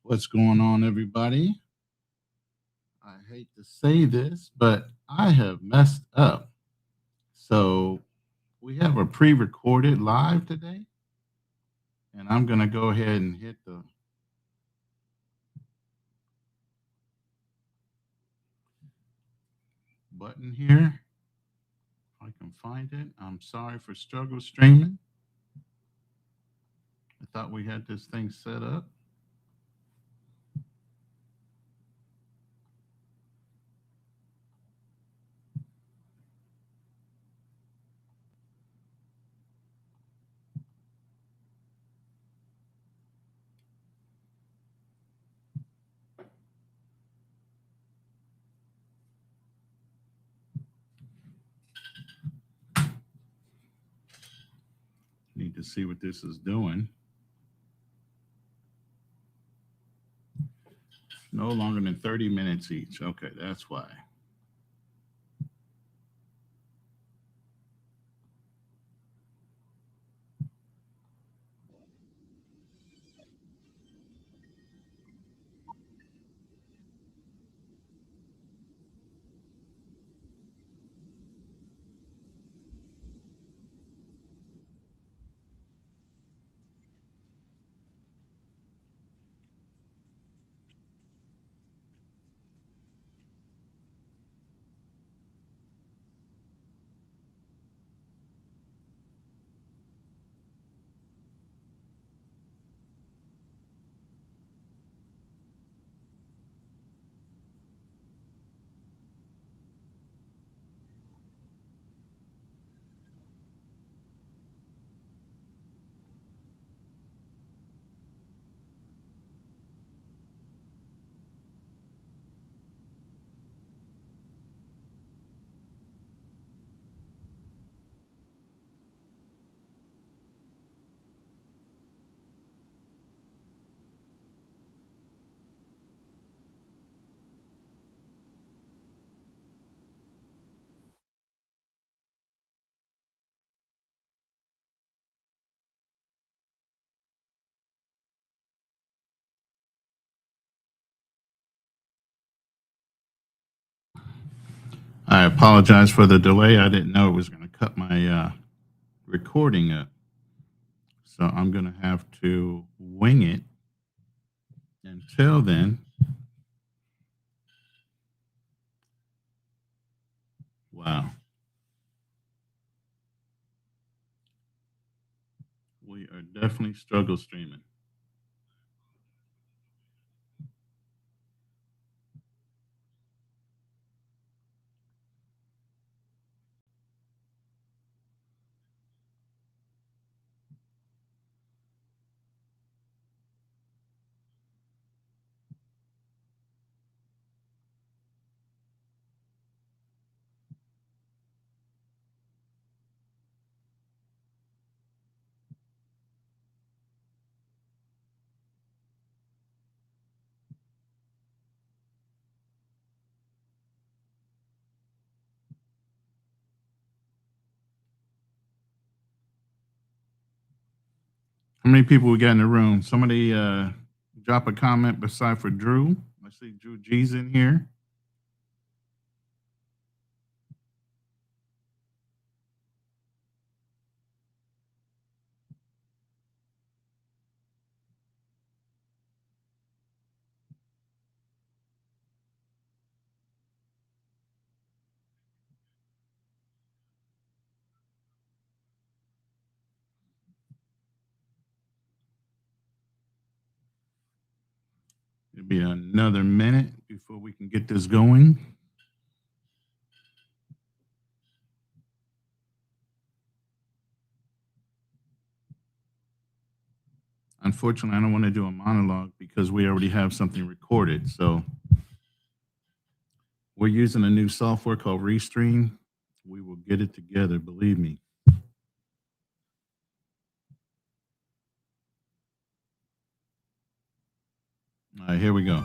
What's going on, everybody? I hate to say this, but I have messed up. So we have a pre-recorded live today, and I'm going to go ahead and hit the button here. If I can find it. I'm sorry for struggle streaming. I thought we had this thing set up. Need to see what this is doing. No longer than 30 minutes each. Okay, that's why. I apologize for the delay. I didn't know it was going to cut my recording up. So I'm going to have to wing it. Until then, wow. We are definitely struggle streaming. How many people we got in the room? Somebody drop a comment beside for Drew. I see Drew G's in here. It'll be another minute before we can get this going. Unfortunately, I don't want to do a monologue because we already have something recorded. So we're using a new software called Restream. We will get it together, believe me. All right, here we go.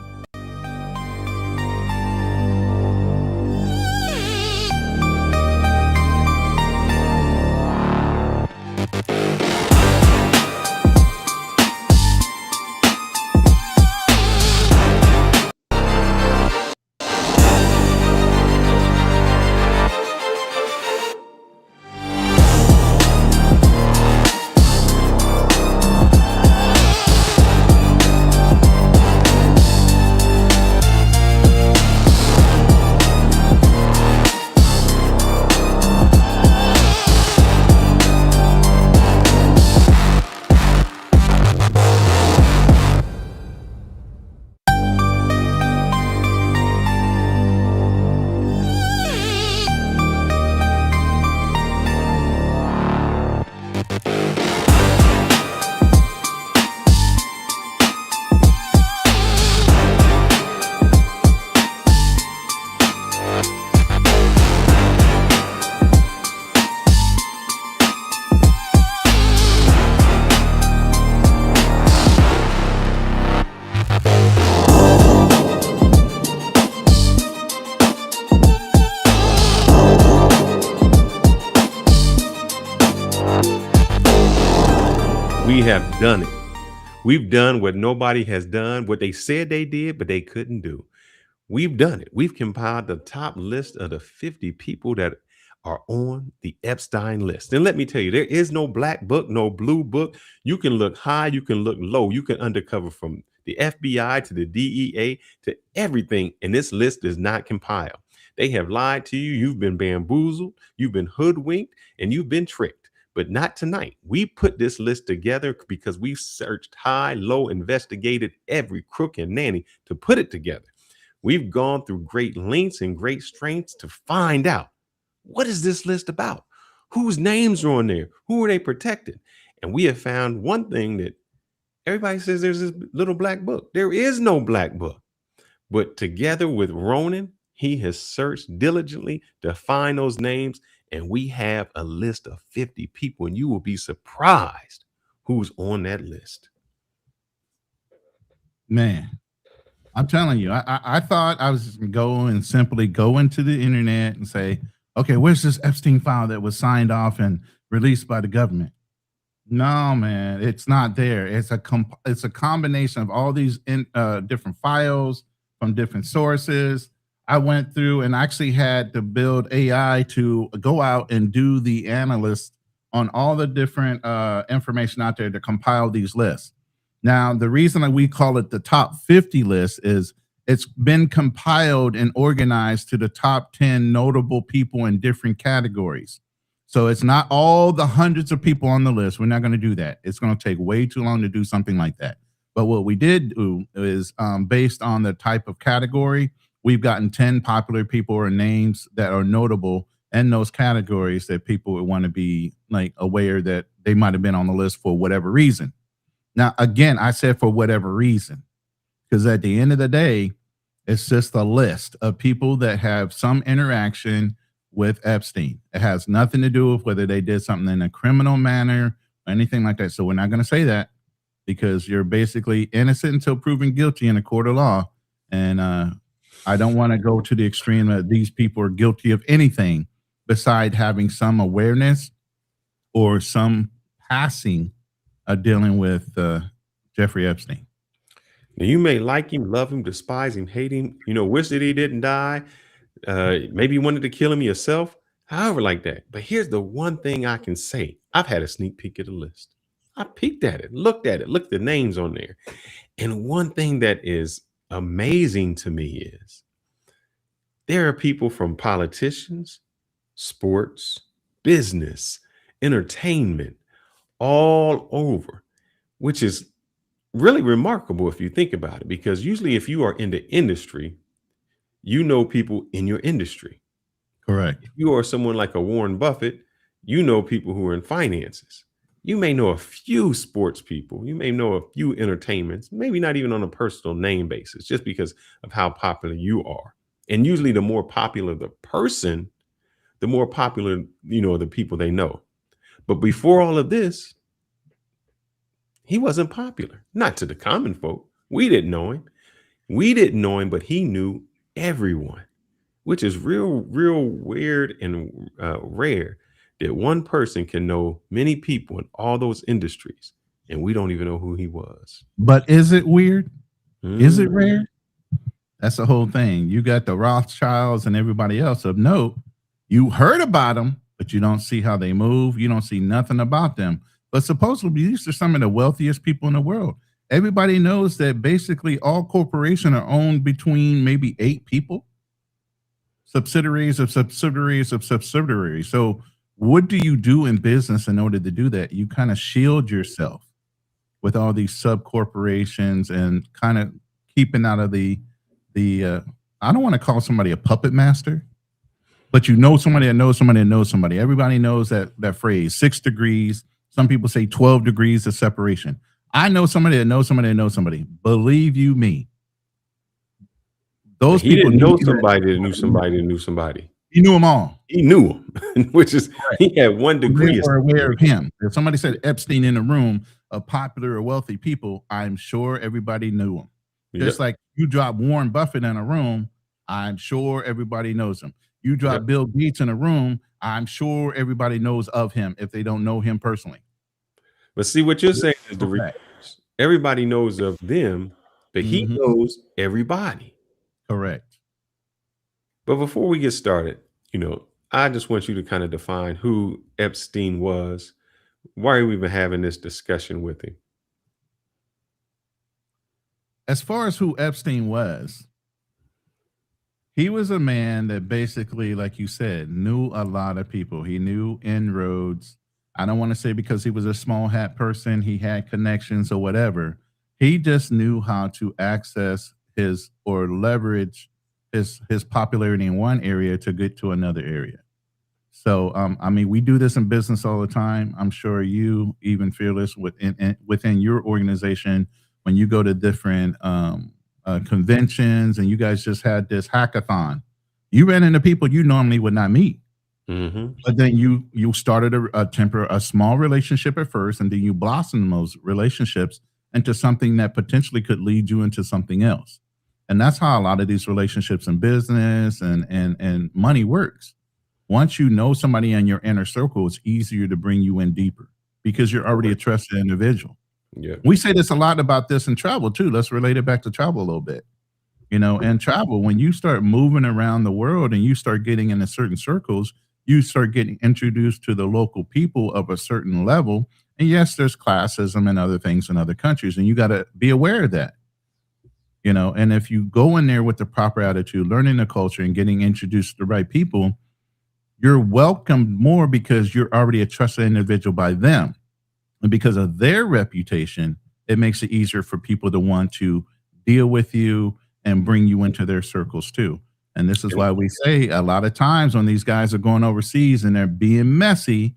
We have done it. We've done what nobody has done, what they said they did, but they couldn't do. We've done it. We've compiled the top list of the 50 people that are on the Epstein list. And let me tell you, there is no black book, no blue book. You can look high, you can look low, you can undercover from the FBI to the DEA to everything. And this list is not compiled. They have lied to you. You've been bamboozled, you've been hoodwinked, and you've been tricked. But not tonight. We put this list together because we've searched high, low, investigated every crook and nanny to put it together. We've gone through great lengths and great strengths to find out, what is this list about? Whose names are on there? Who are they protecting? And we have found one thing that everybody says there's this little black book. There is no black book. But together with Ronin, he has searched diligently to find those names. And we have a list of 50 people, and you will be surprised who's on that list. Man, I'm telling you, I thought I was just gonna go and simply go into the internet and say, okay, where's this Epstein file that was signed off and released by the government? No, man, it's not there. It's a combination of all these different files from different sources. I went through and actually had to build AI to go out and do the analyst on all the different information out there to compile these lists. Now, the reason that we call it the top 50 list is it's been compiled and organized to the top 10 notable people in different categories. So it's not all the hundreds of people on the list. We're not going to do that. It's going to take way too long to do something like that. But what we did do is based on the type of category, we've gotten 10 popular people or names that are notable in those categories that people would want to be like aware that they might have been on the list for whatever reason. Now, again, I said for whatever reason, because at the end of the day, it's just a list of people that have some interaction with Epstein. It has nothing to do with whether they did something in a criminal manner or anything like that. So we're not going to say that because you're basically innocent until proven guilty in a court of law. And I don't want to go to the extreme that these people are guilty of anything beside having some awareness or some passing dealing with Jeffrey Epstein. Now, you may like him, love him, despise him, hate him, wish that he didn't die. Maybe you wanted to kill him yourself, however, like that. But here's the one thing I can say. I've had a sneak peek at the list. I peeked at it, looked at the names on there. And one thing that is amazing to me is there are people from politicians, sports, business, entertainment, all over, which is really remarkable if you think about it, because usually if you are in the industry, you know people in your industry. Correct. If you are someone like a Warren Buffett, you know people who are in finances. You may know a few sports people. You may know a few entertainments, maybe not even on a personal name basis, just because of how popular you are. And usually the more popular the person, the more popular, the people they know. But before all of this, he wasn't popular, not to the common folk. We didn't know him. We didn't know him, but he knew everyone, which is real weird and rare that one person can know many people in all those industries, and we don't even know who he was. But is it weird? Is it Mm. rare? That's the whole thing. You got the Rothschilds and everybody else of note. You heard about them, but you don't see how they move. You don't see nothing about them. But supposedly these are some of the wealthiest people in the world. Everybody knows that basically all corporations are owned between maybe 8 people, subsidiaries of subsidiaries of subsidiaries. So what do you do in business in order to do that? You kind of shield yourself with all these sub corporations and kind of keeping out of the I don't want to call somebody a puppet master, but you know somebody that knows somebody that knows somebody. Everybody knows that phrase, 6 degrees. Some people say 12 degrees of separation. I know somebody that knows somebody that knows somebody. Believe you me. Those he people didn't know somebody that knew somebody that knew somebody. He knew them all. He knew them, which is he had 1 degree. They were aware of him. If somebody said Epstein in a room of popular or wealthy people, I'm sure everybody knew him. Just like you drop Warren Buffett in a room, I'm sure everybody knows him. You drop Bill Gates in a room, I'm sure everybody knows of him if they don't know him personally. But see, what you're saying is the Correct. reverse. Everybody knows of them, but he Mhm. knows everybody. Correct. But before we get started, I just want you to kind of define who Epstein was. Why are we even having this discussion with him? As far as who Epstein was, he was a man that basically, like you said, knew a lot of people. He knew inroads. I don't want to say because he was a small hat person, he had connections or whatever. He just knew how to access his or leverage his popularity in one area to get to another area. So, I mean, we do this in business all the time. I'm sure you, even Fearless, within your organization, when you go to different conventions and you guys just had this hackathon, you ran into people you normally would not meet. Mm-hmm. But then you started a small relationship at first, and then you blossomed those relationships into something that potentially could lead you into something else. And that's how a lot of these relationships in business and money works. Once you know somebody in your inner circle, it's easier to bring you in deeper because you're already a trusted individual. Yeah. We say this a lot about this in travel too. Let's relate it back to travel a little bit. And travel, when you start moving around the world and you start getting into certain circles, you start getting introduced to the local people of a certain level. And yes, there's classism and other things in other countries, and you got to be aware of that. And if you go in there with the proper attitude, learning the culture and getting introduced to the right people, you're welcomed more because you're already a trusted individual by them. And because of their reputation, it makes it easier for people to want to deal with you and bring you into their circles too. And this is And why we say a lot of times when these guys are going overseas and they're being messy,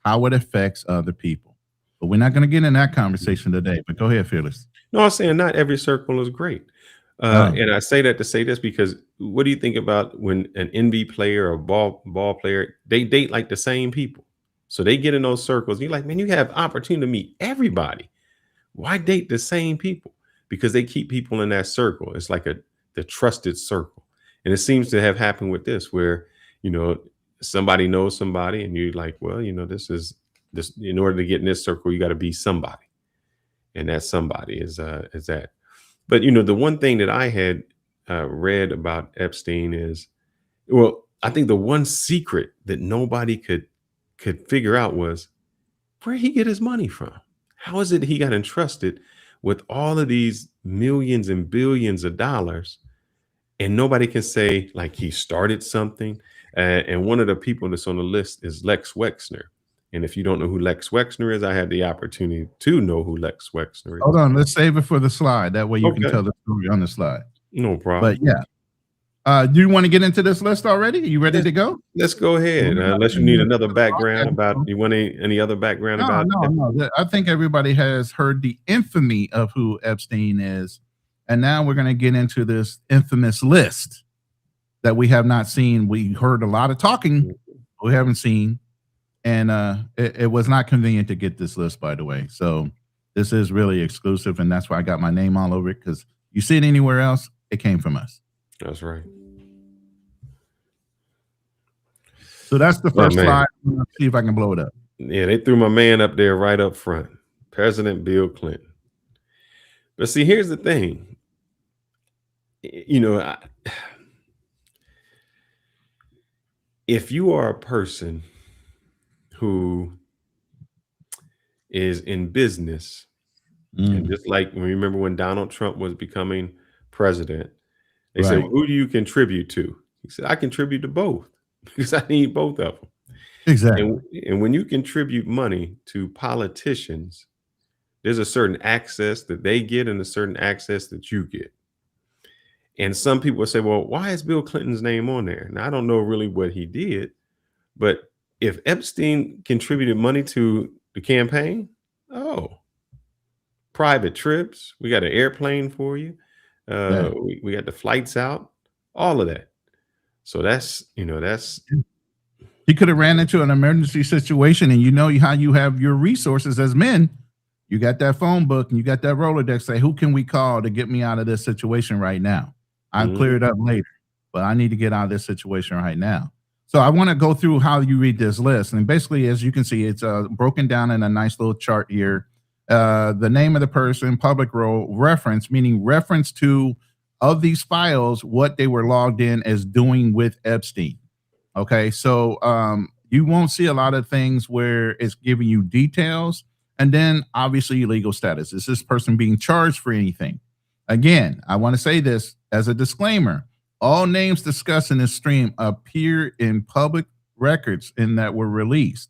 how it affects other people. But we're not going to get in that conversation today. But go ahead, Fearless. no, I'm saying not every circle is great. Oh, And I say that to say this because what do you think about when an NBA player or ball player, they date like the same people? So they get in those circles. You're like, man, you have opportunity to meet everybody. Why date the same people? Because they keep people in that circle. It's like the trusted circle. And it seems to have happened with this, where you know somebody knows somebody, and you're like, well, this is this. In order to get in this circle, you got to be somebody, and that somebody is that. But the one thing that I had read about Epstein is, well, I think the one secret that nobody could figure out was where he get his money from. How is it he got entrusted with all of these millions and billions of dollars, and nobody can say like he started something? And one of the people that's on the list is Lex Wexner. And if you don't know who Lex Wexner is, I had the opportunity to know who Lex Wexner hold is. on. Let's save it for the slide. That way you can Okay, tell the story on the slide. no But problem. yeah, do you want to get into this list already? You ready to go? Let's go Well, ahead. we're not Unless you in need the another background broadcast, about, so you want any other background no, about no, it? no. I think everybody has heard the infamy of who Epstein is. And now we're going to get into this infamous list that we have not seen. We heard a lot of talking, but we haven't seen. And it was not convenient to get this list, by the way. So this is really exclusive. And that's why I got my name all over it, because you see it anywhere else, it came from us. That's right. So that's the Oh first man, slide. Let's see if I can blow it up. yeah, they threw my man up there right up front, President Bill Clinton. But see, here's the thing. Y- You know, I, if you are a person who is in business, and Mm, just like remember when Donald Trump was becoming president, they said, well, right. "Who do you contribute to?" He said, "I contribute to both because I need both of them." And Exactly. and when you contribute money to politicians, there's a certain access that they get and a certain access that you get. And some people will say, well, why is Bill Clinton's name on there? And I don't know really what he did, but if Epstein contributed money to the campaign, oh, private trips, we got an airplane for you, Yeah. we got the flights out, all of that. So that's He could have ran into an emergency situation, and you know how you have your resources as men. You got that phone book and you got that Rolodex. Say, who can we call to get me out of this situation right now? I'll clear mhm, it up later, but I need to get out of this situation right now. So I want to go through how you read this list, and basically, as you can see, it's broken down in a nice little chart here. The name of the person, public role, reference, meaning reference to of these files, what they were logged in as doing with Epstein. Okay, so you won't see a lot of things where it's giving you details, and then obviously legal status. Is this person being charged for anything? Again, I want to say this as a disclaimer: all names discussed in this stream appear in public records in that were released.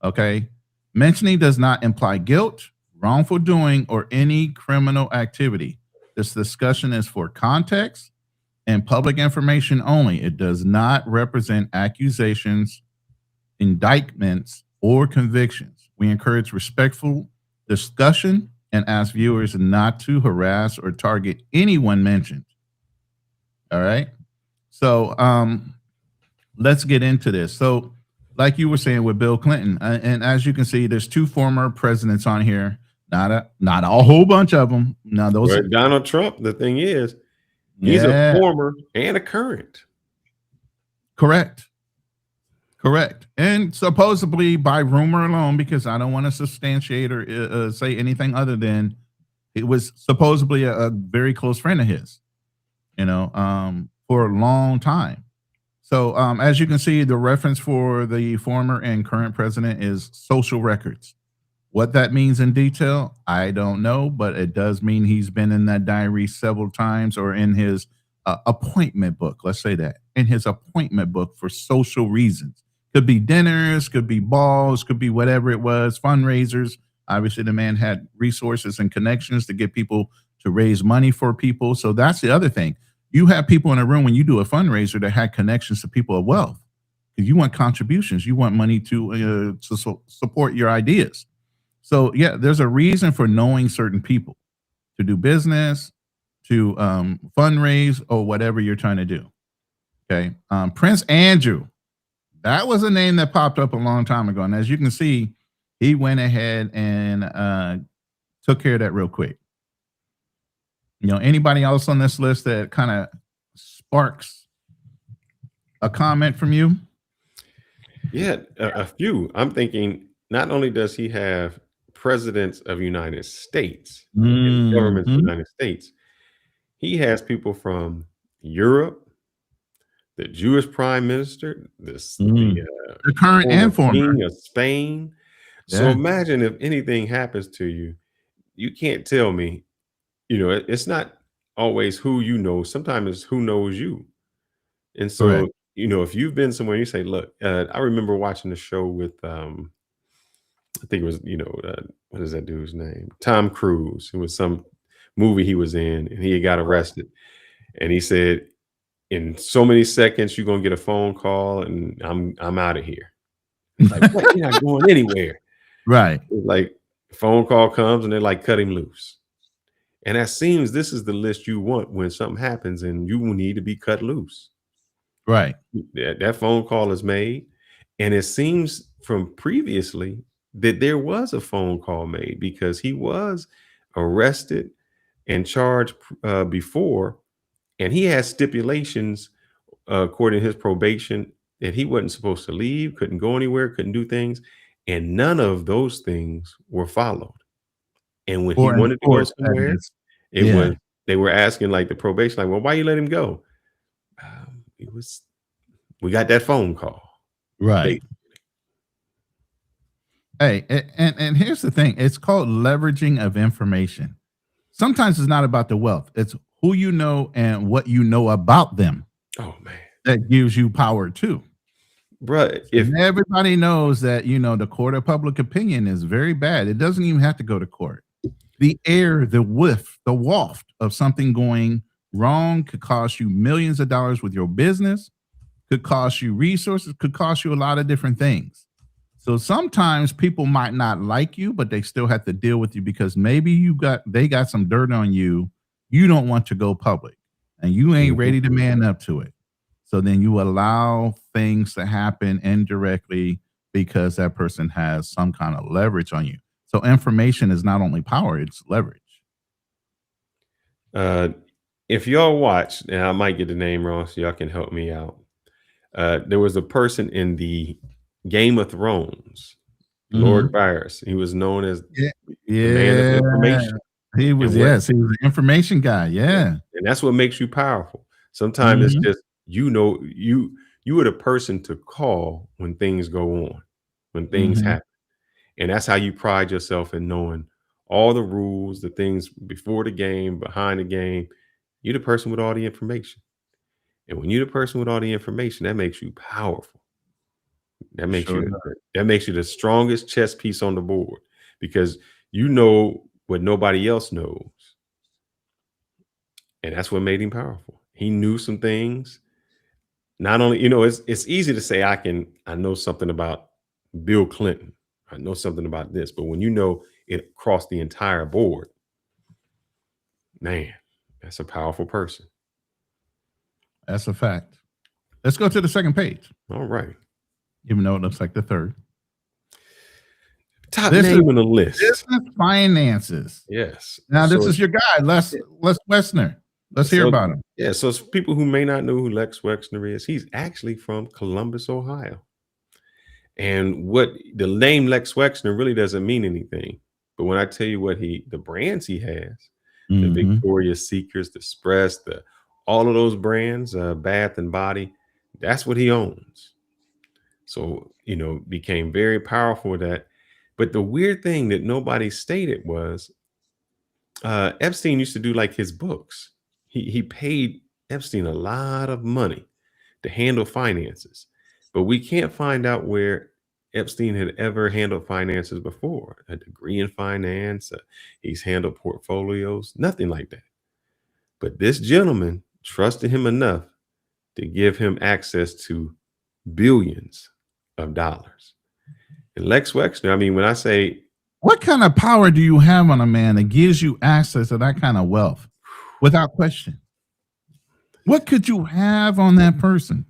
Okay, mentioning does not imply guilt, wrongful doing, or any criminal activity. This discussion is for context and public information only. It does not represent accusations, indictments, or convictions. We encourage respectful discussion and ask viewers not to harass or target anyone mentioned. All right. So let's get into this. So, like you were saying with Bill Clinton, and as you can see, there's two former presidents on here. Not a whole bunch of them. Now those, Well, Donald Trump, the thing is, he's a yeah, former and a current. correct. Correct. And supposedly by rumor alone, because I don't want to substantiate or say anything other than it was supposedly a very close friend of his, for a long time. So as you can see, the reference for the former and current president is social records. What that means in detail, I don't know, but it does mean he's been in that diary several times or in his appointment book. Let's say that in his appointment book for social reasons. Could be dinners, could be balls, could be whatever it was, fundraisers. Obviously, the man had resources and connections to get people to raise money for people. So that's the other thing. You have people in a room when you do a fundraiser that had connections to people of wealth. Because you want contributions, you want money to support your ideas. So yeah, there's a reason for knowing certain people to do business, to fundraise, or whatever you're trying to do. Okay, Prince Andrew. That was a name that popped up a long time ago. And as you can see, he went ahead and took care of that real quick. Anybody else on this list that kind of sparks a comment from you? Yeah, a few. I'm thinking not only does he have presidents of United States and governments of the United States, he has people from Europe, the Jewish prime minister, The current former and former. king of Spain. So Yeah, imagine if anything happens to you, you can't tell me, it's not always who you know. Sometimes it's who knows you. And correct. so, if you've been somewhere, you say, look, I remember watching the show with, I think it was, what is that dude's name? Tom Cruise. It was some movie he was in and he got arrested. And he said, in so many seconds, you're gonna get a phone call and I'm out of here. It's like, what? You're not going anywhere. Right, It's like phone call comes and they're like, cut him loose. And that seems this is the list you want when something happens and you need to be cut loose. right. That phone call is made. And it seems from previously that there was a phone call made because he was arrested and charged before. And he has stipulations, according to his probation, that he wasn't supposed to leave, couldn't go anywhere, couldn't do things. And none of those things were followed. And when he Or wanted to go enforce that somewhere, is. it Yeah, was they were asking like the probation, like, well, why you let him go? It was we got that phone call. right. They Hey, and here's the thing. It's called leveraging of information. Sometimes it's not about the wealth. It's who you know and what you know about them oh man. that gives you power too. Bruh, if And everybody knows that, the court of public opinion is very bad. It doesn't even have to go to court. The air, the whiff, the waft of something going wrong could cost you millions of dollars with your business, could cost you resources, could cost you a lot of different things. So sometimes people might not like you, but they still have to deal with you because maybe they got some dirt on you. You don't want to go public and you ain't Mhm. ready to man up to it. So then you allow things to happen indirectly because that person has some kind of leverage on you. So information is not only power, it's leverage. uh if y'all watch, and I might get the name wrong, so y'all can help me out. There was a person in the Game of Thrones, Lord Mhm. Varys. He was known as Yeah. the man of Yeah. information. He was, And what yes, he was an information guy. Yeah, Yeah. and that's what makes you powerful. Sometimes it's Mhm. just you are the person to call when things go on, when things Mhm. happen. And that's how you pride yourself in knowing all the rules, the things before the game, behind the game. You're the person with all the information. And when you're the person with all the information, that makes you powerful. That makes Sure you does. that makes you the strongest chess piece on the board because you know what nobody else knows. And that's what made him powerful. He knew some things. Not only, it's easy to say I know something about Bill Clinton. I know something about this, but when you know it across the entire board, man, that's a powerful person. That's a fact. Let's go to the second page, All right. even though it looks like the third. Top This is name on the list. business finances. Yes. Now, this So is your guy, Les Wessner. Let's hear so about him. yeah, so it's people who may not know who Lex Wexner is. He's actually from Columbus, Ohio. And what the name Lex Wexner really doesn't mean anything. But when I tell you the brands he has, the Mhm. Victoria's Secrets, the Express, all of those brands, Bath and Body, that's what he owns. So, became very powerful with that. But the weird thing that nobody stated was Epstein used to do like his books. He paid Epstein a lot of money to handle finances, but we can't find out where Epstein had ever handled finances before. A degree in finance, he's handled portfolios, nothing like that. But this gentleman trusted him enough to give him access to billions of dollars. And Lex Wexner, I mean, when I say What kind of power do you have on a man that gives you access to that kind of wealth without question? What could you have on that person?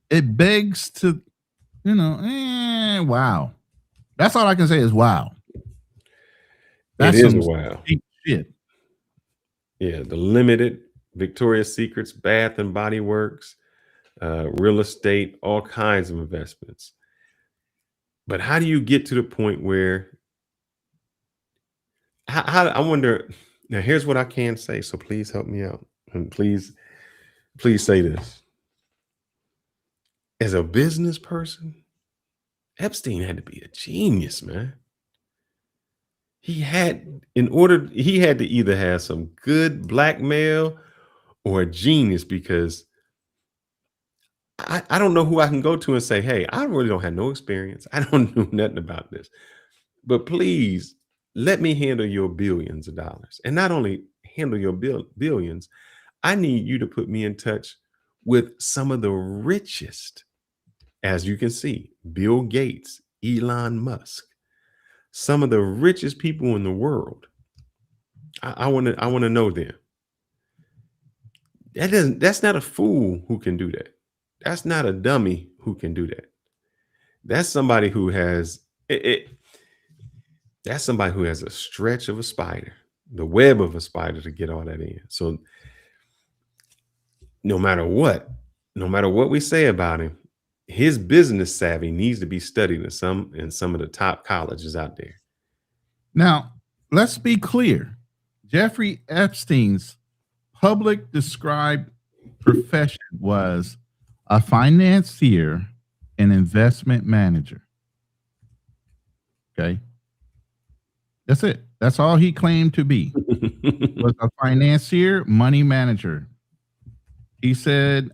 It begs to, wow. That's all I can say is wow. it That's is a some while, deep shit. yeah, the limited Victoria's Secrets, Bath and Body Works, real estate, all kinds of investments. But how do you get to the point where I wonder now here's what I can say, so please help me out. And please say this. As a business person, Epstein had to be a genius, man. He had to either have some good blackmail or a genius because I don't know who I can go to and say, hey, I really don't have no experience. I don't know nothing about this. But please let me handle your billions of dollars. And not only handle your billions, I need you to put me in touch with some of the richest, as you can see, Bill Gates, Elon Musk, some of the richest people in the world. I want to know them. That's not a fool who can do that. That's not a dummy who can do that. That's somebody who has it, that's somebody who has a stretch of a spider, the web of a spider to get all that in. So no matter what, no matter what we say about him, his business savvy needs to be studied in some of the top colleges out there. Now, let's be clear. Jeffrey Epstein's public described profession was a financier and investment manager. Okay. That's it. That's all he claimed to be, was a financier, money manager. He said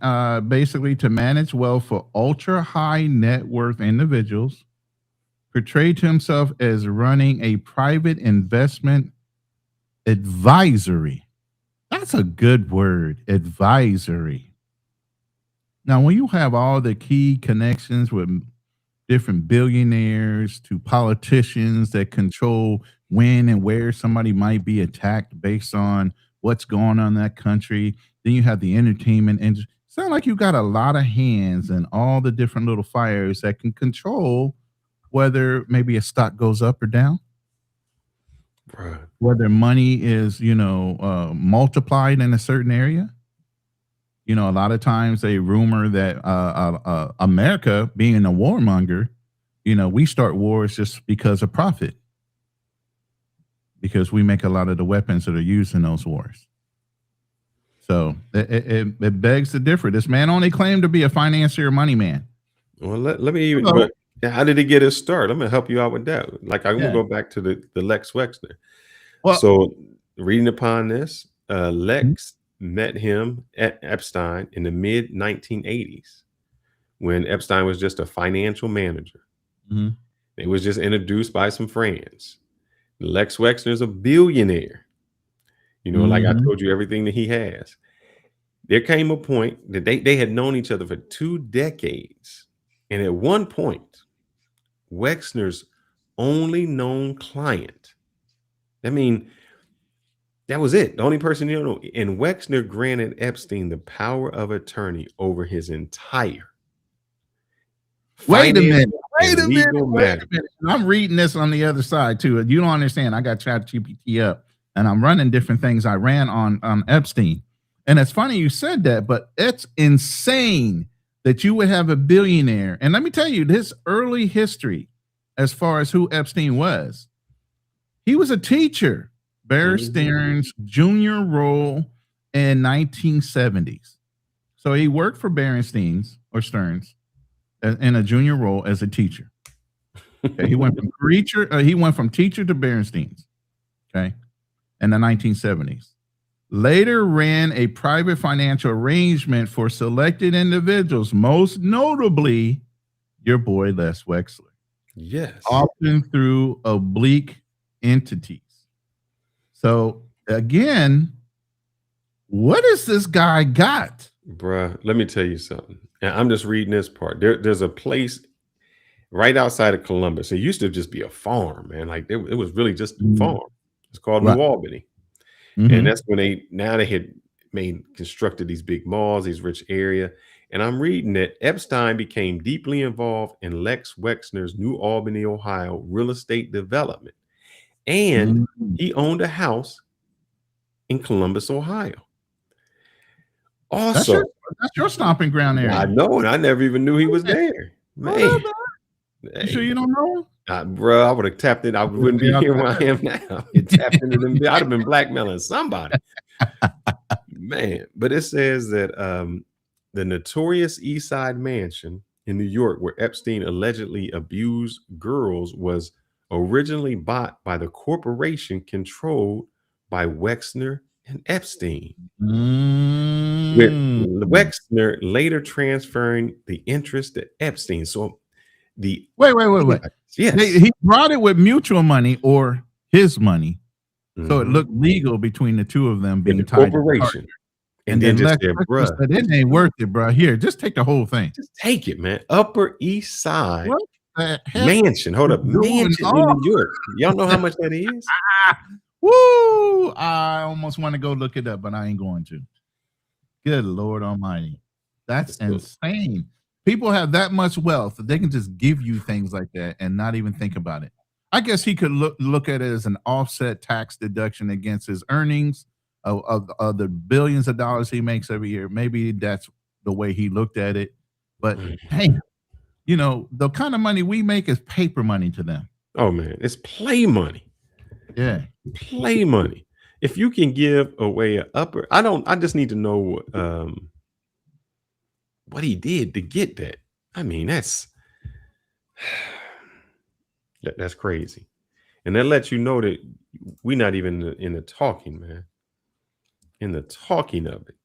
basically to manage wealth for ultra high net worth individuals, portrayed himself as running a private investment advisory. That's a good word, advisory. Now, when you have all the key connections with different billionaires to politicians that control when and where somebody might be attacked based on what's going on in that country, then you have the entertainment industry. Sound like you got a lot of hands in all the different little fires that can control whether maybe a stock goes up or down, Bruh. whether money is multiplied in a certain area. A lot of times they rumor that America, being a warmonger, we start wars just because of profit, because we make a lot of the weapons that are used in those wars. So it begs to differ. This man only claimed to be a financier, money man. Well, let me even, Hello. but how did he get his start? I'm gonna help you out with that. Like I'm gonna Yeah. go back to the Lex Wexner. Well, So reading upon this, mhm, Lex met him at Epstein in the mid 1980s when Epstein was just a financial manager. mhm, It was just introduced by some friends. Lex Wexner is a billionaire. Like I mhm. told you, everything that he has. There came a point that they had known each other for 2 decades. And at one point, Wexner's only known client, I mean, that was it. The only person you don't know. And Wexner granted Epstein the power of attorney over his entire Wait a minute. financial Wait and a minute. legal Wait matter. a minute. And I'm reading this on the other side too. You don't understand. I got ChatGPT up and I'm running different things I ran on Epstein. And it's funny you said that, but it's insane that you would have a billionaire. And let me tell you, this early history, as far as who Epstein was, he was a teacher, Bear Mhm. Stearns junior role in 1970s. So he worked for Berenstein's or Stearns in a junior role as a teacher. Okay, he went from teacher to Berenstein's. Okay, in the 1970s. Later ran a private financial arrangement for selected individuals, most notably your boy Les Wexler, Yes. often through oblique entities. So again, what has this guy got? Bruh, let me tell you something. And I'm just reading this part. There's a place right outside of Columbus. It used to just be a farm, man. Like it was really just a Mm, farm. It's called right. New Albany. And Mm-hmm. that's when they had constructed these big malls, these rich area. And I'm reading that Epstein became deeply involved in Lex Wexner's New Albany, Ohio real estate development. And Mm. he owned a house in Columbus, Ohio. That's your Also, that's your stomping ground I area. know, and I never even knew he was Yeah. there. What Man, up, man? You sure hey, you don't know? bro, I would have tapped in. I wouldn't be Yeah. here where I am now. It tapped into them. I'd have been blackmailing somebody. Man, but it says that the notorious East Side Mansion in New York, where Epstein allegedly abused girls, was originally bought by the corporation controlled by Wexner and Epstein, with Mm. Wexner later transferring the interest to Epstein. So the Wait. yes, He brought it with mutual money or his money, so it mhm, looked legal between the two of them with the being tied apart. corporation, and And then then just Lex said, Frickman "Bruh, said, "It ain't worth it, bro. Here, just take the whole thing." just take it, man." Upper East Side What the heck mansion. Hold is up, going mansion in on? New York. Y'all know how much that is? Woo! I almost want to go look it up, but I ain't going to. Good Lord Almighty. That's So, insane. People have that much wealth that they can just give you things like that and not even think about it. I guess he could look at it as an offset tax deduction against his earnings of the billions of dollars he makes every year. Maybe that's the way he looked at it. But hey, the kind of money we make is paper money to them. oh man, it's play money. Yeah. Play money. If you can give away a upper, I just need to know what he did to get that. I mean, that's crazy. And that lets you know that we're not even in the talking, man. In the talking of it.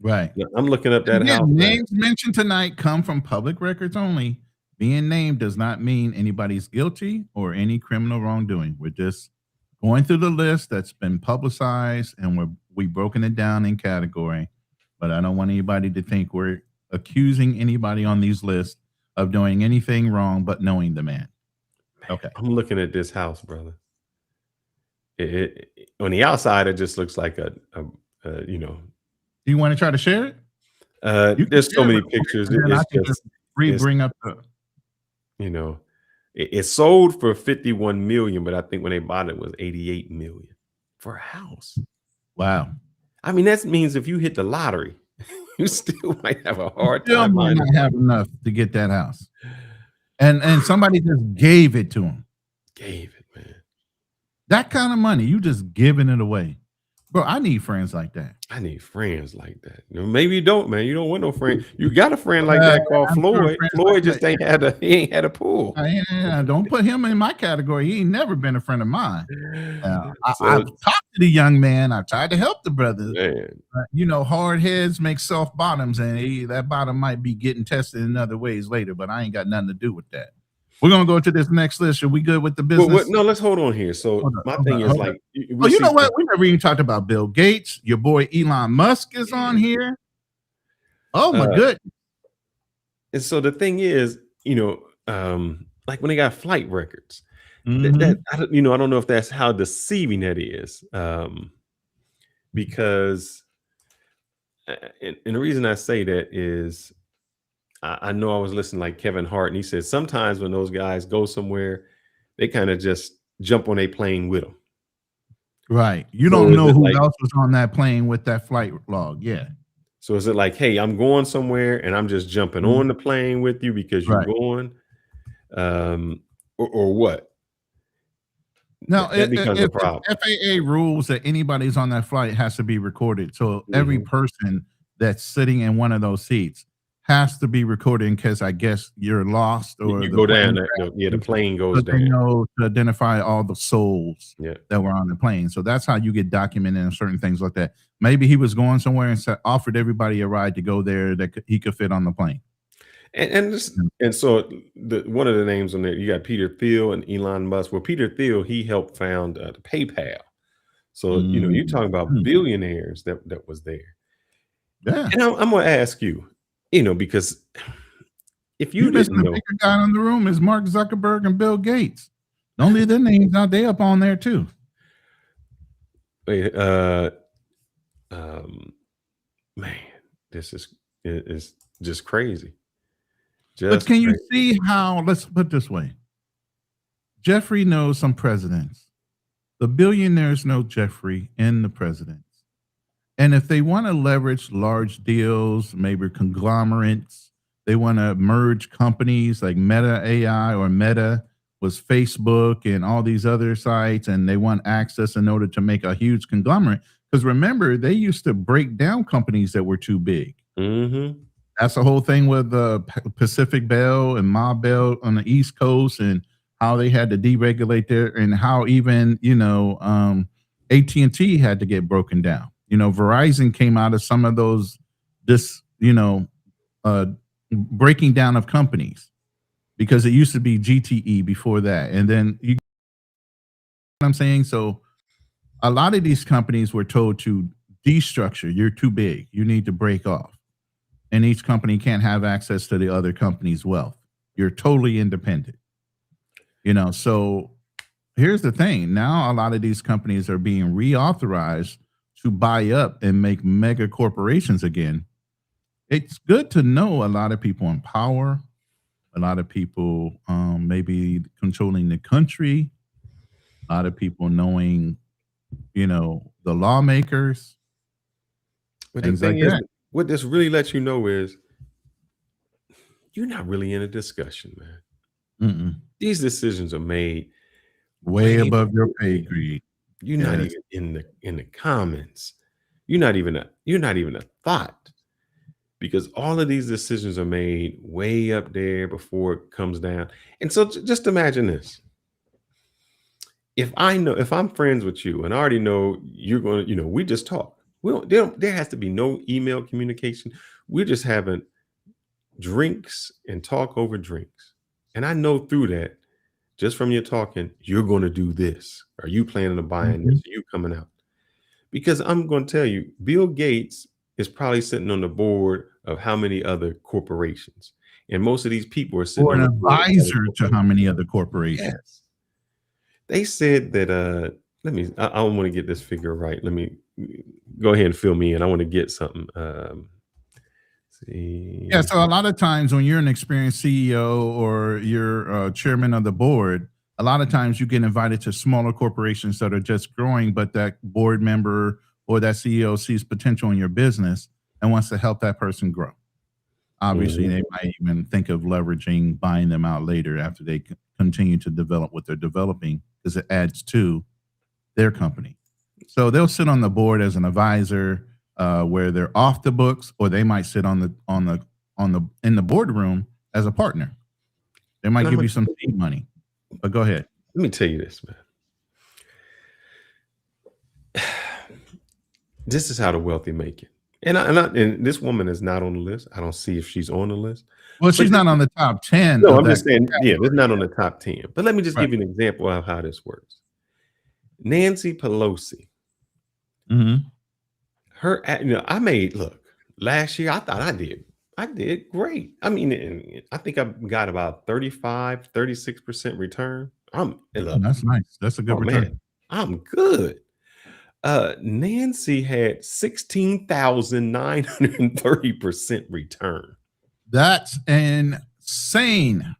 Right. Now, I'm looking up that Again, house now. names mentioned tonight come from public records only. Being named does not mean anybody's guilty or any criminal wrongdoing. We're just going through the list that's been publicized and we've broken it down in category. But I don't want anybody to think we're accusing anybody on these lists of doing anything wrong but knowing the man. Okay. I'm looking at this house, brother. On the outside, it just looks like you know, Do you want to try to share it? You can there's so share it many real quick, pictures. and then I It's can just just, it's, bring up the you know, it sold for 51 million, but I think when they bought it was 88 million for a house. wow. I mean, that means if you hit the lottery, you still might have a hard Still time might buying the not have property. enough to get that house. And somebody just gave it to him. Gave it, man. That kind of money, you just giving it away. Bro, I need friends like that. I need friends like that. Maybe you don't, man. You don't want no friend. You got a friend like Uh, that called I'm sure Floyd. friends like Floyd just that. he ain't had a pool. Don't put him in my category. He ain't never been a friend of mine. I've So, talked to the young man. I tried to help the brother. man, Hard heads make soft bottoms, and that bottom might be getting tested in other ways later, but I ain't got nothing to do with that. We're going to go to this next list. Are we good with the business? no, let's hold on here. So my thing is like, oh, you know what? We never even talked about Bill Gates. Your boy Elon Musk is on here. Oh, my goodness. And so the thing is, like when they got flight records, Mhm. I don't know if that's how deceiving that is, because, and the reason I say that is, I know I was listening like Kevin Hart, and he said sometimes when those guys go somewhere, they kind of just jump on a plane with them. Right. You So don't is know it who like, else was on that plane with that flight log. Yeah. so is it like, hey, I'm going somewhere and I'm just jumping Mhm. on the plane with you because you're Right. going, or what? Now, That becomes a if problem. FAA rules that anybody's on that flight has to be recorded, so every Mhm. person that's sitting in one of those seats has to be recorded in case I guess you're lost or You the go down, plane the crashes, plane so goes they down. know to identify all the souls Yeah. that were on the plane. So that's how you get documented and certain things like that. Maybe he was going somewhere and offered everybody a ride to go there that he could fit on the plane. And so one of the names on there, you got Peter Thiel and Elon Musk. Well, Peter Thiel, he helped found the PayPal. So you're talking about Mhm. billionaires that was there. Yeah. And I'm going to ask you, because if you You missing didn't the know, bigger guy in the room is Mark Zuckerberg and Bill Gates. Don't leave their names out. They up on there too. wait, um, man, this is just crazy, But just can you crazy. see how, let's put it this way. Jeffrey knows some presidents. The billionaires know Jeffrey and the presidents. And if they want to leverage large deals, maybe conglomerates, they want to merge companies like Meta AI or Meta was Facebook and all these other sites, and they want access in order to make a huge conglomerate. Because remember, they used to break down companies that were too big. Mm-hmm. That's the whole thing with Pacific Bell and Ma Bell on the East Coast, and how they had to deregulate there, and how even AT&T had to get broken down. Verizon came out of some of those this uh, breaking down of companies, because it used to be GTE before that, and then you. What I'm saying, so a lot of these companies were told to destructure. You're too big. You need to break off, and each company can't have access to the other company's wealth. You're totally independent. So here's the thing. Now a lot of these companies are being reauthorized to buy up and make mega corporations again. It's good to know a lot of people in power, a lot of people maybe controlling the country, a lot of people knowing, the lawmakers, But the things like thing is, that. what this really lets you know is you're not really in a discussion, man. Mm-mm. These decisions are made Way way above your before pay grade. you're not Yes. even in the comments. You're not even a thought, because all of these decisions are made way up there before it comes down. And so just imagine this. If I'm friends with you and I already know you're going to, we just talk. There has to be no email communication. We're just having drinks and talk over drinks. And I know through that, just from your talking, you're going to do this. Are you planning on buying this? Mhm. Are you coming out? Because I'm going to tell you, Bill Gates is probably sitting on the board of how many other corporations. And most of these people are sitting Or on an the board of other advisor to how corporations. many other corporations? Yes. They said that I want to get this figure right. Let me go ahead and fill me in. I want to get something. Yeah, See. so a lot of times when you're an experienced CEO or you're chairman of the board, a lot of times you get invited to smaller corporations that are just growing, but that board member or that CEO sees potential in your business. and wants to help that person grow. Obviously, Mhm. they might even think of leveraging buying them out later after they continue to develop what they're developing because it adds to their company. So they'll sit on the board as an advisor where they're off the books, or they might sit on the in the boardroom as a partner. They might And I'm give gonna you some seed money. But go ahead. let me tell you this, man. This is how the wealthy make it. And this woman is not on the list. I don't see if she's on the list. Well, But she's not on the top 10 no, of I'm that just saying, yeah, it's category. not on the top 10. But let me just Right. give you an example of how this works. Nancy Pelosi, Hmm. I made, look, last year I thought I did great. I mean, and I think I got about 36% return. Oh, Look, that's nice. That's a good oh man, return. I'm good. Nancy had 16,930% return. That's insane.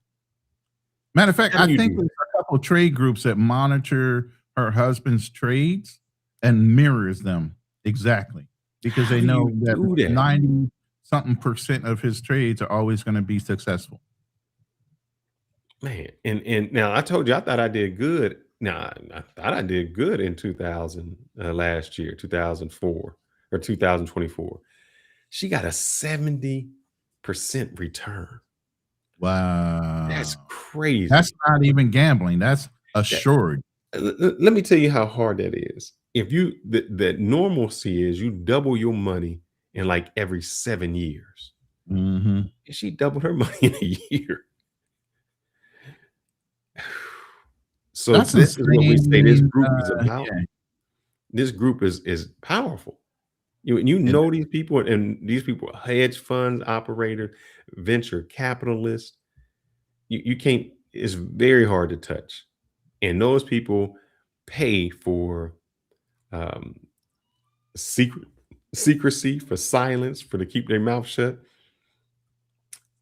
Matter of fact, How I do you think do there's that? a couple trade groups that monitor her husband's trades and mirrors them exactly because How they do know you that do that? 90 something percent of his trades are always going to be successful. Man, and now I told you I thought I did good. Now I thought I did good in 2000 last year, 2004 or 2024. She got a 70% return. That's Wow. That's crazy. not even gambling. That's That, assured. let me tell you how hard that is. If you the normalcy is you double your money in like every 7 years. Hmm. And she doubled her money in a year. So That's this is what we say this insane. group is about. Yeah, This group is powerful. You it, know these people, and these people are hedge funds operator, venture capitalists. You can't. It's very hard to touch, and those people pay for um, secret secrecy, for silence, for to keep their mouth shut,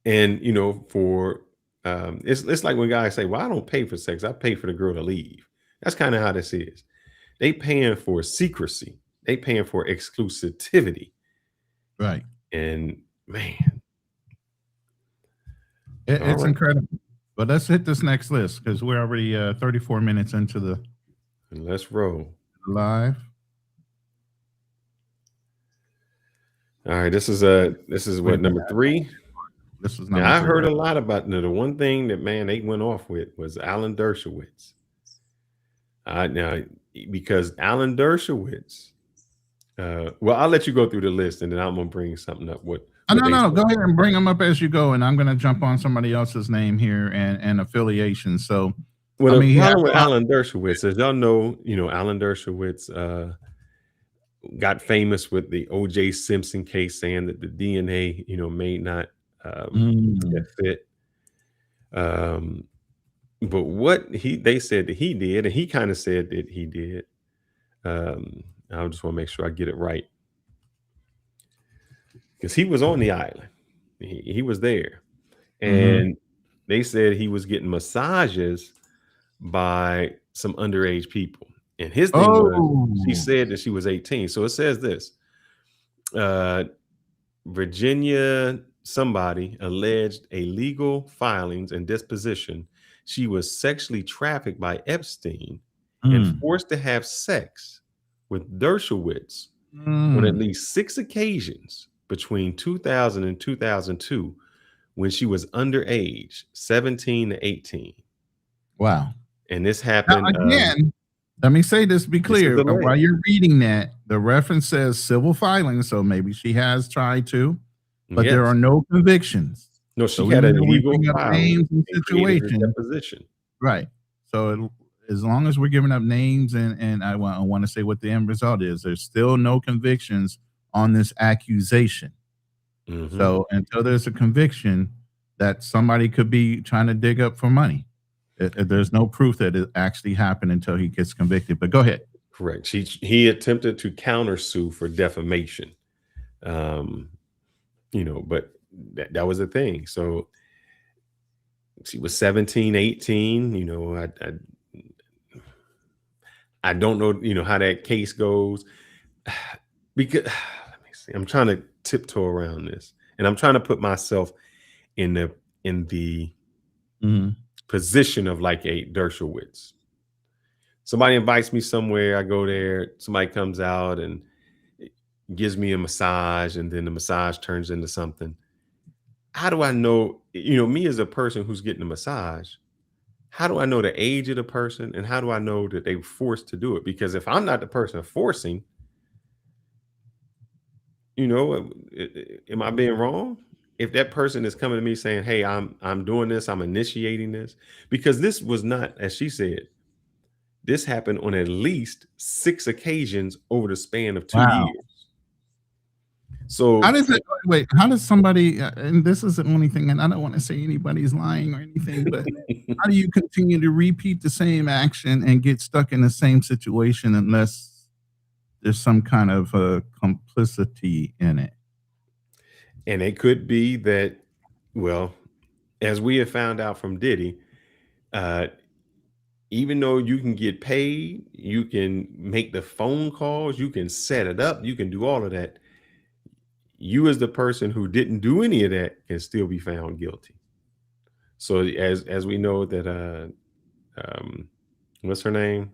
and for it's like when guys say, "Well, I don't pay for sex. I pay for the girl to leave." That's kind of how this is. They paying for secrecy. They paying for exclusivity, right. and man, all It's right. incredible. But let's hit this next list because we're already 34 minutes into the And let's roll. live. All right, this is Wait a what, minute. number three. This is Now number I three, heard right? a lot about the one thing that man they went off with was Alan Dershowitz. Now because Alan Dershowitz, well, I'll let you go through the list and then I'm gonna bring something up. Oh, What no, they no, no. said. Go ahead and bring them up as you go, and I'm going to jump on somebody else's name here and affiliation. So, Well, I the mean, he has problem with a lot. Alan Dershowitz, as y'all know, Alan Dershowitz got famous with the O.J. Simpson case, saying that the DNA, may not Mm, fit. Um, But what they said that he did, and he kind of said that he did. I just want to make sure I get it right because he was on the island. He was there, hmm. and they said he was getting massages by some underage people. And his thing was, she Oh, said that she was 18. So it says this: uh, Virginia somebody alleged illegal filings and disposition. She was sexually trafficked by Epstein and mm, forced to have sex with Dershowitz on at mm. least 6 occasions between 2000 and 2002 when she was underage, 17 to 18. Wow. And this Now, happened. again, let me say this, be This is clear. While alleged. you're reading that, the reference says civil filing. So maybe she has tried to, but there Yes. are no convictions. No, she So had even an though we illegal bring up filing names and and created her situations, deposition. right. So as long as we're giving up names and I want to say what the end result is, there's still no convictions on this accusation. Hmm. So until there's a conviction that somebody could be trying to dig up for money, there's no proof that it actually happened until he gets convicted. But go ahead. Correct. He attempted to countersue for defamation. Um, but that was the thing. So she was 17, 18. I don't know, how that case goes. Because let me See, I'm trying to tiptoe around this, and I'm trying to put myself in the Mhm. position of like a Dershowitz. Somebody invites me somewhere, I go there, somebody comes out and gives me a massage, and then the massage turns into something. How do I know, me as a person who's getting a massage, how do I know the age of the person and how do I know that they were forced to do it? Because if I'm not the person forcing, am I being wrong? If that person is coming to me saying, "Hey, I'm doing this, I'm initiating this," because this was not, as she said, this happened on at least 6 occasions over the span of 2 Wow. years. How So, does it wait, how does somebody and this is the only thing, and I don't wanna say anybody's lying or anything, but how do you continue to repeat the same action and get stuck in the same situation unless there's some kind of, complicity in it? and it could be that, well, as we have found out from Diddy, uh, even though you can get paid, you can make the phone calls, you can set it up, you can do all of that. You, as the person who didn't do any of that, can still be found guilty. So, as we know that, um, what's her name?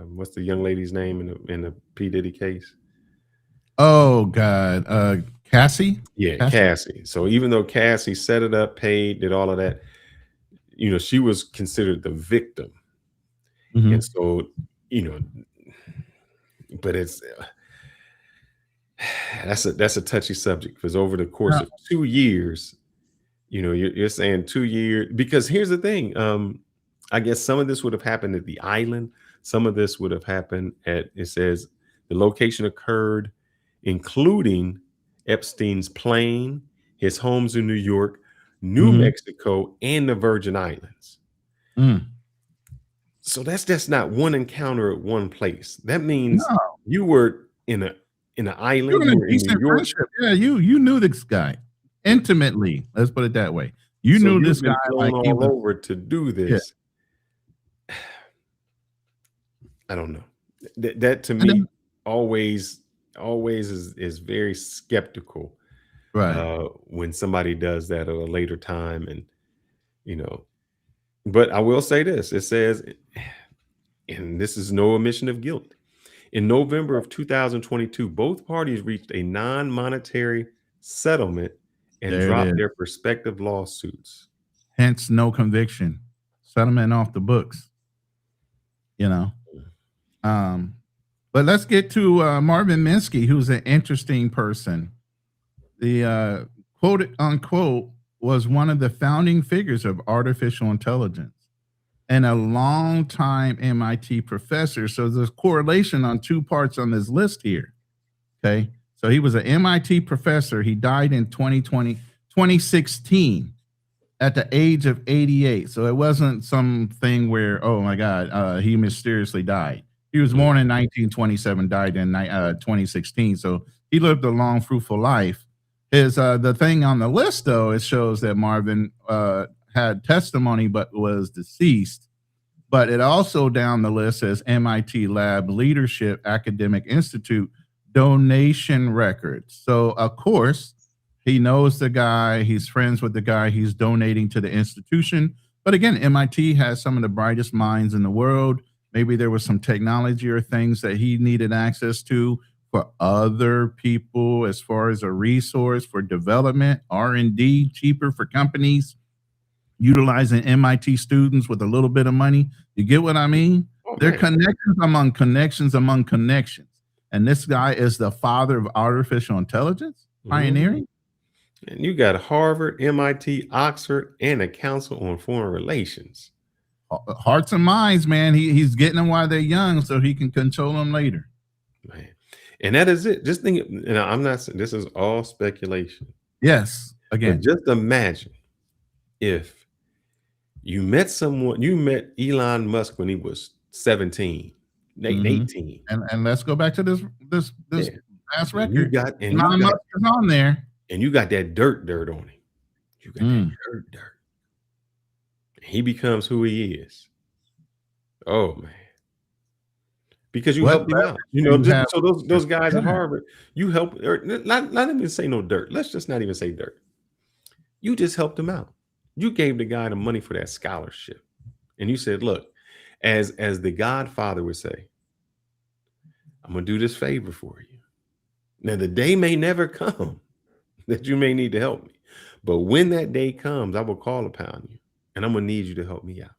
What's the young lady's name in the P Diddy case? Oh god, Cassie? Yeah, Cassie? Cassie. So even though Cassie set it up, paid, did all of that, she was considered the victim. And Mhm. so, you know, but it's that's a touchy subject because over the course Now of 2 years, you're saying 2 years, because here's the thing. I guess some of this would have happened at the island. Some of this would have happened at, it says the location occurred, including Epstein's plane, his homes in New York, New mhm. Mexico, and the Virgin Islands. Mm. So that's not one encounter at one place. That means No, you were in an you're island, in you a were in New decent York. friendship. Yeah, you knew this guy Yeah. intimately, let's put it that way. You So knew you've this guy been flown like he all was over to do yeah, this. I don't know. That to and me then always is very skeptical right, when somebody does that at a later time, and you know. But I will say this: it says, and this is no omission of guilt. In November of 2022, both parties reached a non-monetary settlement and there it dropped is. their respective lawsuits. Hence, no conviction. Settlement off the books, you know? Um, but let's get to, Marvin Minsky, who's an interesting person. The, quote unquote, was one of the founding figures of artificial intelligence and a longtime MIT professor. So there's correlation on 2 parts on this list here. Okay. So he was an MIT professor. He died in 2016 at the age of 88. So it wasn't something where, oh my God, he mysteriously died. He was born in 1927, died in 2016. So he lived a long, fruitful life. His the thing on the list, though, it shows that Marvin had testimony but was deceased. But it also down the list says MIT Lab Leadership Academic Institute donation records. So, of course, he knows the guy, he's friends with the guy, he's donating to the institution. But again, MIT has some of the brightest minds in the world. Maybe there was some technology or things that he needed access to for other people as far as a resource for development, R&D, cheaper for companies utilizing MIT students with a little bit of money. You get what I mean? Oh They're man. connections among connections among connections. And this guy is the father of artificial intelligence, Mhm. pioneering. And you got Harvard, MIT, Oxford, and a Council on Foreign Relations. Hearts and minds, man. He's getting them while they're young so he can control them later. Man. And that is it. Just think, and I'm not saying this is all speculation, Yes, but again. just imagine if you met Elon Musk when he was 17, Hmm. 18. And let's go back to this Yeah. past And you record. got and you Elon got Musk is on there. and you got that dirt on him. You got that Mm. dirt. He becomes who he is. Oh man. because you What helped him leverage out. do you have So with those guys your at parent? Harvard, you helped, or not even say no dirt. Let's just not even say dirt. You just helped him out. You gave the guy the money for that scholarship, and you said, "Look, as the Godfather would say, I'm gonna do this favor for you. Now the day may never come that you may need to help me, but when that day comes, I will call upon you, and I'm gonna need you to help me out."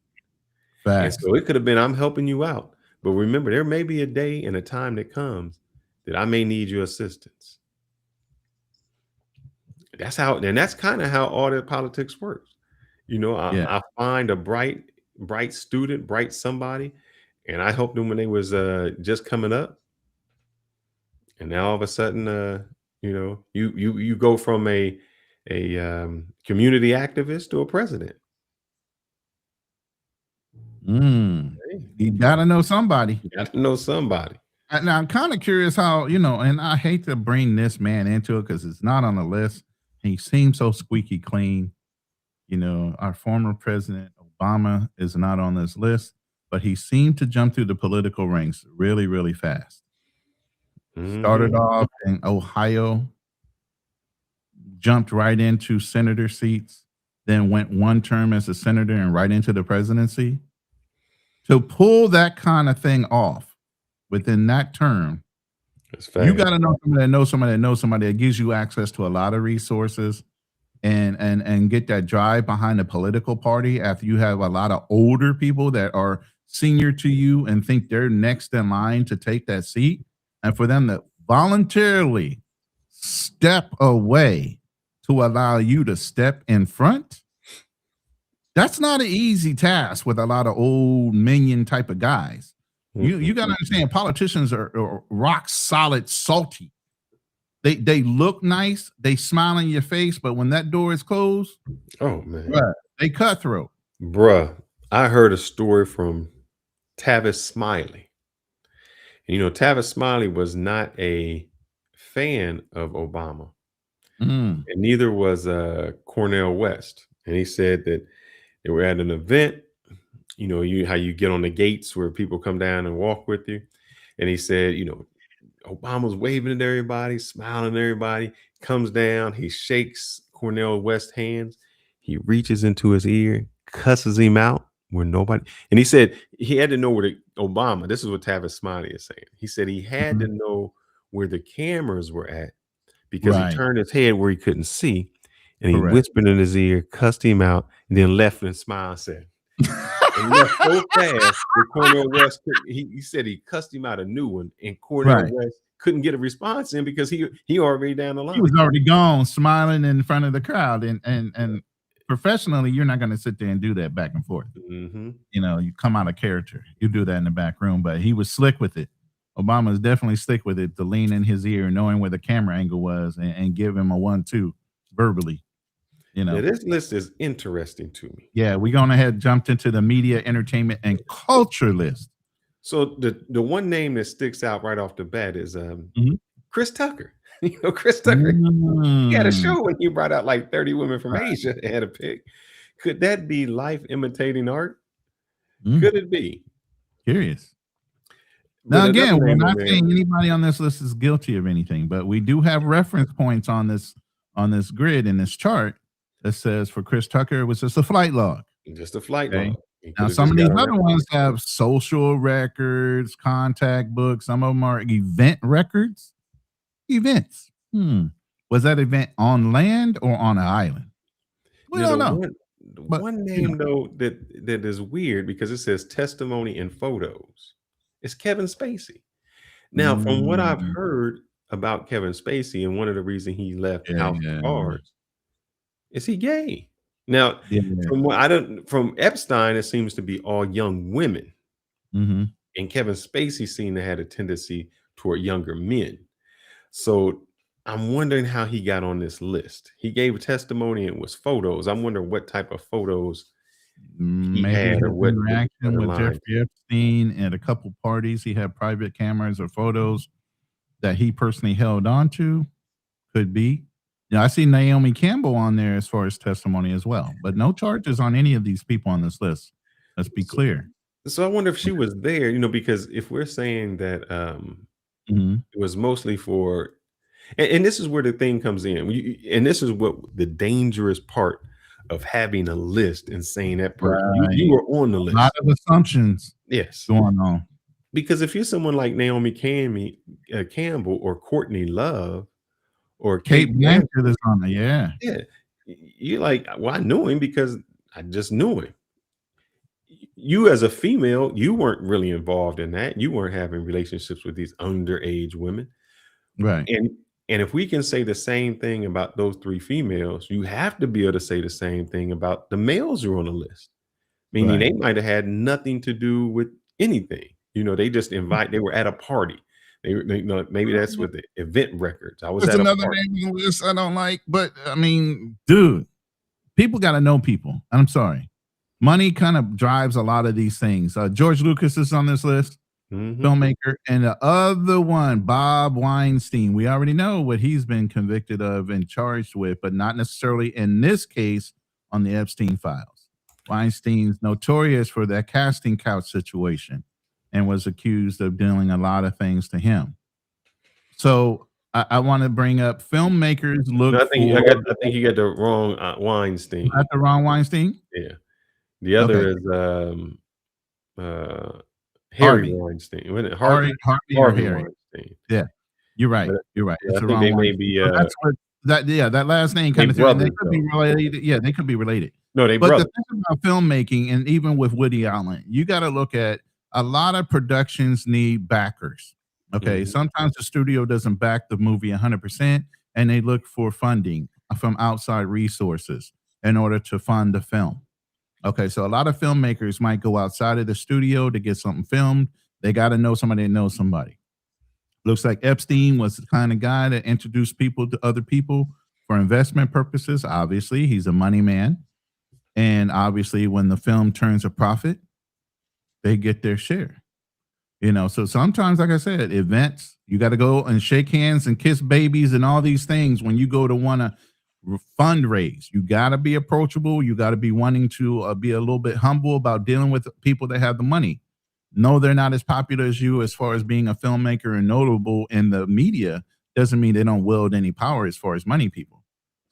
And Facts. so it could have been, I'm helping you out. But remember, there may be a day and a time that comes that I may need your assistance. That's how, and that's kind of how audit politics works. Yeah. I find a bright student, bright somebody, and I helped them when they was just coming up. And now all of a sudden, you go from a community activist to a president. Hey, You gotta know somebody. you got to know somebody. Now I'm kind of curious how, and I hate to bring this man into it because it's not on the list. He seems so squeaky clean. Our former president Obama is not on this list, but he seemed to jump through the political ranks really, really fast. Started Hmm. off in Ohio, jumped right into senator seats, then went one term as a senator and right into the presidency. To pull that kind of thing off within that term, That's you fast. got to know somebody that knows somebody that knows somebody that gives you access to a lot of resources and get that drive behind the political party after you have a lot of older people that are senior to you and think they're next in line to take that seat, and for them to voluntarily step away to allow you to step in front. That's not an easy task with a lot of old minion type of guys. You got to Mhm. understand, politicians are rock solid salty. They look nice, they smile in your face, but when that door is closed, Oh man, right, they cutthroat. bruh, I heard a story from Tavis Smiley. And Tavis Smiley was not a fan of Obama, Mm, and neither was Cornell West. And he said that they were at an event. You how you get on the gates where people come down and walk with you. And he said, Obama's waving at everybody, smiling at everybody, comes down, he shakes Cornell West's hands, he reaches into his ear, cusses him out where nobody, and he said he had to know where Obama, this is what Tavis Smiley is saying. He said he had to mhm, know where the cameras were at because he right, turned his head where he couldn't see, and he correct. whispered in his ear, cussed him out, and then left and smiled and said, and left so fast that Cornell West he said he cussed him out a new one, and Cornell Right. West couldn't get a response in because he already down the He was line. already gone, smiling in front of the crowd, and professionally, you're not gonna sit there and do that back and forth. Hmm. You come out of character. You do that in the back room, but he was slick with it. Obama is definitely slick with it to lean in his ear, knowing where the camera angle was, and give him a 1-2 verbally. You Now know, this list is interesting to me. yeah, we gone ahead jumped into the media, entertainment, and culture list. So the one name that sticks out right off the bat is Mhm. Chris Tucker. Chris Tucker. He had a Mm, show when he brought out like 30 women from Asia and had a pick. Could that be life imitating art? mm, Could it be? curious. But Now, another again, we're name on not there, saying anybody on this list is guilty of anything, but we do have reference points on this grid in this chart that says for Chris Tucker it was just a flight log. just a flight Okay. log. He Now, could have some just of got these on that other plane. ones have social records, contact books. Some of them are event records. Events. Was that event on land or on an island? We Now don't know. the But one name though that is weird because it says testimony and photos. It's Kevin Spacey. Now, from what I've mm, heard about Kevin Spacey, and one of the reasons he left yeah, House of yeah, Cards, is he gay? Now, yeah. from what I don't from Epstein, it seems to be all young women, Hmm. and Kevin Spacey seemed to have a tendency toward younger men. So I'm wondering how he got on this list. He gave a testimony and it was photos. I'm wondering what type of photos he Maybe had or his what he interaction put in with line. Jeffrey Epstein at a couple parties. He had private cameras or photos that he personally held on to. Could be. Yeah, I see Naomi Campbell on there as far as testimony as well, but no charges on any of these people on this list. Let's be So, clear. So I wonder if she was there, because if we're saying that Mhm. it was mostly for, and this is where the thing comes in, and this is what the dangerous part of having a list and saying that person you Right. were on the A lot list. of assumptions Yes, going on. because if you're someone like Naomi Campbell or Courtney Love or Kate Kate Blanchett Blanchett, is on there, yeah. yeah, you're like, well, I knew him because I just knew him. You as a female, you weren't really involved in that. You weren't having relationships with these underage women. Right, And and if we can say the same thing about those 3 females, you have to be able to say the same thing about the males who are on the list. Meaning right. they might have had nothing to do with anything. They just they were at a party. Maybe that's with the event records. I was There's at a another party. name on the list I don't like, but I mean, dude, people gotta know people. I'm sorry. Money kind of drives a lot of these things. George Lucas is on this list, Mhm. filmmaker, and the other one, Bob Weinstein. We already know what he's been convicted of and charged with, but not necessarily in this case on the Epstein files. Weinstein's notorious for that casting couch situation and was accused of doing a lot of things to him. So I want to bring up filmmakers No, look for I think you got the wrong, Weinstein. the wrong Weinstein. Yeah. The other Okay, is, uh, Harry Harvey, Weinstein. Wasn't it Harvey? Harvey or Harvey Harry. Weinstein. Yeah, you're right. But, You're right. yeah, It's I the think they wrong may Weinstein. be, So that's what that yeah, that last name they kind of threw, and they brothers, could be though. related. Yeah, they could be related. No, they But the brothers. thing about filmmaking, and even with Woody Allen, you got to look at a lot of productions need backers. Okay, Mhm. sometimes the studio doesn't back the movie 100%, and they look for funding from outside resources in order to fund the film. Okay, so a lot of filmmakers might go outside of the studio to get something filmed. They got to know somebody that knows somebody. Looks like Epstein was the kind of guy that introduced people to other people for investment purposes. Obviously, he's a money man. And obviously, when the film turns a profit, they get their share. So sometimes, like I said, events, you got to go and shake hands and kiss babies and all these things when you go to want to fundraise. You got to be approachable. You got to be wanting to be a little bit humble about dealing with people that have the money. No, they're not as popular as you as far as being a filmmaker and notable in the media. Doesn't mean they don't wield any power as far as money people.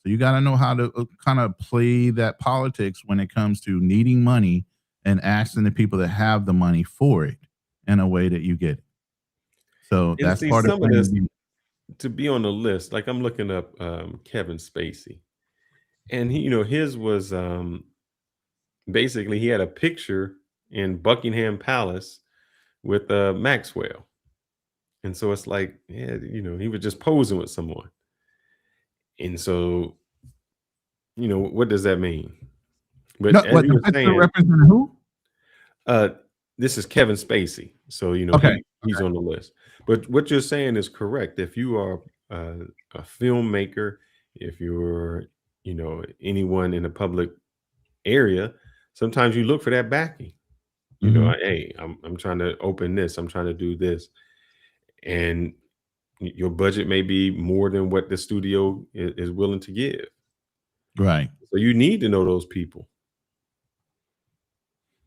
So you got to know how to kind of play that politics when it comes to needing money and asking the people that have the money for it in a way that you get it. So And that's see, part of some of playing the this game. to be on the list, like, I'm looking up, Kevin Spacey, and his was, basically, he had a picture in Buckingham Palace with, Maxwell, and so it's like, yeah, he was just posing with someone, and so, what does that mean? But No, as what you the were picture saying, represent who? uh, this is Kevin Spacey, so, Okay. he's on the list. But what you're saying is correct. If you are, a filmmaker, if you're, anyone in the public area, sometimes you look for that backing. Hmm. Hey, I'm trying to open this, I'm trying to do this, and your budget may be more than what the studio is willing to give. Right. So you need to know those people.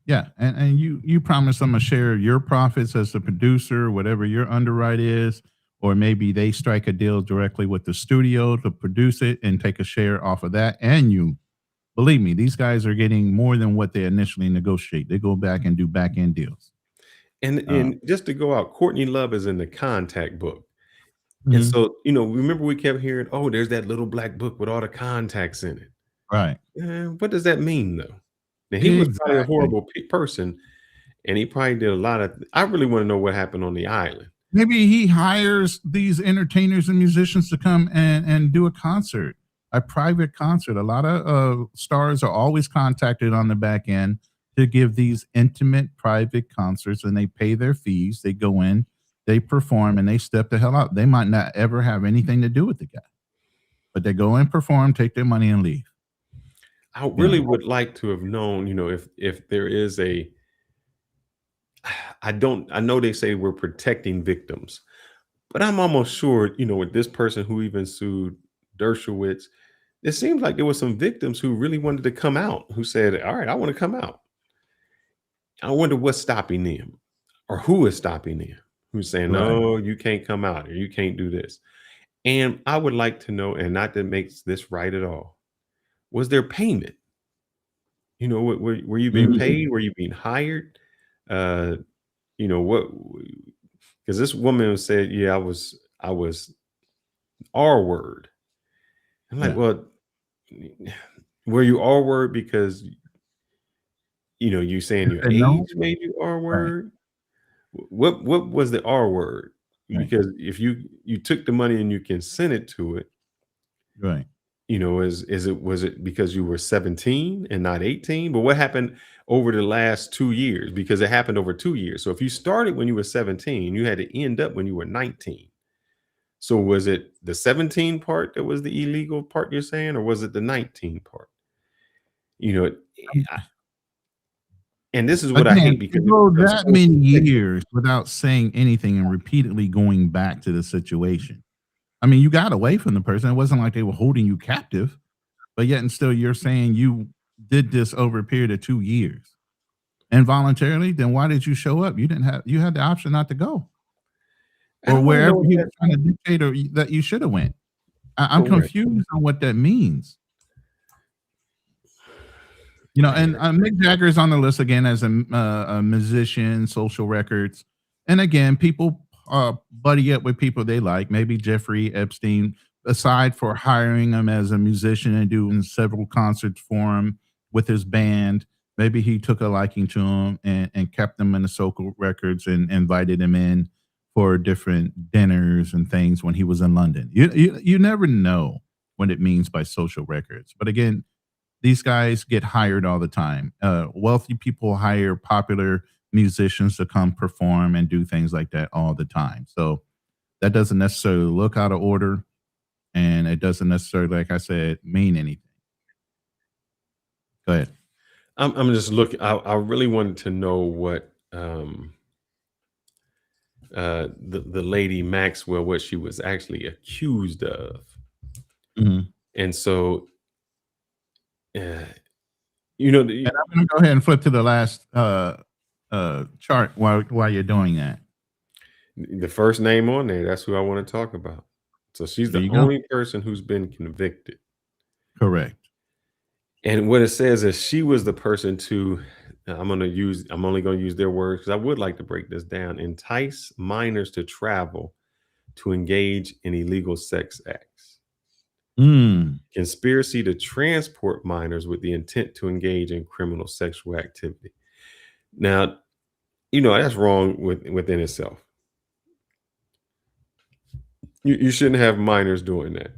Yeah, and you promise them a share of your profits as the producer, whatever your underwrite is, or maybe they strike a deal directly with the studio to produce it and take a share off of that. And you believe me, these guys are getting more than what they initially negotiate. They go back and do back end deals. Uh, And just to go out, Courtney Love is in the contact book. And mhm. so, remember we kept hearing, "Oh, there's that little black book with all the contacts in it." Right. What does that mean, though? Now, he was probably a Exactly. horrible person, and he probably did a lot of I really wanna know what happened on the island. Maybe he hires these entertainers and musicians to come and do a concert, a private concert. A lot of stars are always contacted on the back end to give these intimate private concerts, and they pay their fees. They go in, they perform, and they step the hell out. They might not ever have anything to do with the guy, but they go and perform, take their money, and leave. I You know, really would like to have known, if there is a I know they say we're protecting victims, but I'm almost sure, with this person who even sued Dershowitz, it seems like there were some victims who really wanted to come out, who said, "All right, I wanna come out." I wonder what's stopping them, or who is stopping them, who's saying, Right. no, you can't come out, or you can't do this. And I would like to know, and not that makes this right at all, was there payment? Were you being Mhm. paid? Were you being hired? Uh, what? Because this woman said, "Yeah, I was R word." I'm like, Yeah. well, were you R word because you saying You your said no? age made you R Right. word? What was the R word? Right. Because if you took the money and you consented to it, Right. was it because you were 17 and not 18? But what happened over the last 2 years? Because it happened over 2 years. So if you started when you were 17, you had to end up when you were 19. So was it the 17 part that was the illegal part you're saying, or was it the 19 part? You know, I- and this is what I hate Again, to because it go becomes that so many subjective. years without saying anything and repeatedly going back to the situation. I mean, you got away from the person. It wasn't like they were holding you captive, but yet and still you're saying you did this over a period of 2 years involuntarily. Then why did you show up? You had the option not to go I or don't want to wherever know he was that. trying to dictate or that you should have went. I'm Correct. confused on what that means. You know, and Man, Mick Jagger is on the list again as a musician, social records, and again, people buddy up with people they like. Maybe Jeffrey Epstein, aside for hiring him as a musician and doing several concerts for him with his band, maybe he took a liking to him and kept him in the social records and invited him in for different dinners and things when he was in London. You never know what it means by social records, but again, these guys get hired all the time. Wealthy people hire popular musicians to come perform and do things like that all the time. So that doesn't necessarily look out of order, and it doesn't necessarily, like I said, mean anything. Go ahead. I'm just looking. I really wanted to know what the lady Maxwell, what she was actually accused of. Mhm. And so, uh, And I'm going to go ahead and flip to the last chart while you're doing that. the first name on there, that's who I want to talk about. So she's There the you go. only person who's been convicted. Correct. And what it says is she was the person to, I'm only going to use their words because I would like to break this down, entice minors to travel to engage in illegal sex acts, Mm, conspiracy to transport minors with the intent to engage in criminal sexual activity. Now, that's wrong within itself. You shouldn't have minors doing that.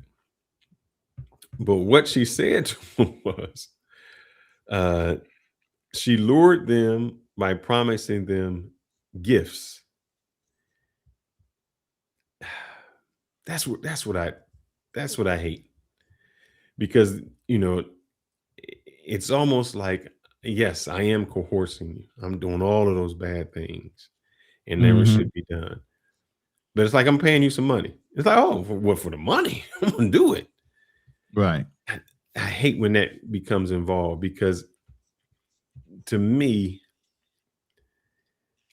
But what she said to him was, uh, she lured them by promising them gifts. That's what I hate, because it's almost like, yes, I am coercing you. I'm doing all of those bad things and never mhm. should be done. But it's like I'm paying you some money. It's like, oh, for what? For the money? I'm gonna do it. Right. I, I hate when that becomes involved, because to me,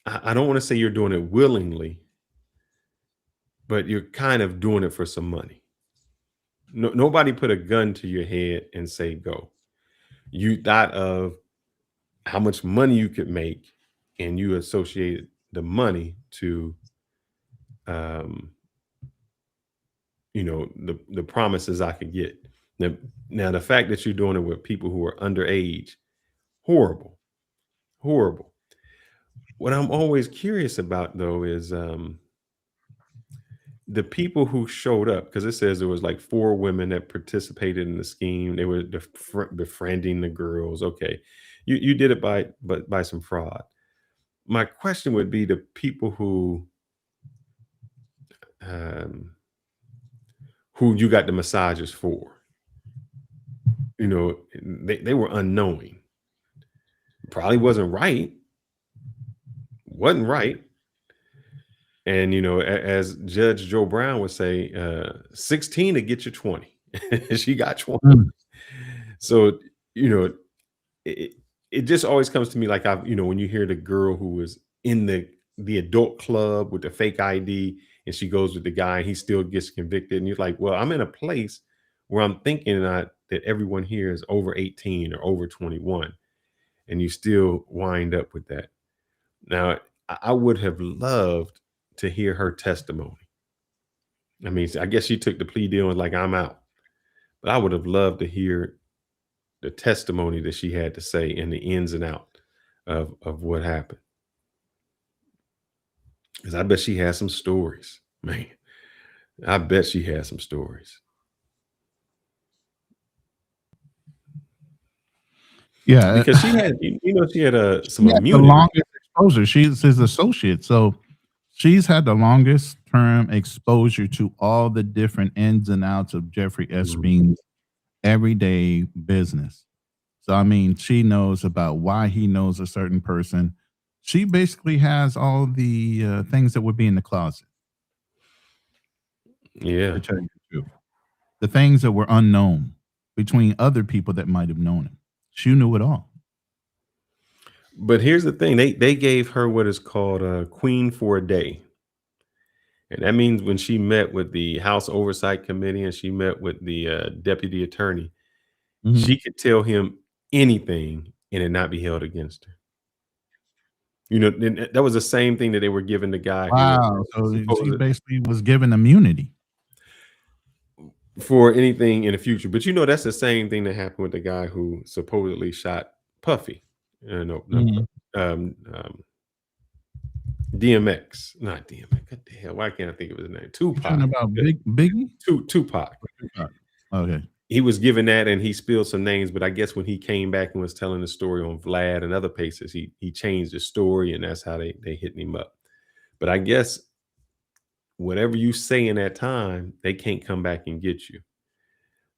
I don't want to say you're doing it willingly, but you're kind of doing it for some money. No, nobody put a gun to your head and say go. You thought of how much money you could make, and you associated the money to um, the promises I could get. Now, now the fact that you're doing it with people who are underage, horrible, horrible. What I'm always curious about, though, is the people who showed up, because it says there was like 4 women that participated in the scheme. They were befriending the girls. Okay, you did it by some fraud. My question would be the people um, who you got the massages for. They were unknowing. Probably wasn't right. And as Judge Joe Brown would say, 16 to get you 20. She got 20. Mm. So, you know, it, it just always comes to me like when you hear the girl who was in the adult club with the fake ID and she goes with the guy and he still gets convicted, and you're like, well, I'm in a place where I'm thinking that everyone here is over 18 or over 21, and you still wind up with that. Now, I would have loved to hear her testimony. I mean, I guess she took the plea deal and was like, I'm out. But I would have loved to hear the testimony that she had to say and the ins and out of what happened. Because I bet she has some stories, man. I bet she has some stories. Yeah, Because she had, she had some she had the immunity. longest exposure. She's his associate, so she's had the longest term exposure to all the different ins and outs of Jeffrey Mhm. Epstein's everyday business. So, I mean, she knows about why he knows a certain person. She basically has all the things that would be in the closet, Yeah. to tell you the truth. The things that were unknown between other people that might have known him. She knew it all. But here's the thing. They gave her what is called a queen for a day. And that means when she met with the House Oversight Committee and she met with the deputy attorney, Mhm. she could tell him anything and it not be held against her. That was the same thing that they were giving the guy who was Wow. So she supposed basically was given immunity. for anything in the future. But that's the same thing that happened with the guy who supposedly shot Puffy. No, not Mhm. Puffy. DMX, not DMX. What the hell? Why can't I think of his name? You talking Tupac. about Yeah, Biggie? Tupac. Or Tupac? Okay. He was given that, and he spilled some names. But I guess when he came back and was telling the story on Vlad and other places, he changed the story, and that's how they hit him up. But I guess whatever you say in that time, they can't come back and get you.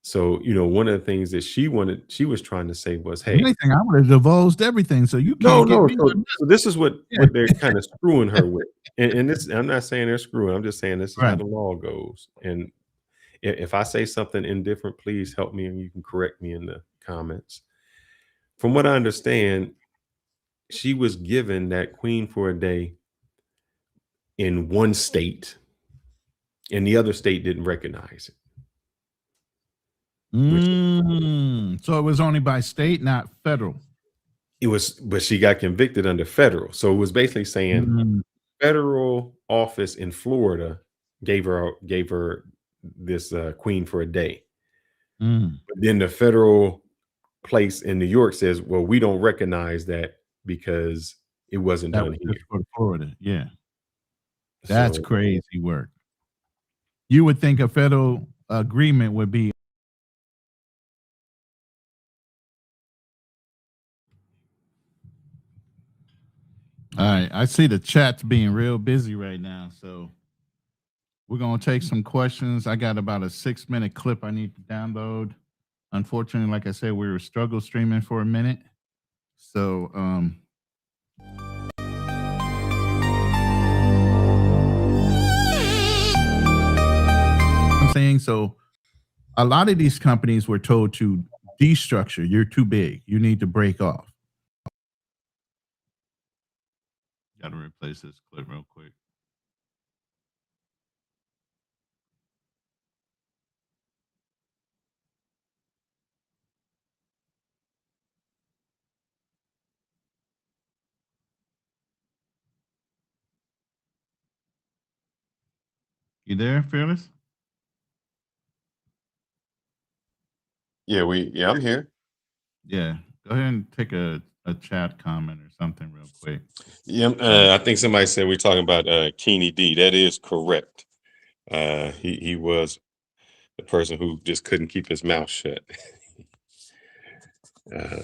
So, one of the things that she was trying to say was, If hey, anything, I would have divulged everything, so you no, can't get no. me with So this is what this. they're kind of screwing her with. And this, I'm not saying they're screwing. I'm just saying this is how Right. the law goes. And if I say something indifferent, please help me and you can correct me in the comments. From what I understand, she was given that queen for a day in one state, and the other state didn't recognize it. Which So it was only by state, not federal. it was, but she got convicted under federal. So it was basically saying Mm, federal office in Florida gave her this queen for a day. mm. But then the federal place in New York says, well, we don't recognize that because it wasn't That done was here. just for Florida. Yeah. That's So crazy work. You would think a federal agreement would be all right. I see the chat's being real busy right now. So we're going to take some questions. I got about a 6-minute clip I need to download. Unfortunately, like I said, we were struggle streaming for a minute. So, I'm saying so a lot of these companies were told to destructure. You're too big. You need to break off. Got to replace this clip real quick. You there, Fearless? yeah, I'm here. Yeah. Go ahead and take a chat comment or something real quick. Yeah, I think somebody said we're talking about Keeney D. That is correct. He was the person who just couldn't keep his mouth shut. uh,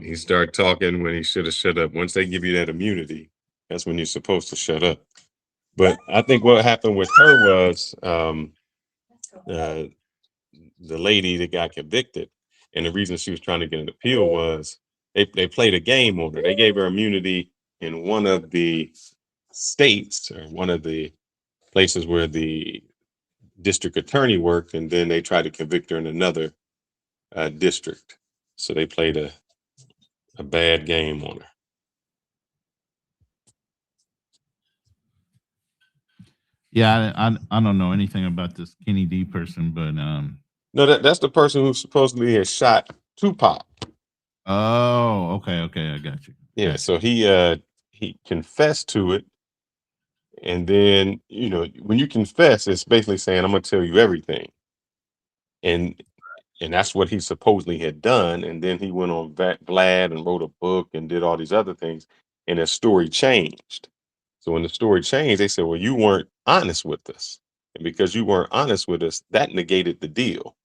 he started talking when he should have shut up. Once they give you that immunity, that's when you're supposed to shut up. But I think what happened with her was uh, the lady that got convicted, and the reason she was trying to get an appeal was they played a game on her. They gave her immunity in one of the states or one of the places where the district attorney worked, and then they tried to convict her in another district. So they played a bad game on her. Yeah, I don't know anything about this Kenny D person, but No, that's the person who supposedly has shot Tupac. oh, okay, I got you. Yeah, Got you. so he confessed to it, and then when you confess, it's basically saying I'm gonna tell you everything, and that's what he supposedly had done. And then he went on Vlad and wrote a book and did all these other things, and his story changed. So when the story changed, they said, "Well, you weren't honest with us, and because you weren't honest with us, that negated the deal."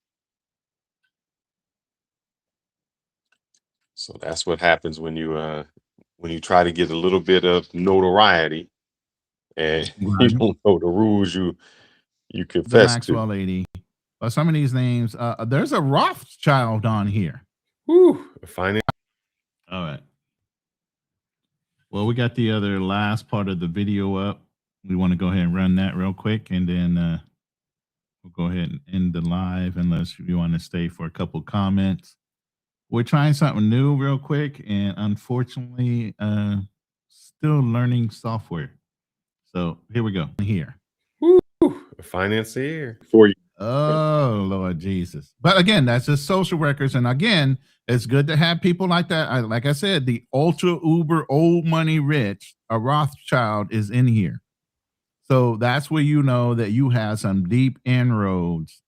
So that's what happens when you try to get a little bit of notoriety and you Right. don't know the rules you The confess to. Maxwell lady. Some of these names, there's a Rothschild on here. Whew, finance. All right. Well, we got the other last part of the video up. We want to go ahead and run that real quick, and then we'll go ahead and end the live unless you want to stay for a couple comments. We're trying something new real quick, and unfortunately, still learning software. So here we go. Here. Whew, a financier for you. Oh, Lord Jesus. But again, that's just social records. And again, it's good to have people like that. Like I said, the ultra uber old money rich, a Rothschild is in here. So that's where you know that you have some deep inroads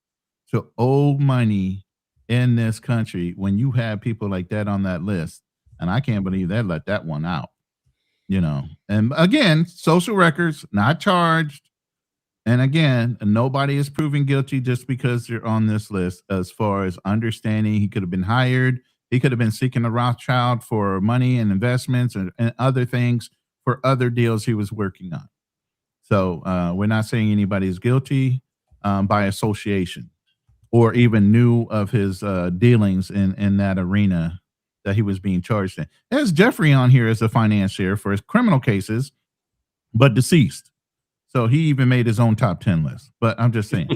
to old money in this country when you have people like that on that list. And I can't believe they let that one out, you know. And again, social records, not charged. And again, nobody is proven guilty just because they're on this list. As far as understanding, he could have been hired. He could have been seeking a Rothschild for money and investments and other things for other deals he was working on. So we're not saying anybody is guilty by association or even knew of his dealings in that arena that he was being charged in. There's Jeffrey on here as a financier for his criminal cases, but deceased. So he even made his own top 10 list. But I'm just saying,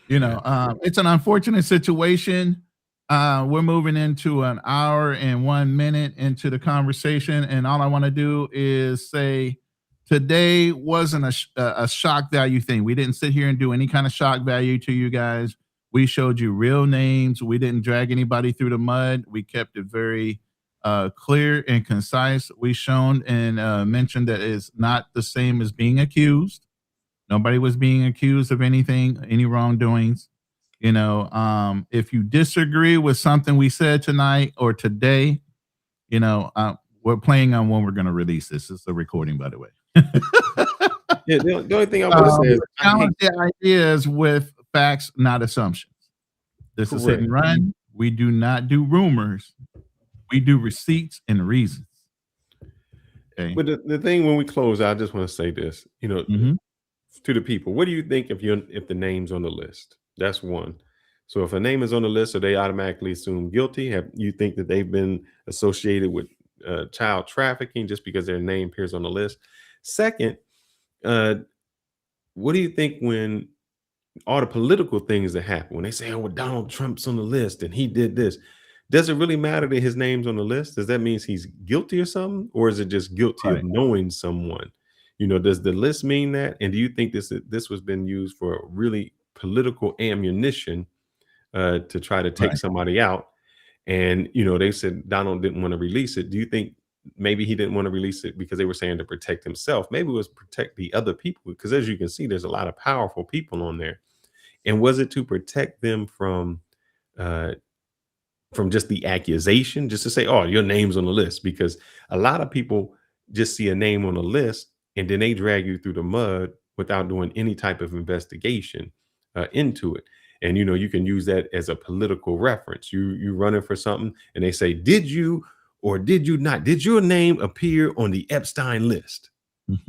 it's an unfortunate situation. We're moving into an hour and 1 minute into the conversation. And all I want to do is say today wasn't a shock value thing. We didn't sit here and do any kind of shock value to you guys. We showed you real names. We didn't drag anybody through the mud. We kept it very clear and concise. We shown and mentioned that it's not the same as being accused. Nobody was being accused of anything, any wrongdoings. If you disagree with something we said tonight or today, we're playing on when we're going to release this. This is a recording, by the way. Yeah, the only thing I'm going to say is challenge the ideas with facts, not assumptions. This is hit correct. and run. We do not do rumors. We do receipts and reasons. Okay. But the thing when we close out, I just want to say this, Mhm. to the people. What do you think if the name's on the list? That's one. So if a name is on the list, are they automatically assumed guilty? Have you think that they've been associated with child trafficking just because their name appears on the list? Second, uh, what do you think when all the political things that happen when they say, "Oh, well, Donald Trump's on the list and he did this"? Does it really matter that his name's on the list? Does that mean he's guilty or something, or is it just guilty of Right. knowing someone? Does the list mean that? And do you think this was been used for really political ammunition to try to take Right. somebody out? And they said Donald didn't want to release it. Do you think maybe he didn't want to release it because they were saying to protect himself? Maybe it was protect the other people because, as you can see, there's a lot of powerful people on there. And was it to protect them uh, from just the accusation, just to say, "Oh, your name's on the list"? Because a lot of people just see a name on a list and then they drag you through the mud without doing any type of investigation into it. And you can use that as a political reference. You running for something, and they say, "Did you or did you not? Did your name appear on the Epstein list?" And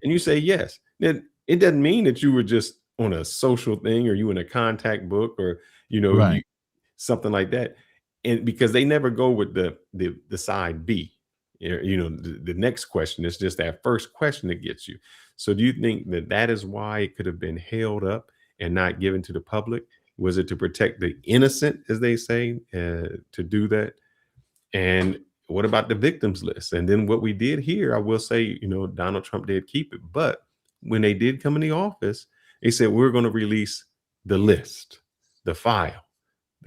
you say yes. Then it doesn't mean that you were just on a social thing or you in a contact book or Right. you something like that. And because they never go with the side B. The next question is just that first question that gets you. So do you think that is why it could have been held up and not given to the public? Was it to protect the innocent, as they say, to do that? And what about the victims list? And then what we did here, I will say, Donald Trump did keep it. But when they did come in the office, they said, we're going to release the list, the file.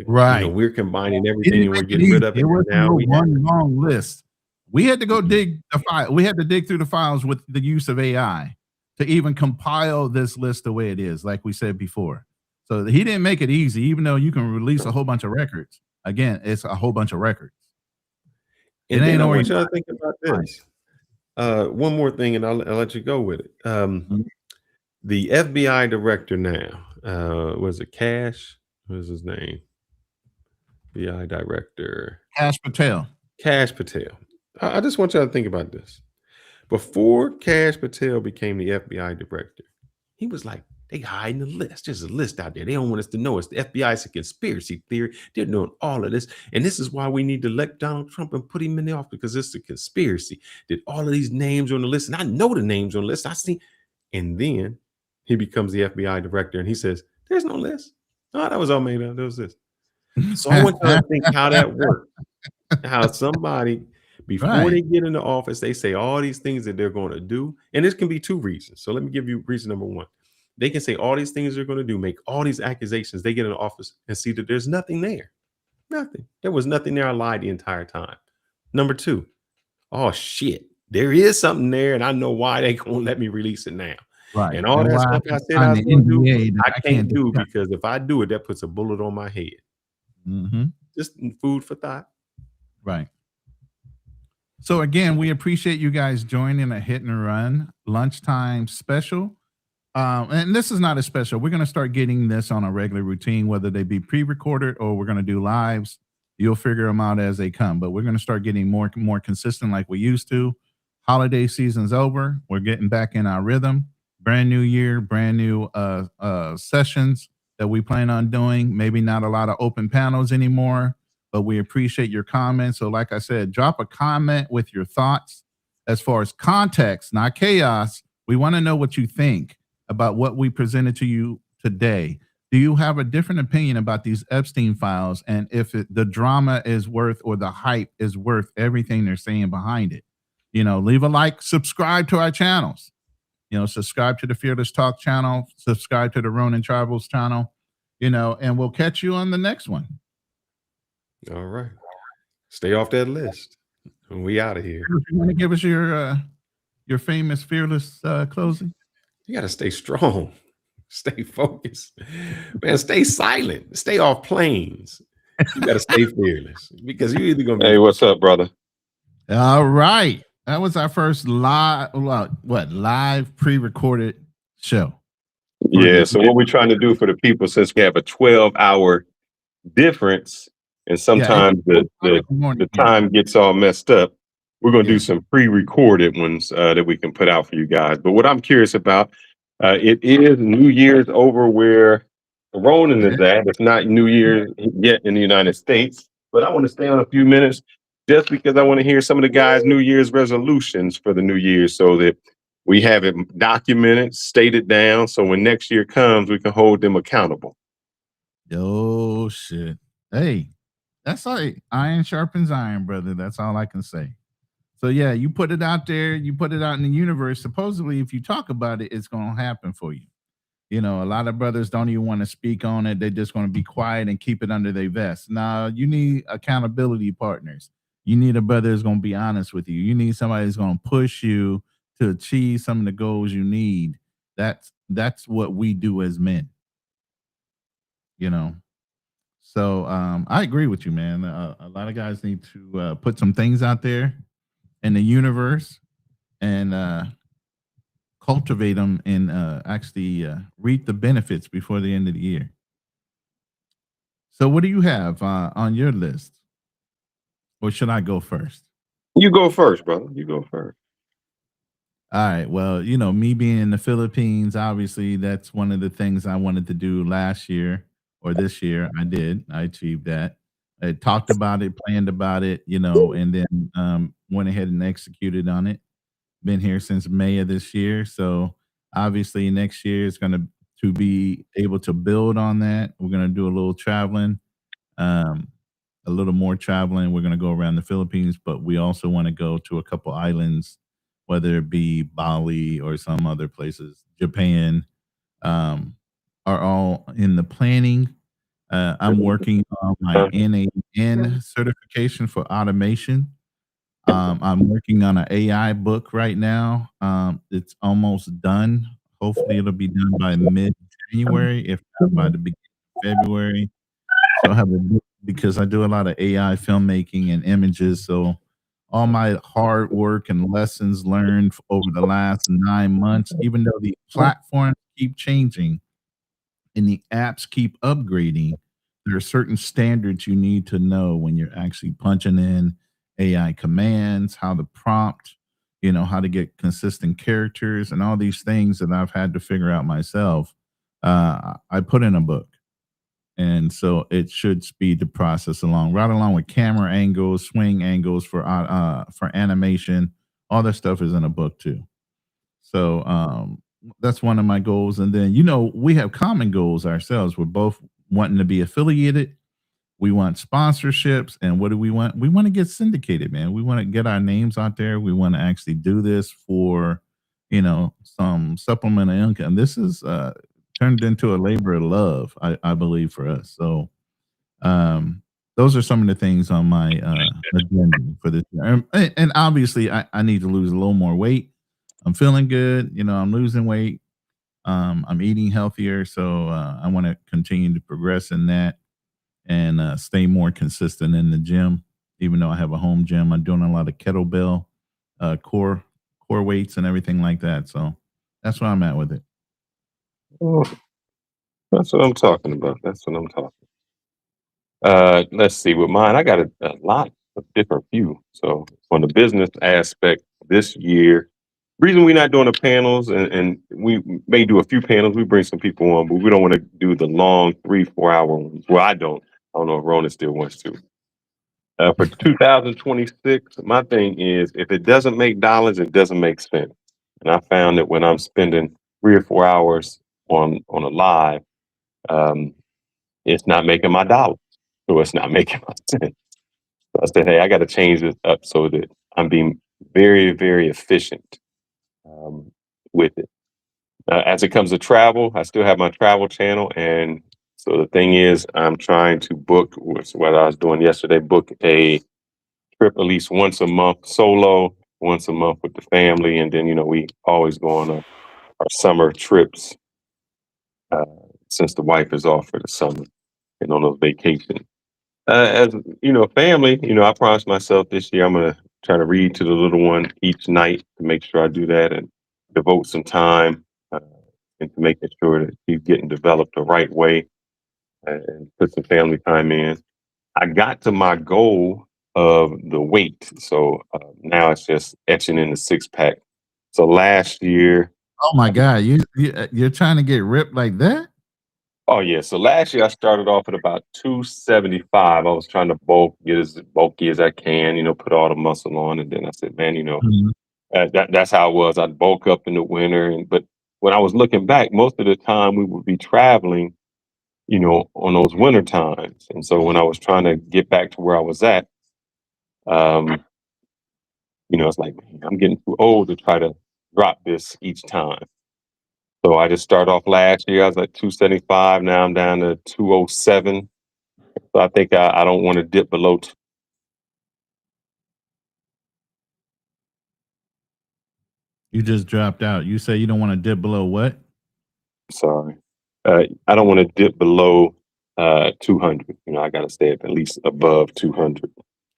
Right. We're combining He everything didn't and we're make it getting easy. rid of It it. And wasn't now no we have one long list. We had to go it. dig the file. We had to dig through the files with the use of AI to even compile this list the way it is, like we said before. So he didn't make it easy, even though you can release a whole bunch of records. Again, it's a whole bunch of records. It And then ain't I organized. want y'all to think about this. One more thing, and I'll let you go with it. Mhm. The FBI director now, was it Cash? What is his name? FBI director. Cash Patel. Cash Patel. I just want y'all to think about this. Before Cash Patel became the FBI director, he was like, they hiding the list. There's a list out there. They don't want us to know. It's the FBI. It's a conspiracy theory. They're doing all of this. And this is why we need to elect Donald Trump and put him in the office, because it's a conspiracy. That all of these names on the list, and I know the names on the list. I see. And then he becomes the FBI director and he says, there's no list. Oh, that was all made up. There was this. So I want y'all to think how that works. How somebody, before Right. they get into office, they say all these things that they're going to do. And this can be two reasons. So let me give you reason number one. They can say all these things they're going to do, make all these accusations. They get in the office and see that there's nothing there. Nothing. There was nothing there. I lied the entire time. Number two, oh shit, there is something there, and I know why they won't let me release it now. Right. And all And that why I stuff have I to said I sign was the going to do, NDA that I I can't can't do, discuss. because if I do it, that puts a bullet on my head. Mhm. Just food for thought. Right. So again, we appreciate you guys joining a hit and run lunchtime special. And this is not a special. We're going to start getting this on a regular routine, whether they be pre-recorded or we're going to do lives. You'll figure them out as they come, but we're going to start getting more consistent like we used to. Holiday season's over. We're getting back in our rhythm. Brand new year, brand new sessions that we plan on doing. Maybe not a lot of open panels anymore, but we appreciate your comments. So, like I said, drop a comment with your thoughts as far as context, not chaos. We want to know what you think about what we presented to you today. Do you have a different opinion about these Epstein files, and if the drama is worth, or the hype is worth everything they're saying behind it? Leave a like, subscribe to our channels. Subscribe to the Fearless Talk channel, subscribe to the Ronin Tribals channel, and we'll catch you on the next one. All right. Stay off that list. And we out of here. You want to give us your famous Fearless closing? You got to stay strong. Stay focused. Man, stay silent. Stay off planes. You got to stay fearless, because you're either going to be. Hey, what's up, brother? All right. That was our first live, live pre-recorded show. Yeah, so what we're trying to do for the people, since we have a 12-hour difference, and sometimes the time gets all messed up, we're going to do some pre-recorded ones that we can put out for you guys. But what I'm curious about, it is New Year's over where Ronin is at. It's not New Year's yet in the United States, but I want to stay on a few minutes just because I want to hear some of the guys' New Year's resolutions for the New Year, so that we have it documented, stated down, so when next year comes, we can hold them accountable. Oh shit! Hey, that's like iron sharpens iron, brother. That's all I can say. So yeah, you put it out there, you put it out in the universe. Supposedly, if you talk about it, it's going to happen for you. A lot of brothers don't even want to speak on it. They're just going to be quiet and keep it under their vest. Now, you need accountability partners. You need a brother who's going to be honest with you. You need somebody who's going to push you to achieve some of the goals you need. That's what we do as men. So I agree with you, man. A lot of guys need to put some things out there in the universe and cultivate them and actually reap the benefits before the end of the year. So what do you have on your list? Or should I go first? You go first, brother. You go first. All right. Well, me being in the Philippines, obviously that's one of the things I wanted to do last year or this year. I did. I achieved that. I talked about it, planned about it, and then went ahead and executed on it. Been here since May of this year. So obviously next year is going to to be able to build on that. We're going to do a little traveling, um, a little more traveling. We're going to go around the Philippines, but we also want to go to a couple islands, whether it be Bali or some other places, Japan, um, are all in the planning. I'm working on my NAN certification for automation. I'm working on an AI book right now. It's almost done. Hopefully, it'll be done by mid January, if not by the beginning of February. So I have a book because I do a lot of AI filmmaking and images. So all my hard work and lessons learned over the last 9 months, even though the platforms keep changing and the apps keep upgrading, there are certain standards you need to know when you're actually punching in AI commands, how to prompt, how to get consistent characters and all these things that I've had to figure out myself. I put in a book. And so it should speed the process along, right along with camera angles, swing angles for animation. All that stuff is in a book too. So that's one of my goals. And then we have common goals ourselves. We're both wanting to be affiliated. We want sponsorships, and what do we want? We want to get syndicated, man. We want to get our names out there. We want to actually do this for some supplemental income. This is turned into a labor of love, I believe, for us. So those are some of the things on my agenda for this year. And obviously I need to lose a little more weight. I'm feeling good. I'm losing weight. I'm eating healthier. So I want to continue to progress in that and stay more consistent in the gym. Even though I have a home gym, I'm doing a lot of kettlebell core weights and everything like that. So that's where I'm at with it. Oh, that's what I'm talking about. That's what I'm talking. Let's see. With mine, I got a lot of different view. So on the business aspect this year, reason we're not doing the panels, and we may do a few panels, we bring some people on, but we don't want to do the long 3-4 hour ones. Well, I don't know if Ronin still wants to. For 2026, my thing is if it doesn't make dollars, it doesn't make sense. And I found that when I'm spending 3 or 4 hours on a live, um, it's not making my dollars. So it's not making my sense. So I said, hey, I got to change this up so that I'm being very, very efficient with it. As it comes to travel, I still have my travel channel. And so the thing is, I'm trying to book, what I was doing yesterday, book a trip at least once a month solo, once a month with the family. And then, we always go on our summer trips since the wife is off for the summer and on those vacations. As family, I promised myself this year I'm gonna try to read to the little one each night to make sure I do that and devote some time into making sure that he's getting developed the right way and put some family time in. I got to my goal of the weight, so now it's just etching in the 6 pack. So last year, Oh my God, you're trying to get ripped like that? oh yeah. So last year I started off at about 275. I was trying to get as bulky as I can, put all the muscle on. And then I said, man, Mhm. that's how it was. I'd bulk up in the winter. But when I was looking back, most of the time we would be traveling, on those winter times. And so when I was trying to get back to where I was at, um, it's like, man, I'm getting too old to try to drop this each time. So I just started off last year. I was like 275. Now I'm down to 207. So I think I don't want to dip below. You just dropped out. You say you don't want to dip below what? Sorry, I don't want to dip below 200. I got to stay at least above 200.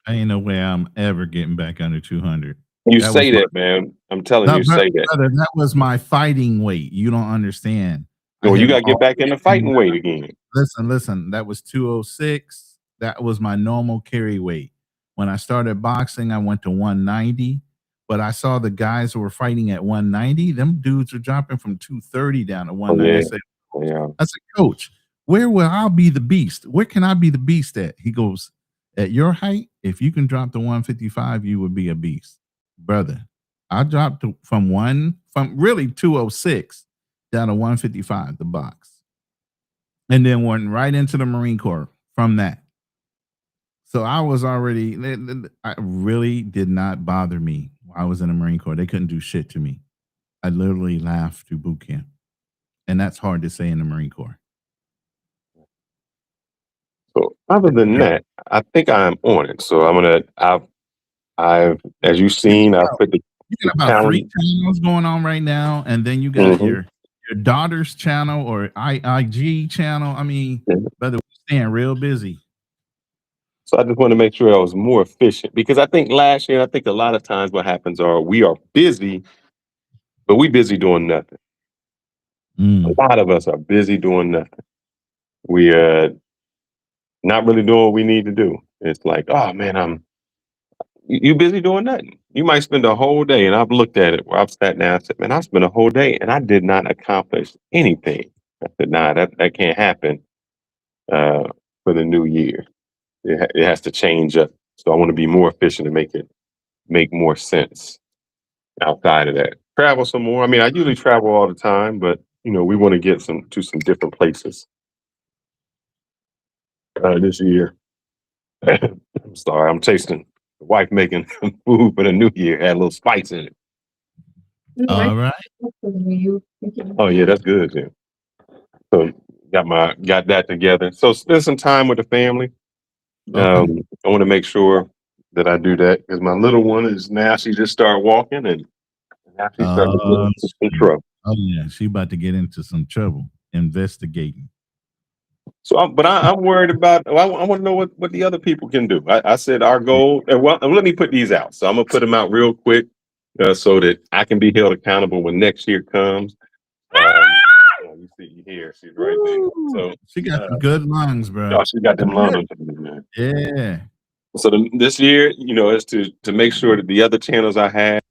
Ain't no way I'm ever getting back under 200. You That was say my that, man. I'm telling no, you, say that. brother, that was my fighting weight. You don't understand. I No, you have got to get back in the fighting weight again. listen. That was 206. That was my normal carry weight. When I started boxing, I went to 190. But I saw the guys who were fighting at 190. Them dudes are dropping from 230 down to Oh 190. yeah, yeah. I said, Coach, where will I be the beast? Where can I be the beast at? He goes, at your height, if you can drop to 155, you would be a beast, brother. I dropped from really 206 down to 155, the box, and then went right into the Marine Corps from that. So I was already, I really did not bother me while I was in the Marine Corps. They couldn't do shit to me. I literally laughed through boot camp. And that's hard to say in the Marine Corps. So other than that, I think I'm on it. So I've as you've seen, I've put the you got about 3 channels going on right now, and then you got your daughter's channel or IG channel. I mean, brother, we're staying real busy. So I just want to make sure I was more efficient, because I think last year, I think a lot of times what happens are we are busy, but we busy doing nothing. A lot of us are busy doing nothing. We not really doing what we need to do. It's like, oh man, you busy doing nothing. You might spend a whole day, and I've looked at it where I've sat down and said, man, I spent a whole day and I did not accomplish anything. I said, nah, that can't happen for the new year. It has to change up. So I want to be more efficient and make more sense outside of that. Travel some more. I mean, I usually travel all the time, but we want to get to some different places this year. I'm sorry, I'm tasting the wife making food for the new year. Had a little spice in it. All right. Oh yeah, that's good, Jim. So got that together. So spend some time with the family. Okay. I want to make sure that I do that, because my little one is now, she just started walking, and now she's starting to get into some trouble. Oh yeah, she about to get into some trouble investigating. So, I'm worried about. I want to know what the other people can do. I said our goal. Well, let me put these out. So I'm gonna put them out real quick, so that I can be held accountable when next year comes. You see here, she's right there. So she got some good lungs, bro. Oh, she got them lungs, man. Yeah. So this year, is to make sure that the other channels I have.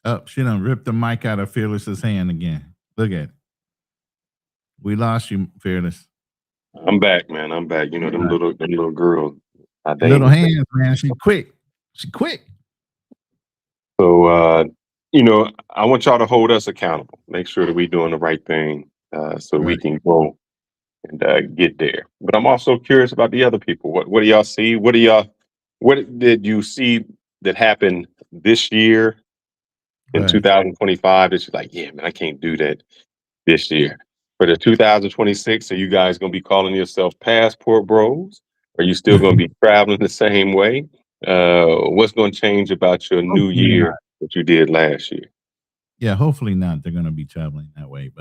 Oh, she done ripped the mic out of Fearless's hand again. Look at it. We lost you, Fearless. I'm back, man. I'm back. Them little girls. Little hands, man. She quick. So I want y'all to hold us accountable. Make sure that we're doing the right thing, so we can grow and get there. But I'm also curious about the other people. What do y'all see? What did you see that happened this year in 2025 that you're like, yeah, man, I can't do that this year? For the 2026, are you guys going to be calling yourself passport bros? Are you still going to be traveling the same way? What's going to change about your new year that you did last year? Yeah, hopefully not. They're going to be traveling that way.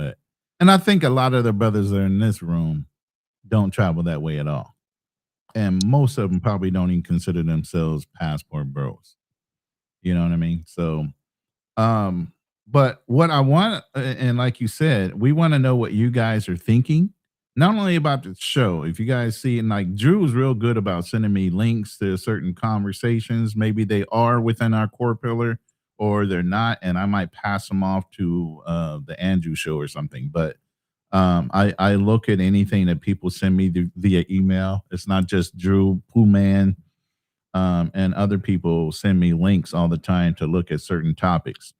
And I think a lot of the brothers that are in this room don't travel that way at all. And most of them probably don't even consider themselves passport bros. You know what I mean? So, but what I want, and like you said, we want to know what you guys are thinking, not only about the show. If you guys see, and like Drew's real good about sending me links to certain conversations, maybe they are within our core pillar or they're not, and I might pass them off to the Andrew show or something. But I look at anything that people send me via email. It's not just Drew, Pooh Man, and other people send me links all the time to look at certain topics.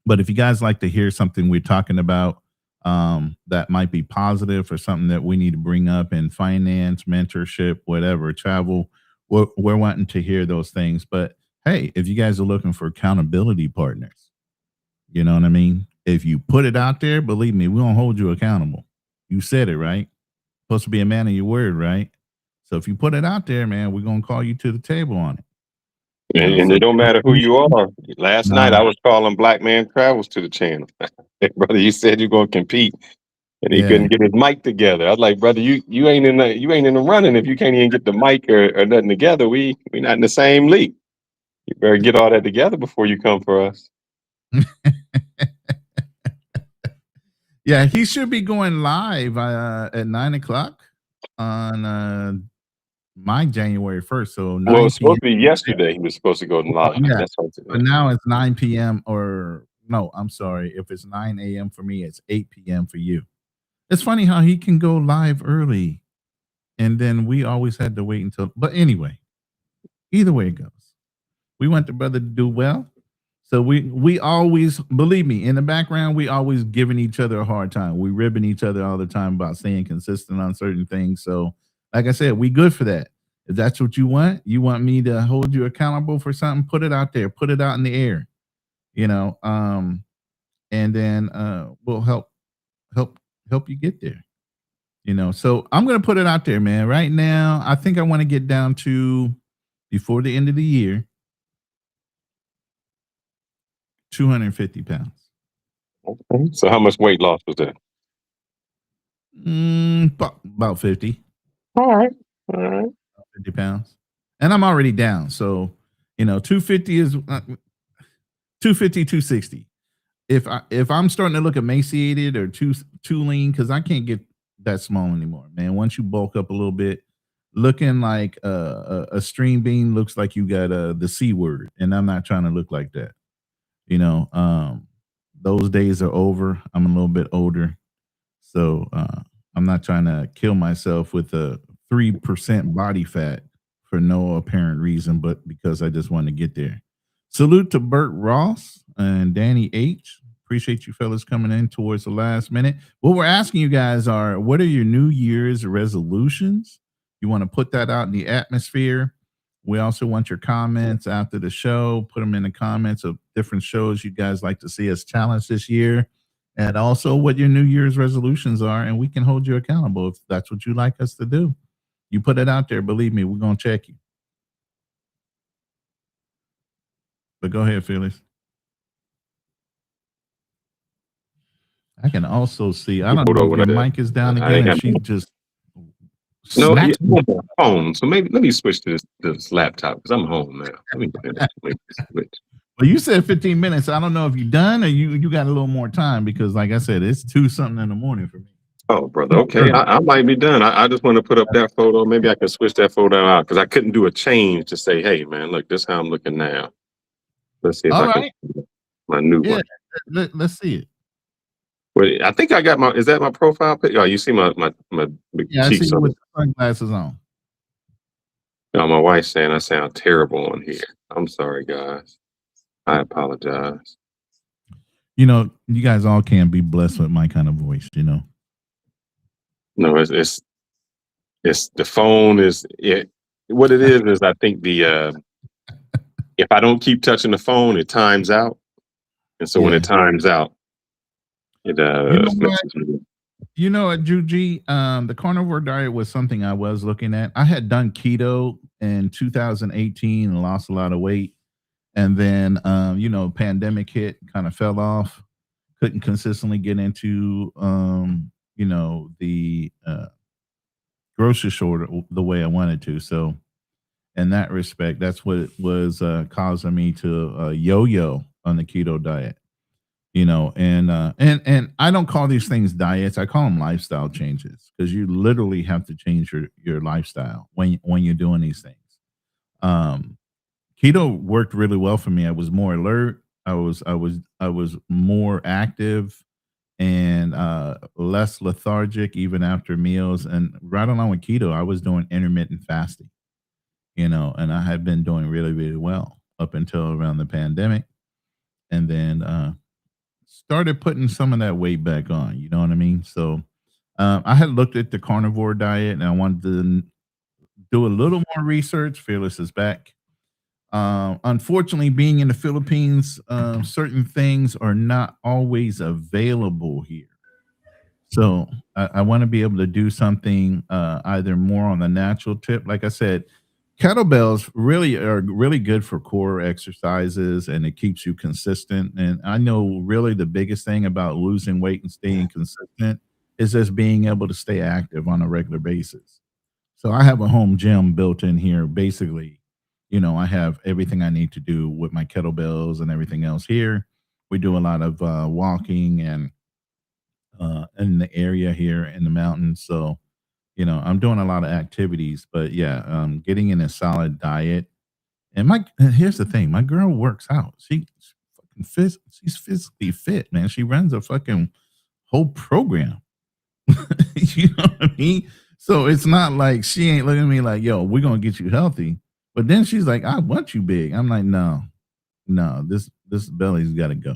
But if you guys like to hear something we're talking about that might be positive or something that we need to bring up in finance, mentorship, whatever, travel, we're wanting to hear those things. But hey, if you guys are looking for accountability partners, you know what I mean? If you put it out there, believe me, we won't hold you accountable. You said it, right? Supposed to be a man of your word, right? So if you put it out there, man, we're going to call you to the table on it. And it don't matter who you are. Last night I was calling Black Man Travels to the channel. Brother, you said you're going to compete, and he couldn't get his mic together. I was like, brother, you ain't in the running if you can't even get the mic or nothing together. We not in the same league. You better get all that together before you come for us. Yeah, he should be going live at 9:00 on my January 1st. So 9 well, it's supposed p.m. to be yesterday. He was supposed to go live. Yeah, That's but now it's 9 p.m. or no, I'm sorry. If it's 9 a.m. for me, it's 8 p.m. for you. It's funny how he can go live early, and then we always had to wait until. But anyway, either way it goes, we want the brother to do well. So we always, believe me, in the background, we always giving each other a hard time. We ribbing each other all the time about staying consistent on certain things. So, like I said, we good for that. If that's what you want me to hold you accountable for something, put it out there, put it out in the air, you know, and then we'll help help you get there. So I'm gonna put it out there, man. Right now, I think I want to get down to, before the end of the year, 250 pounds. Okay. So how much weight loss was that? About 50. All right. All right. 50 pounds. And I'm already down. So, 250 is 250, 260. If I'm starting to look emaciated or too lean, because I can't get that small anymore, man. Once you bulk up a little bit, looking like a string bean looks like you got the C word, and I'm not trying to look like that. Those days are over. I'm a little bit older, so I'm not trying to kill myself with a 3% body fat for no apparent reason, but because I just want to get there. Salute to Bert Ross and Danny H. Appreciate you fellas coming in towards the last minute. What we're asking you guys are, what are your New Year's resolutions? You want to put that out in the atmosphere. We also want your comments after the show. Put them in the comments of different shows you guys like to see us challenge this year. And also what your New Year's resolutions are, and we can hold you accountable if that's what you like us to do. You put it out there, believe me, we're going to check you. But go ahead, Felix. I can also see, I don't know if your mic is down again, and she just no, I'm on my phone. So maybe let me switch to this laptop because I'm home now. Let me switch. Well, you said 15 minutes. I don't know if you're done or you got a little more time, because like I said, it's 2-something in the morning for me. Oh, brother. Okay. I might be done. I just want to put up that photo. Maybe I can switch that photo out because I couldn't do a change to say, hey, man, look, this is how I'm looking now. Let's see if I can my new one. Let's see it. Wait, I think I got is that my profile picture? Oh, you see my big cheeks. I see you with sunglasses on. No, my wife's saying I sound terrible on here. I'm sorry, guys. I apologize. You guys all can't be blessed with my kind of voice, No, it's the phone is it. What it is I think the if I don't keep touching the phone, it times out, and so when it times out, it You know what, Juji? The carnivore diet was something I was looking at. I had done keto in 2018 and lost a lot of weight. And then, pandemic hit, kind of fell off. Couldn't consistently get into, the grocery store the way I wanted to. So in that respect, that's what was causing me to yo-yo on the keto diet. And I don't call these things diets. I call them lifestyle changes, because you literally have to change your lifestyle when you're doing these things. Keto worked really well for me. I was more alert. I was more active and less lethargic even after meals. And right along with keto, I was doing intermittent fasting. And I had been doing really, really well up until around the pandemic, and then started putting some of that weight back on. You know what I mean? So I had looked at the carnivore diet, and I wanted to do a little more research. Fearless is back. Unfortunately, being in the Philippines, certain things are not always available here. So I want to be able to do something either more on the natural tip. Like I said, kettlebells really are really good for core exercises, and it keeps you consistent. And I know really the biggest thing about losing weight and staying consistent is just being able to stay active on a regular basis. So I have a home gym built in here. Basically, I have everything I need to do with my kettlebells and everything else here. We do a lot of walking and in the area here in the mountains. So, I'm doing a lot of activities, but yeah, getting in a solid diet. And here's the thing, my girl works out. She's fucking fit. She's physically fit, man. She runs a fucking whole program. You know what I mean? So it's not like she ain't looking at me like, yo, we're gonna get you healthy. But then she's like, I want you big. I'm like, no, this this belly's got to go.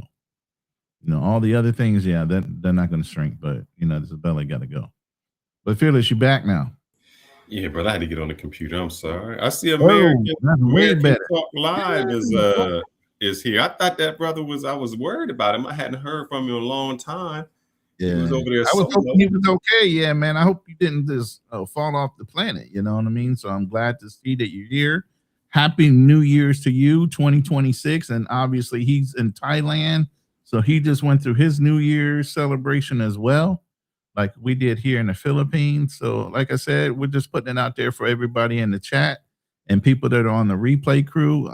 All the other things, yeah, they're not going to shrink, but this belly got to go. But Fearless, you back now. Yeah, but I had to get on the computer. I'm sorry. I see American Talk Live is here. I thought that brother I was worried about him. I hadn't heard from him in a long time. Yeah. He was over there. I was hoping he was okay. Yeah, man. I hope you didn't just fall off the planet. You know what I mean? So I'm glad to see that you're here. Happy New Year's to you, 2026. And obviously he's in Thailand. So he just went through his New Year's celebration as well, like we did here in the Philippines. So like I said, we're just putting it out there for everybody in the chat and people that are on the replay crew.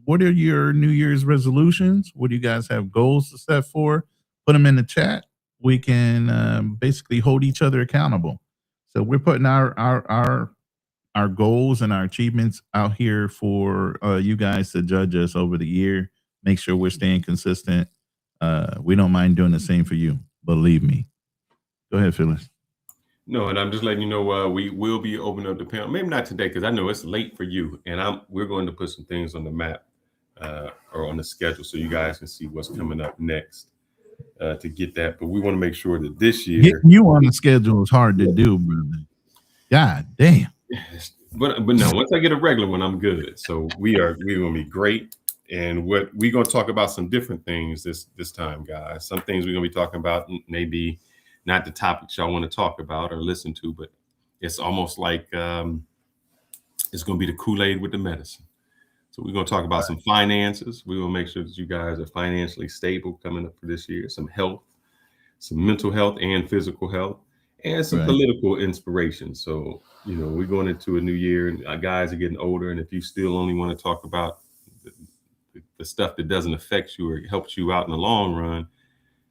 What are your New Year's resolutions? What do you guys have goals to set for? Put them in the chat. We can basically hold each other accountable. So we're putting our goals and our achievements out here for you guys to judge us over the year. Make sure we're staying consistent. We don't mind doing the same for you. Believe me. Go ahead, Phyllis. No, and I'm just letting you know we will be opening up the panel. Maybe not today because I know it's late for you, and we're going to put some things on the map or on the schedule so you guys can see what's coming up next to get that. But we want to make sure that this year getting you on the schedule is hard to do, brother. God damn. But no, once I get a regular one, I'm good. So we're going to be great. And we're going to talk about some different things this time, guys. Some things we're going to be talking about maybe not the topics y'all want to talk about or listen to, but it's almost like it's going to be the Kool-Aid with the medicine. So we're going to talk about some finances. We will make sure that you guys are financially stable coming up for this year. Some health, some mental health and physical health, and some political inspiration. So, we're going into a new year and our guys are getting older. And if you still only want to talk about the stuff that doesn't affect you or helps you out in the long run,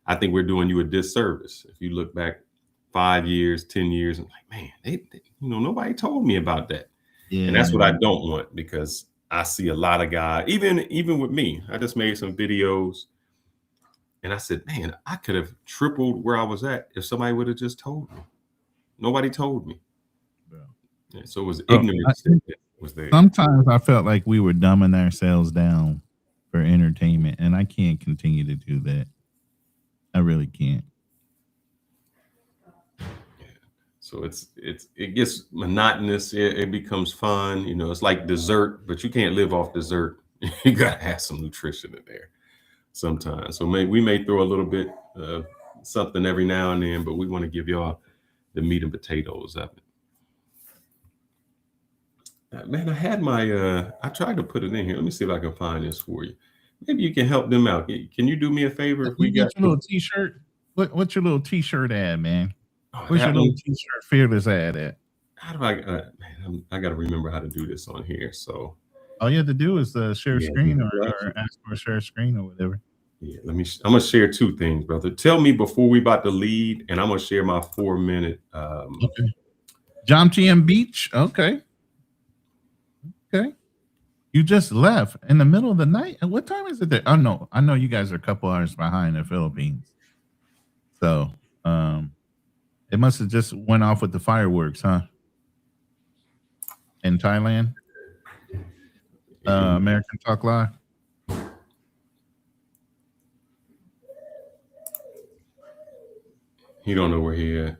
I think we're doing you a disservice. If you look back 5 years, 10 years, and like, man, they nobody told me about that. Yeah. And that's what I don't want, because I see a lot of guys, even with me, I just made some videos and I said, man, I could have tripled where I was at if somebody would have just told me. Nobody told me. Yeah, so it was ignorance that was there. Sometimes I felt like we were dumbing ourselves down for entertainment, and I can't continue to do that. I really can't. Yeah. So it gets monotonous. It becomes fun. It's like dessert, but you can't live off dessert. You gotta have some nutrition in there sometimes. So we may throw a little bit of something every now and then, but we want to give y'all the meat and potatoes of it. Man, I had I tried to put it in here. Let me see if I can find this for you. Maybe you can help them out. Can you do me a favor? If we got your little t-shirt, what's your little t-shirt ad, man? What's your little t-shirt Fearless ad at? How do I got to remember how to do this on here. So all you have to do is share screen or ask for a share screen or whatever. Yeah, I'm gonna share two things, brother. Tell me before we about to lead, and I'm gonna share my 4-minute. Okay. John TM Beach. Okay. You just left in the middle of the night. And what time is it there? Oh no, I know you guys are a couple hours behind the Philippines. So it must have just went off with the fireworks, huh? In Thailand. American Talk Live. He don't know where he at.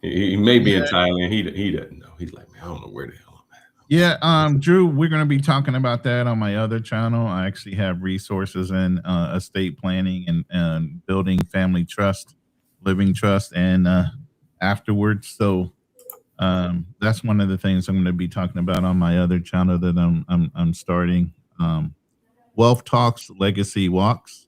He may be in Thailand. He doesn't know. He's like, man, I don't know where the hell I'm at. Yeah, Drew, we're going to be talking about that on my other channel. I actually have resources in estate planning and building family trust, living trust, and afterwards. So that's one of the things I'm going to be talking about on my other channel that I'm starting. Wealth Talks, Legacy Walks.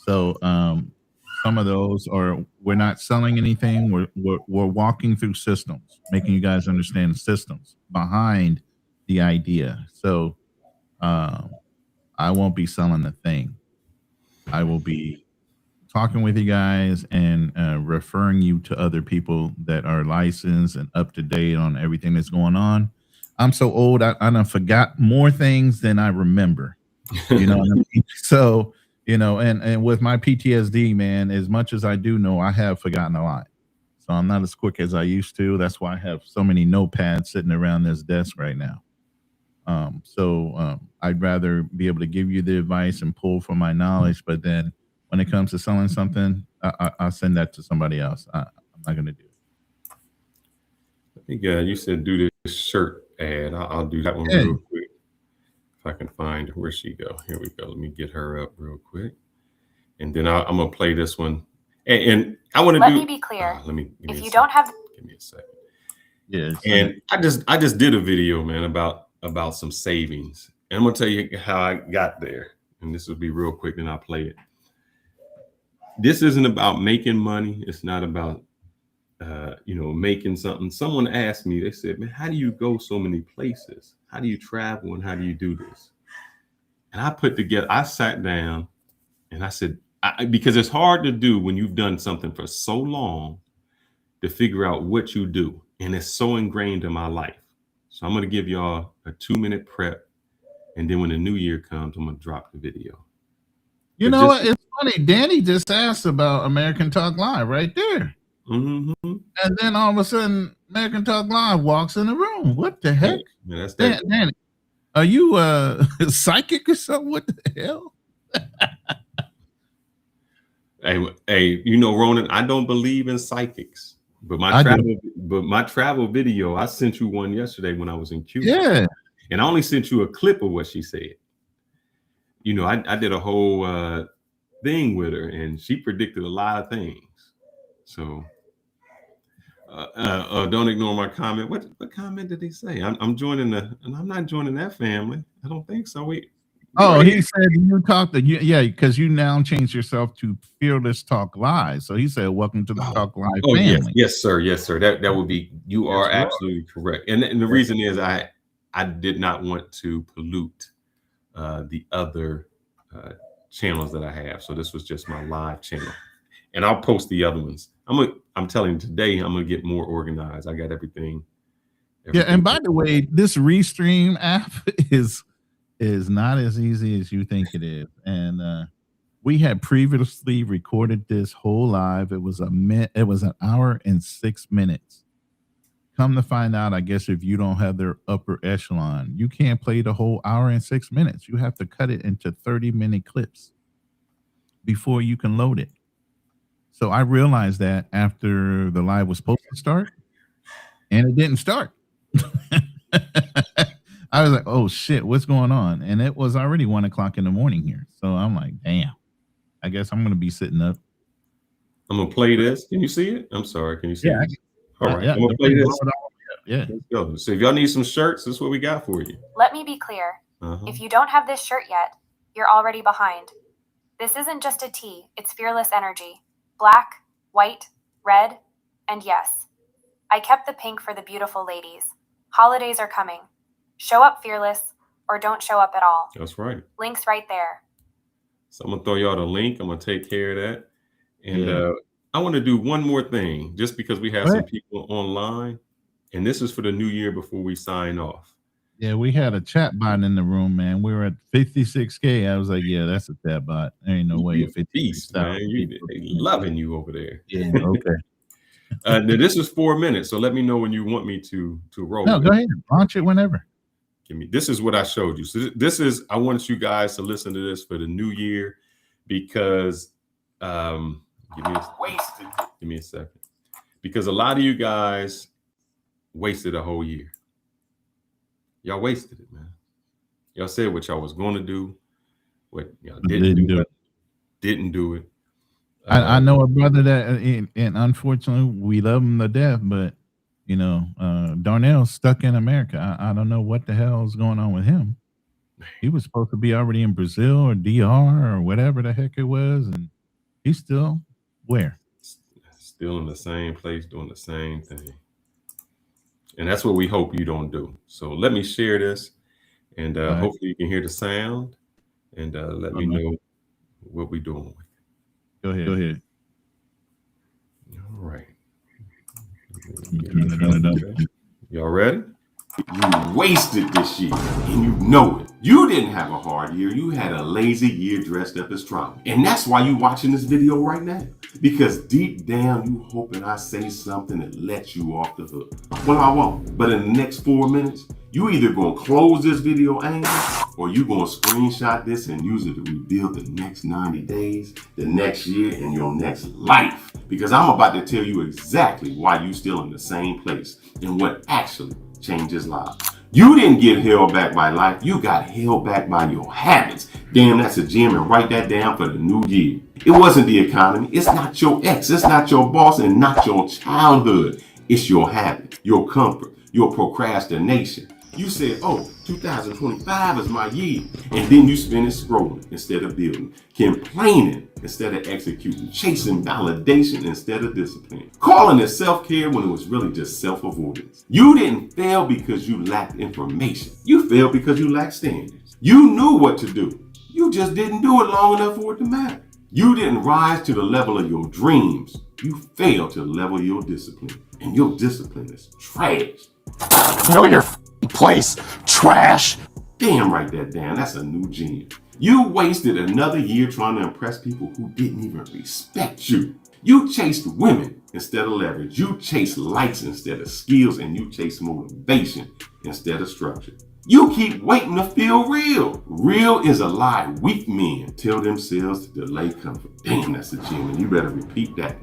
So some of those we're not selling anything. We're walking through systems, making you guys understand the systems behind the idea. So I won't be selling a thing. I will be talking with you guys and referring you to other people that are licensed and up to date on everything that's going on. I'm so old, I done forgot more things than I remember. You know what I mean? So, and with my PTSD, man, as much as I do know, I have forgotten a lot. So I'm not as quick as I used to. That's why I have so many notepads sitting around this desk right now. So I'd rather be able to give you the advice and pull from my knowledge, but then when it comes to selling something, I'll send that to somebody else. I'm not going to do it. I think you said do this shirt ad. I'll do that one Yeah. real quick. If I can find where she go. Here we go. Let me get her up real quick. And then I'm going to play this one. And I want to Let me be clear. If you don't have... Give me a second. Yes. And I just did a video, man, about some savings. And I'm going to tell you how I got there. And this will be real quick, then I'll play it. This isn't about making money. It's not about making something. Someone asked me, they said, man, how do you go so many places? How do you travel and how do you do this? And I sat down and I said, because it's hard to do when you've done something for so long to figure out what you do. And it's so ingrained in my life. So I'm going to give y'all a 2-minute prep. And then when the new year comes, I'm going to drop the video. You know what? It's funny. Danny just asked about American Talk Live right there. Mm-hmm. And then all of a sudden, American Talk Live walks in the room. What the heck? Man, that's that. Danny, are you psychic or something? What the hell? Hey, Ronin, I don't believe in psychics, but my travel video, I sent you one yesterday when I was in Cuba. Yeah. And I only sent you a clip of what she said. I did a whole thing with her, and she predicted a lot of things. So don't ignore my comment. What comment did they say? I'm joining and I'm not joining that family. I don't think so. He said you talked because you now changed yourself to Fearless Talk Live. So he said, "Welcome to the Talk Live family." Yes, sir. That would be. You are absolutely correct. And the reason is I did not want to pollute the other channels that I have. So this was just my live channel, and I'll post the other ones. I'm telling you today, I'm gonna get more organized. I got everything. Yeah, and by the way, this Restream app is not as easy as you think it is. And we had previously recorded this whole live. It was an hour and 6 minutes. Come to find out, I guess if you don't have their upper echelon, you can't play the whole hour and 6 minutes. You have to cut it into 30-minute clips before you can load it. So I realized that after the live was supposed to start, and it didn't start. I was like, oh shit, what's going on? And it was already 1 o'clock in the morning here. So I'm like, damn, I guess I'm going to be sitting up. I'm going to play this. Can you see it? I'm sorry. Can you see it? All right. Yeah, I'm going to play this. Yeah. Let's go. So if y'all need some shirts, this is what we got for you. Let me be clear. If you don't have this shirt yet, you're already behind. This isn't just a tee. It's fearless energy. Black, white, red, and yes, I kept the pink for the beautiful ladies. Holidays are coming. Show up fearless or don't show up at all. That's right. Link's right there. So I'm going to throw y'all the link. I'm going to take care of that. And I want to do one more thing just because we have some people online. And this is for the new year before we sign off. Yeah, we had a chat bot in the room, man. We were at 56K. I was like, yeah, that's a chat bot. There ain't no way. Beast, man. They loving you over there. Yeah, okay. Now this is 4 minutes, so let me know when you want me to roll. No, go ahead. Launch it whenever. This is what I showed you. So this is, I want you guys to listen to this for the new year because give me a second. Because a lot of you guys wasted a whole year. Y'all wasted it, man. Y'all said what y'all was going to do, what y'all didn't do it. I know a brother that, and unfortunately, we love him to death, but Darnell's stuck in America. I don't know what the hell is going on with him. He was supposed to be already in Brazil or DR or whatever the heck it was, and he's still where? Still in the same place, doing the same thing. And that's what we hope you don't do. So let me share this, and hopefully you can hear the sound, and let me know what we're doing with it. Go ahead. All right. Y'all ready? You wasted this year, and you know it. You didn't have a hard year. You had a lazy year dressed up as trauma. And that's why you're watching this video right now. Because deep down, you hoping I say something that lets you off the hook. Well, I won't. But in the next 4 minutes, you either gonna close this video angry, or you gonna screenshot this and use it to rebuild the next 90 days, the next year, and your next life. Because I'm about to tell you exactly why you still in the same place and what actually changes lives. You didn't get held back by life. You got held back by your habits. Damn, that's a gem, and write that down for the new year. It wasn't the economy. It's not your ex. It's not your boss, and not your childhood. It's your habit, your comfort, your procrastination. You said, oh, 2025 is my year. And then you spend it scrolling instead of building, complaining instead of executing, chasing validation instead of discipline, calling it self-care when it was really just self-avoidance. You didn't fail because you lacked information. You failed because you lacked standards. You knew what to do. You just didn't do it long enough for it to matter. You didn't rise to the level of your dreams. You failed to level your discipline. And your discipline is trash. Know your place, trash. Damn, write that down. That's a new gem. You wasted another year trying to impress people who didn't even respect you. You chased women instead of leverage. You chased likes instead of skills, and you chased motivation instead of structure. You keep waiting to feel real. Real is a lie weak men tell themselves to delay comfort. Damn, that's a gem, and you better repeat that.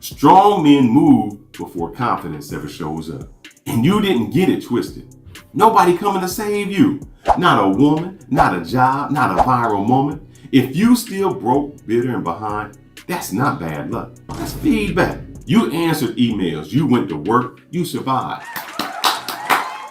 Strong men move before confidence ever shows up. And you didn't get it twisted. Nobody coming to save you. Not a woman, not a job, not a viral moment. If you still broke, bitter, and behind, that's not bad luck. That's feedback. You answered emails. You went to work. You survived.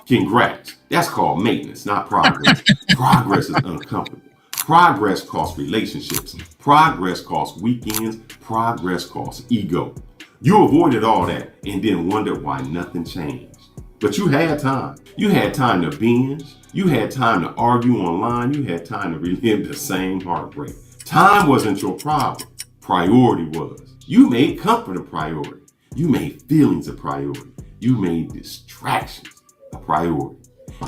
Congrats. That's called maintenance, not progress. Progress is uncomfortable. Progress costs relationships. Progress costs weekends. Progress costs ego. You avoided all that and then wondered why nothing changed. But you had time. You had time to binge. You had time to argue online. You had time to relive the same heartbreak. Time wasn't your problem. Priority was. You made comfort a priority. You made feelings a priority. You made distractions a priority.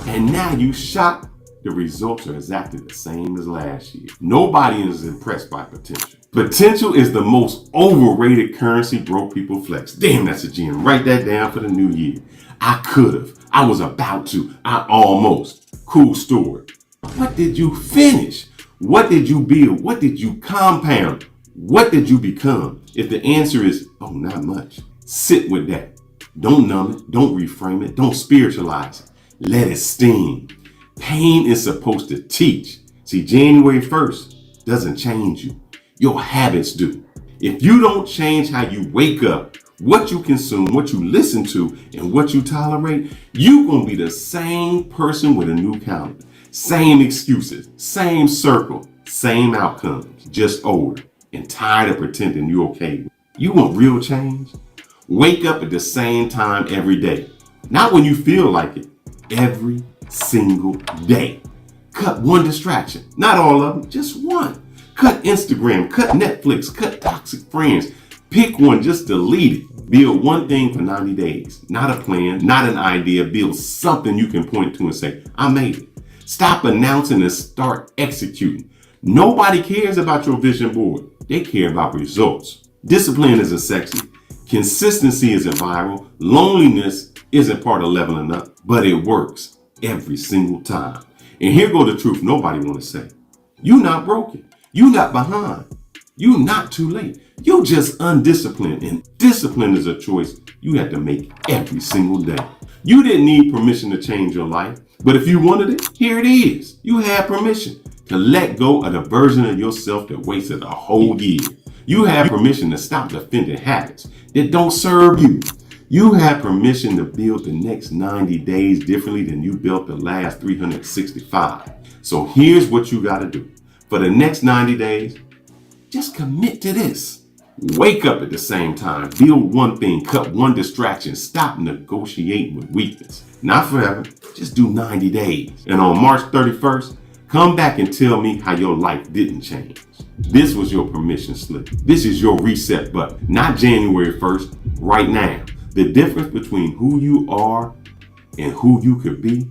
And now you shocked. The results are exactly the same as last year. Nobody is impressed by potential. Potential is the most overrated currency broke people flex. Damn, that's a gem. Write that down for the new year. I could have. I was about to. I almost. Cool story. What did you finish? What did you build? What did you compound? What did you become? If the answer is, oh, not much, sit with that. Don't numb it. Don't reframe it. Don't spiritualize it. Let it sting. Pain is supposed to teach. See, January 1st doesn't change you. Your habits do. If you don't change how you wake up, what you consume, what you listen to, and what you tolerate, you're going to be the same person with a new calendar. Same excuses, same circle, same outcomes, just older and tired of pretending you're okay. You want real change? Wake up at the same time every day. Not when you feel like it. Every single day. Cut one distraction. Not all of them, just one. Cut Instagram, cut Netflix, cut toxic friends. Pick one, just delete it. Build one thing for 90 days. Not a plan, not an idea. Build something you can point to and say, I made it. Stop announcing and start executing. Nobody cares about your vision board. They care about results. Discipline isn't sexy. Consistency isn't viral. Loneliness isn't part of leveling up, but it works every single time. And here go the truth nobody want to say. You not broken. You not behind. You not too late. You just undisciplined, and discipline is a choice you have to make every single day. You didn't need permission to change your life, but if you wanted it, here it is. You had permission to let go of the version of yourself that wasted a whole year. You have permission to stop defending habits that don't serve you. You have permission to build the next 90 days differently than you built the last 365. So here's what you got to do. For the next 90 days, just commit to this. Wake up at the same time. Build one thing. Cut one distraction. Stop negotiating with weakness. Not forever. Just do 90 days. And on March 31st, come back and tell me how your life didn't change. This was your permission slip. This is your reset button. Not January 1st, right now. The difference between who you are and who you could be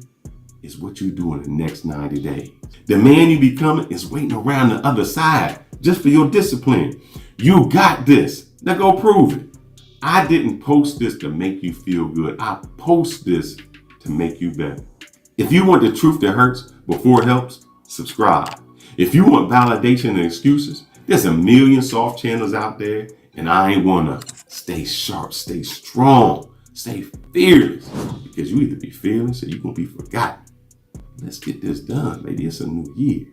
is what you do in the next 90 days. The man you becoming is waiting around the other side just for your discipline. You got this. Now go prove it. I didn't post this to make you feel good. I post this to make you better. If you want the truth that hurts before it helps, subscribe. If you want validation and excuses, there's a million soft channels out there, and I ain't one of them. Stay sharp, stay strong, stay fearless, because you either be fearless or you're going to be forgotten. Let's get this done, baby. It's a new year.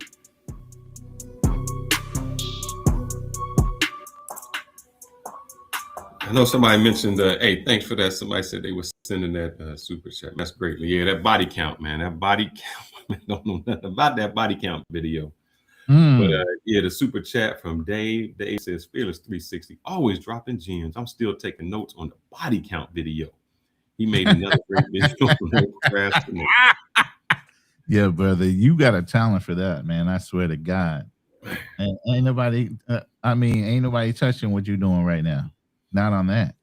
I know somebody mentioned, hey, thanks for that. Somebody said they were sending that super chat. That's great. Yeah, that body count, man. That body count. I don't know nothing about that body count video. But yeah, the super chat from Dave. Dave says, Fearless 360, always dropping gems. I'm still taking notes on the body count video. He made another great video on procrastination. Yeah, brother, you got a talent for that, man. I swear to God. And ain't nobody, ain't nobody touching what you're doing right now. Not on that.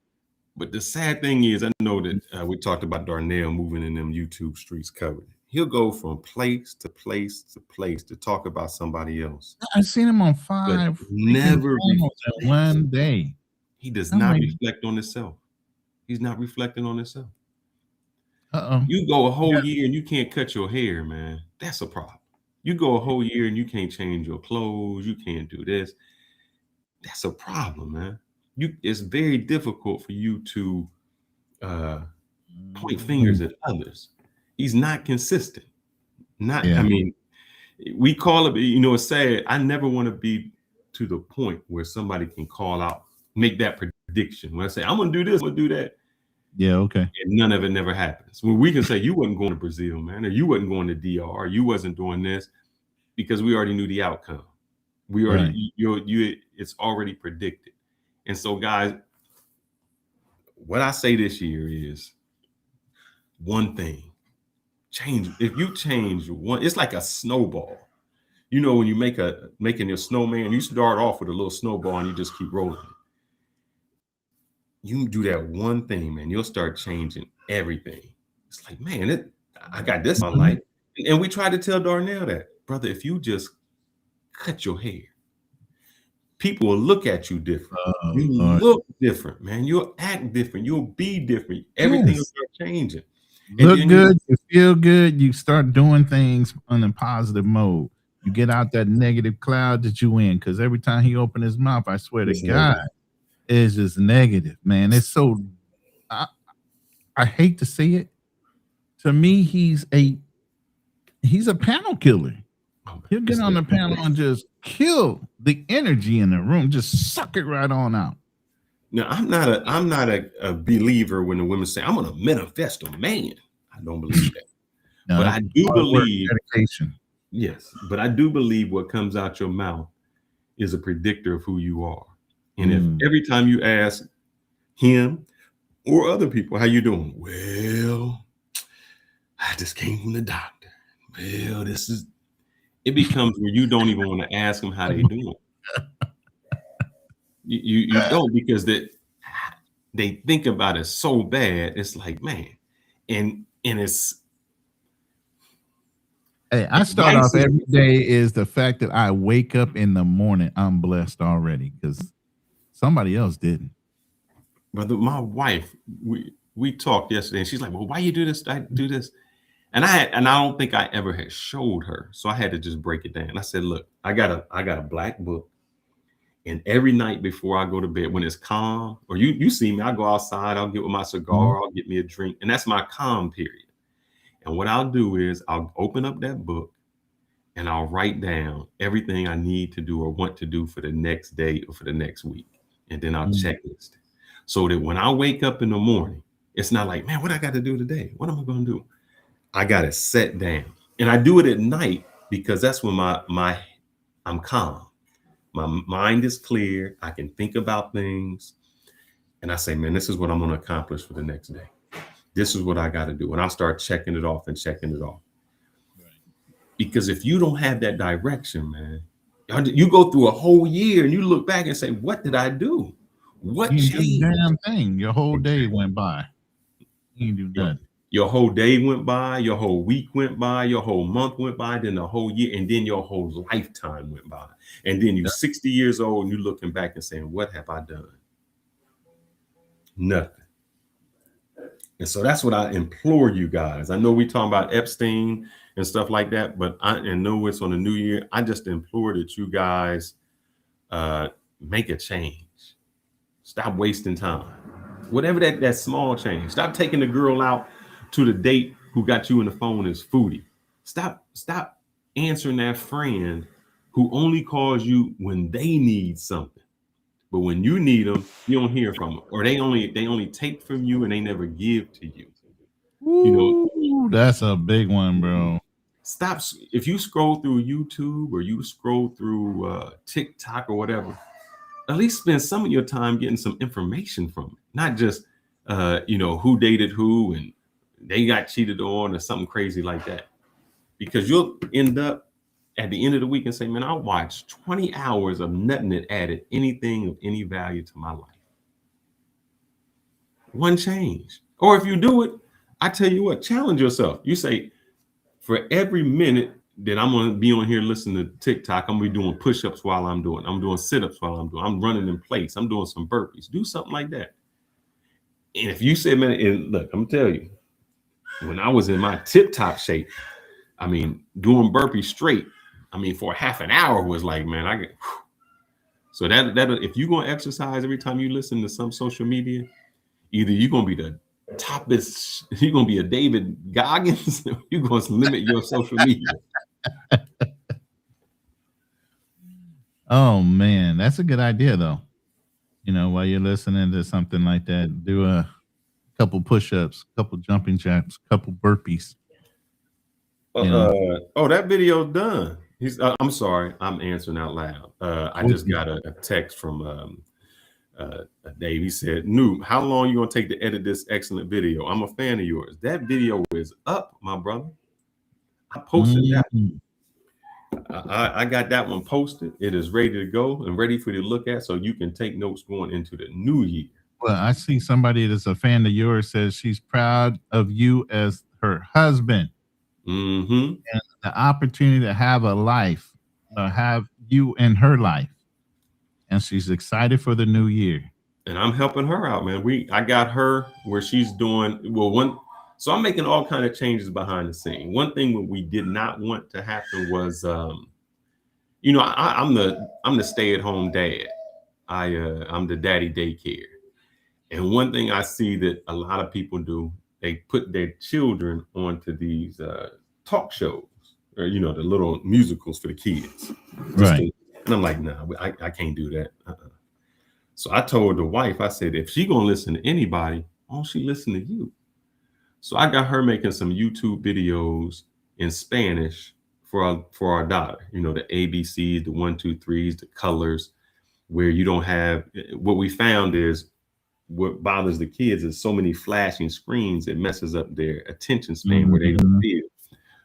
But the sad thing is, I know that we talked about Darnell moving in them YouTube streets covered. He'll go from place to place to place to talk about somebody else. I've seen him on 5 never in one day. He does not reflect on himself. He's not reflecting on himself. You go a whole year and you can't cut your hair, man. That's a problem. You go a whole year and you can't change your clothes. You can't do this. That's a problem, man. It's very difficult for you to point fingers at others. He's not consistent. I mean, we call it, it's sad. I never want to be to the point where somebody can call out, make that prediction. When I say, I'm going to do this, I'm going to do that. Yeah, okay. And none of it never happens. When we can say, you wasn't going to Brazil, man, or you wasn't going to DR, you wasn't doing this, because we already knew the outcome. We already, it's already predicted. And so, guys, what I say this year is one thing. Change. If you change one, it's like a snowball. You know, when you making your snowman, you start off with a little snowball and you just keep rolling it. You do that one thing, man, you'll start changing everything. It's like, man, I got this in my life. And we try to tell Darnell that, brother, if you just cut your hair, people will look at you different. You look different, man. You'll act different. You'll be different. Everything will start changing. Look good, you feel good, you start doing things in a positive mode. You get out that negative cloud that you in, because every time he opened his mouth, I swear to God, it's just negative, man. It's so, I hate to say it. To me, he's a panel killer. He'll get on the panel and just kill the energy in the room, just suck it right on out. Now, I'm not a believer when the women say, I'm gonna manifest a man. I don't believe that. No, but I do believe dedication. Yes, but I do believe what comes out your mouth is a predictor of who you are. And if every time you ask him or other people, how you doing? Well, I just came from the doctor. Well, it becomes where you don't even want to ask them how they doing. You don't, because they think about it so bad. It's like, man, and it's. Hey, I start off every day is the fact that I wake up in the morning. I'm blessed already, because somebody else didn't. Brother, my wife, we talked yesterday, and she's like, well, why you do this? I do this. And I don't think I ever had showed her. So I had to just break it down. I said, look, I got a black book. And every night before I go to bed, when it's calm, or you see me, I go outside, I'll get with my cigar, I'll get me a drink. And that's my calm period. And what I'll do is I'll open up that book and I'll write down everything I need to do or want to do for the next day or for the next week. And then I'll checklist it. So that when I wake up in the morning, it's not like, man, what I got to do today? What am I going to do? I got to set down. And I do it at night because that's when I'm calm. My mind is clear. I can think about things. And I say, man, this is what I'm going to accomplish for the next day. This is what I got to do. And I'll start checking it off and checking it off. Right. Because if you don't have that direction, man, you go through a whole year and you look back and say, what did I do? What changed? Damn thing. Your whole day went by. You didn't do nothing. Your whole day went by, your whole week went by, your whole month went by, then the whole year, and then your whole lifetime went by. And then you're 60 years old and you're looking back and saying, what have I done? Nothing. And so that's what I implore you guys. I know we talking about Epstein and stuff like that, but I know it's on the new year. I just implore that you guys make a change. Stop wasting time. Whatever that small change. Stop taking the girl out to the date who got you on the phone as foodie. Stop answering that friend who only calls you when they need something. But when you need them, you don't hear from them, or they only take from you and they never give to you. Ooh, that's a big one, bro. Stop. If you scroll through YouTube or you scroll through TikTok or whatever, at least spend some of your time getting some information from it, not just who dated who and they got cheated on or something crazy like that. Because you'll end up at the end of the week and say, man, I watched 20 hours of nothing that added anything of any value to my life. One change. Or if you do it, I tell you what, challenge yourself. You say, for every minute that I'm going to be on here listening to TikTok, I'm going to be doing push-ups while I'm doing sit-ups while I'm running in place. I'm doing some burpees. Do something like that. And if you say, man, and look, I'm going to tell you, when I was in my tip-top shape, I mean, doing burpees straight, I mean, for half an hour was like, man, I get. So that if you're going to exercise every time you listen to some social media, either you're going to be the toppest, you're going to be a David Goggins, or you're going to limit your social media. Oh man, that's a good idea though. While you're listening to something like that, do a couple push-ups, couple jumping jacks, couple burpees. That video's done. I'm sorry, I'm answering out loud. I just got a text from Dave. He said, "New, how long you gonna take to edit this excellent video? I'm a fan of yours." That video is up, my brother. I posted that. I got that one posted. It is ready to go and ready for you to look at, so you can take notes going into the new year. Well, I see somebody that's a fan of yours says she's proud of you as her husband. Mm-hmm. And the opportunity to have a life, have you in her life. And she's excited for the new year. And I'm helping her out, man. I got her where she's doing so I'm making all kind of changes behind the scene. One thing that we did not want to happen was I'm the stay-at-home dad. I'm the daddy daycare. And one thing I see that a lot of people do, they put their children onto these talk shows, or the little musicals for the kids. Right. And I'm like, no, I can't do that. So I told the wife, I said, if she gonna listen to anybody, why don't she listen to you? So I got her making some YouTube videos in Spanish for our daughter. The ABCs, the 1, 2, 3s, the colors, where you don't have. What we found is what bothers the kids is so many flashing screens. It messes up their attention span where they don't feel.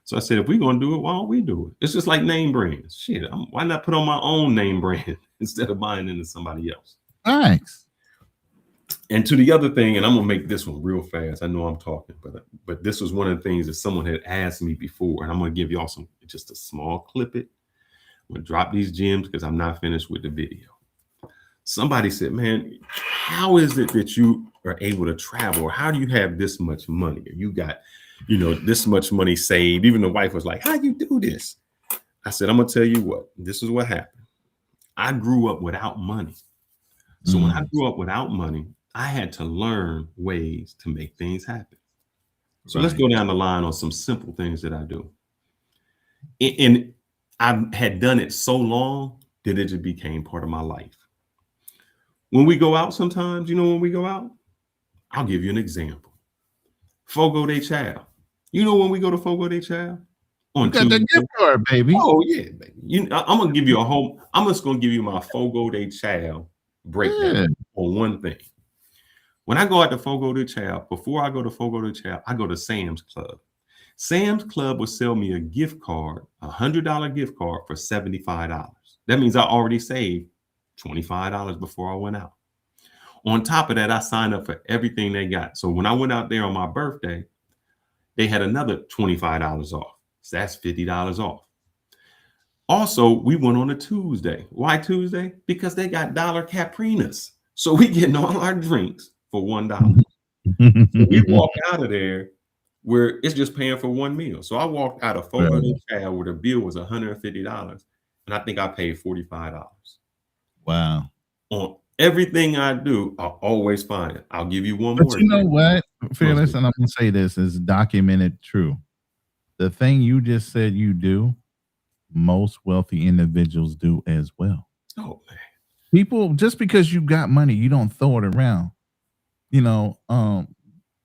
So I said, if we're going to do it, why don't we do it? It's just like name brands. Shit, why not put on my own name brand instead of buying into somebody else? Thanks. And to the other thing, and I'm going to make this one real fast. I know I'm talking, but this was one of the things that someone had asked me before. And I'm going to give y'all just a small clip it. I'm going to drop these gems because I'm not finished with the video. Somebody said, man, how is it that you are able to travel? Or how do you have this much money? Or you got this much money saved? Even the wife was like, how you do this? I said, I'm going to tell you what, this is what happened. I grew up without money. So when I grew up without money, I had to learn ways to make things happen. So let's go down the line on some simple things that I do. And I had done it so long that it just became part of my life. When we go out sometimes, when we go out, I'll give you an example. Fogo de Chao. When we go to Fogo de Chao? On Tuesday. Got the gift card, baby. Oh, yeah, baby. I'm going to give you I'm just going to give you my Fogo de Chao breakdown on one thing. When I go out to Fogo de Chao, before I go to Fogo de Chao, I go to Sam's Club. Sam's Club will sell me a gift card, $100 gift card for $75. That means I already saved $25 before I went out. On top of that, I signed up for everything they got. So when I went out there on my birthday, they had another $25 off. So that's $50 off. Also, we went on a Tuesday. Why Tuesday? Because they got dollar Caprinas. So we getting all our drinks for $1. So we walk out of there where it's just paying for one meal. So I walked out of Fogo de Chao where the bill was $150, and I think I paid $45. Wow. On everything I do, I'll always find it. I'll give you one But more. you know what, Fearless, and I'm gonna say this is documented true. The thing you just said you do, most wealthy individuals do as well. Oh man. People, just because you got money, you don't throw it around. You know,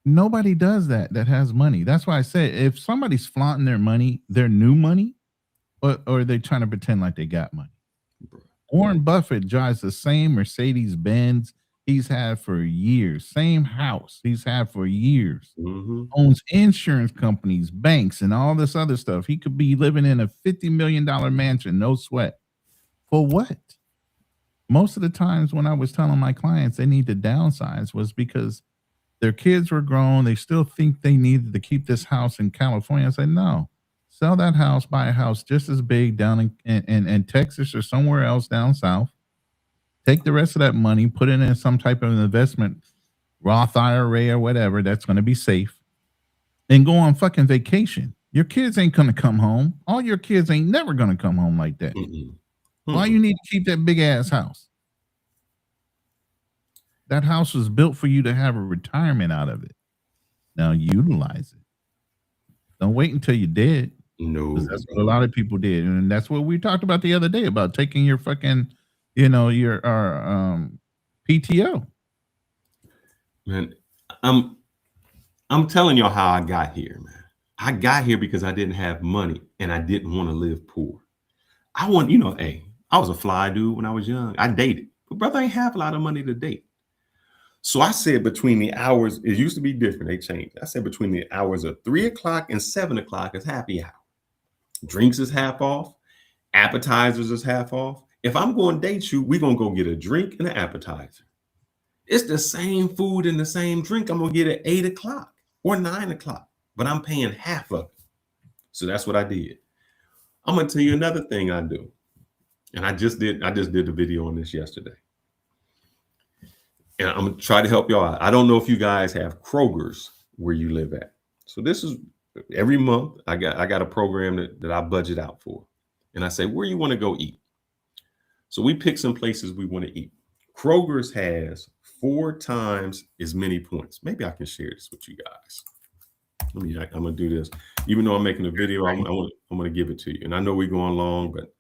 nobody does that has money. That's why I say if somebody's flaunting their money, their new money, or they're trying to pretend like they got money. Warren Buffett drives the same Mercedes Benz he's had for years, same house he's had for years, owns insurance companies, banks, and all this other stuff. He could be living in a $50 million mansion, no sweat. For what? Most of the times when I was telling my clients they need to downsize was because their kids were grown. They still think they needed to keep this house in California. I said, no, sell that house, buy a house just as big down in Texas or somewhere else down south. Take the rest of that money, put it in some type of investment, Roth IRA or whatever that's going to be safe, and go on fucking vacation. Your kids ain't going to come home. All your kids ain't never going to come home like that. Why you need to keep that big ass house? That house was built for you to have a retirement out of it. Now utilize it. Don't wait until you're dead. No, that's what a lot of people did, and that's what we talked about the other day about taking your fucking, your PTO. Man, I'm telling y'all how I got here, man. I got here because I didn't have money and I didn't want to live poor. I was a fly dude when I was young. I dated, but brother ain't have a lot of money to date. So I said between the hours, it used to be different. They changed. I said between the hours of 3 o'clock and 7 o'clock is happy hour. Drinks is half off. Appetizers is half off. If I'm going to date you, we're going to go get a drink and an appetizer. It's the same food and the same drink I'm going to get at 8 o'clock or 9 o'clock, but I'm paying half of it. So that's what I did. I'm going to tell you another thing I do. And I just did the video on this yesterday. And I'm going to try to help y'all out. I don't know if you guys have Kroger's where you live at. So this is every month I got a program that I budget out for. And I say, where you want to go eat? So we pick some places we want to eat. Kroger's has 4 times as many points. Maybe I can share this with you guys. I'm going to do this. Even though I'm making a video, I'm going to give it to you. And I know we're going long, but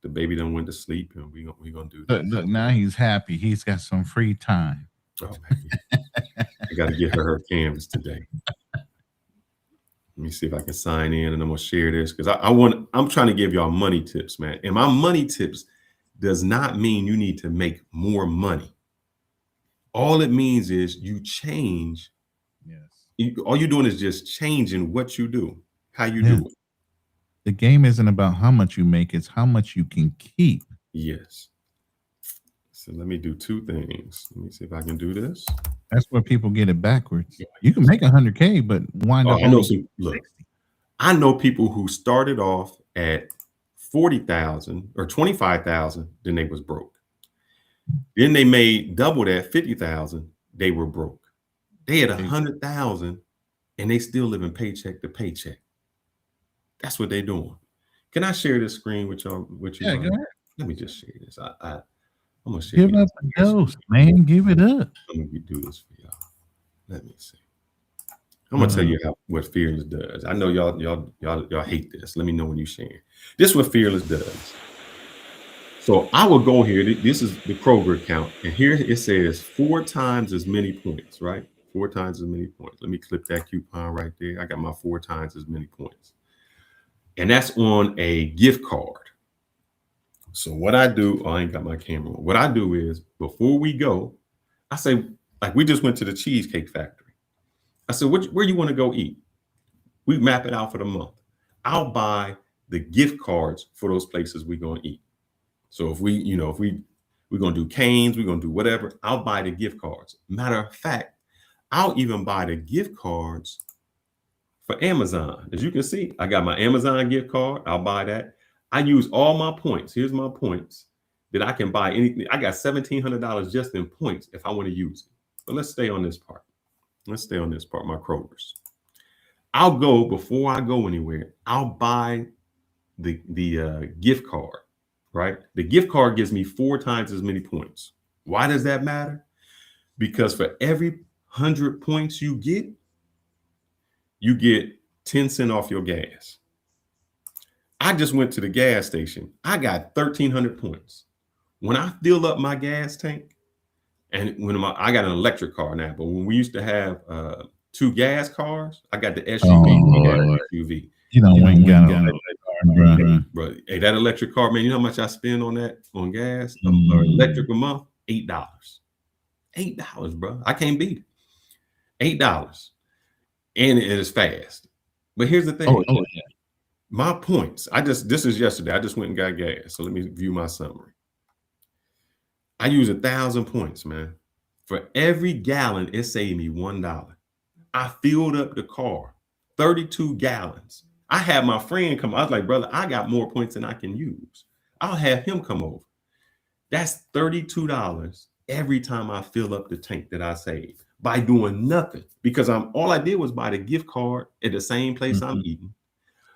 the baby done went to sleep and we're going to do this. Look, now he's happy. He's got some free time. Oh, baby. I got to get her canvas today. Let me see if I can sign in and I'm going to share this because I'm trying to give y'all money tips, man. And my money tips does not mean you need to make more money. All it means is you change. Yes. All you're doing is just changing what you do, how you do it. The game isn't about how much you make, it's how much you can keep. Yes. So let me do 2 things. Let me see if I can do this. That's where people get it backwards. You can make 100K, but wind up. Look, I know people who started off at 40,000 or 25,000, then they was broke. Then they made double that, 50,000, they were broke. They had 100,000 and they still living paycheck to paycheck. That's what they're doing. Can I share this screen with y'all? Yeah, go ahead. Let me just share this. I'm gonna share. Give up a dose, man. Give it up. I'm gonna do this for y'all. Let me see. I'm gonna tell you what Fearless does. I know y'all hate this. Let me know when you share. This is what Fearless does. So I will go here. This is the Kroger account, and here it says 4 times as many points. Right, 4 times as many points. Let me clip that coupon right there. I got my 4 times as many points, and that's on a gift card. So what I do, I ain't got my camera on. What I do is before we go, I say, like we just went to the Cheesecake Factory. I said, where you want to go eat? We map it out for the month. I'll buy the gift cards for those places we're going to eat. So if we're going to do Cane's, we're going to do whatever, I'll buy the gift cards. Matter of fact, I'll even buy the gift cards for Amazon. As you can see, I got my Amazon gift card. I'll buy that. I use all my points. Here's my points that I can buy anything. I got $1,700 just in points if I want to use it. But let's stay on this part. Let's stay on this part, my Kroger's. I'll go, before I go anywhere, I'll buy the gift card, right? The gift card gives me 4 times as many points. Why does that matter? Because for every 100 points you get 10 cents off your gas. I just went to the gas station. I got 1,300 points. When I fill up my gas tank, and I got an electric car now, but when we used to have 2 gas cars, I got the SUV. SUV. You don't win got bro. Hey, that electric car, man, you know how much I spend on that, on gas or electric a month? $8. $8, bro. I can't beat it. $8. And it is fast. But here's the thing. Yeah. My points. This is yesterday. I just went and got gas. So let me view my summary. I use 1,000 points, man. For every gallon, it saved me $1. I filled up the car, 32 gallons. I had my friend come. I was like, brother, I got more points than I can use. I'll have him come over. That's $32 every time I fill up the tank that I saved by doing nothing, because all I did was buy the gift card at the same place I'm eating.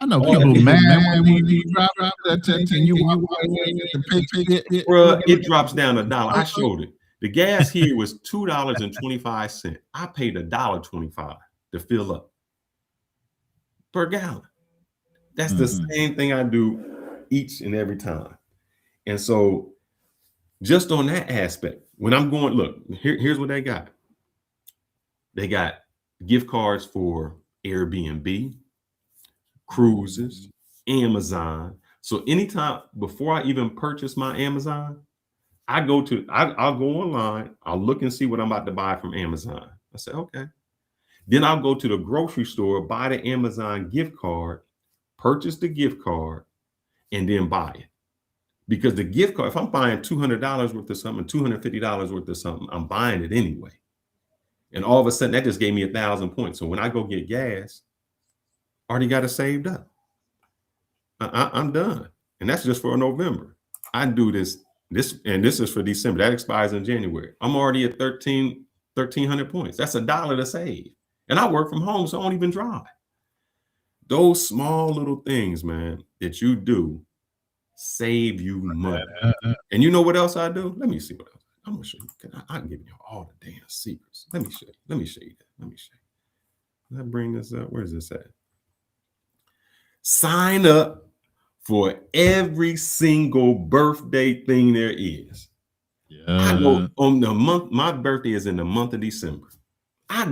I know people mad when you drop that tank and you walk away the pay. Bro, it drops down $1. I showed it. The gas here was $2.25. I paid $1.25 to fill up per gallon. That's the same thing I do each and every time. And so just on that aspect, when I'm going, look, here's what they got. They got gift cards for Airbnb, cruises, Amazon. So anytime before I even purchase my Amazon, I'll go online, I'll look and see what I'm about to buy from Amazon. I say, okay. Then I'll go to the grocery store, buy the Amazon gift card, purchase the gift card, and then buy it. Because the gift card, if I'm buying $200 worth of something, $250 worth of something, I'm buying it anyway. And all of a sudden, that just gave me 1,000 points. So when I go get gas, I already got it saved up. I'm done. And that's just for November. I do this is for December. That expires in January. I'm already at 1,300 points. That's $1 to save. And I work from home, so I don't even drive. Those small little things, man, that you do save you money. And you know what else I do? Let me see what else. I'm gonna show you. I'm giving you all the damn secrets. Let me show you. Let me show you that. Let me bring this up. Where's this at? Sign up for every single birthday thing there is. Yeah. I go on the month. My birthday is in the month of December. I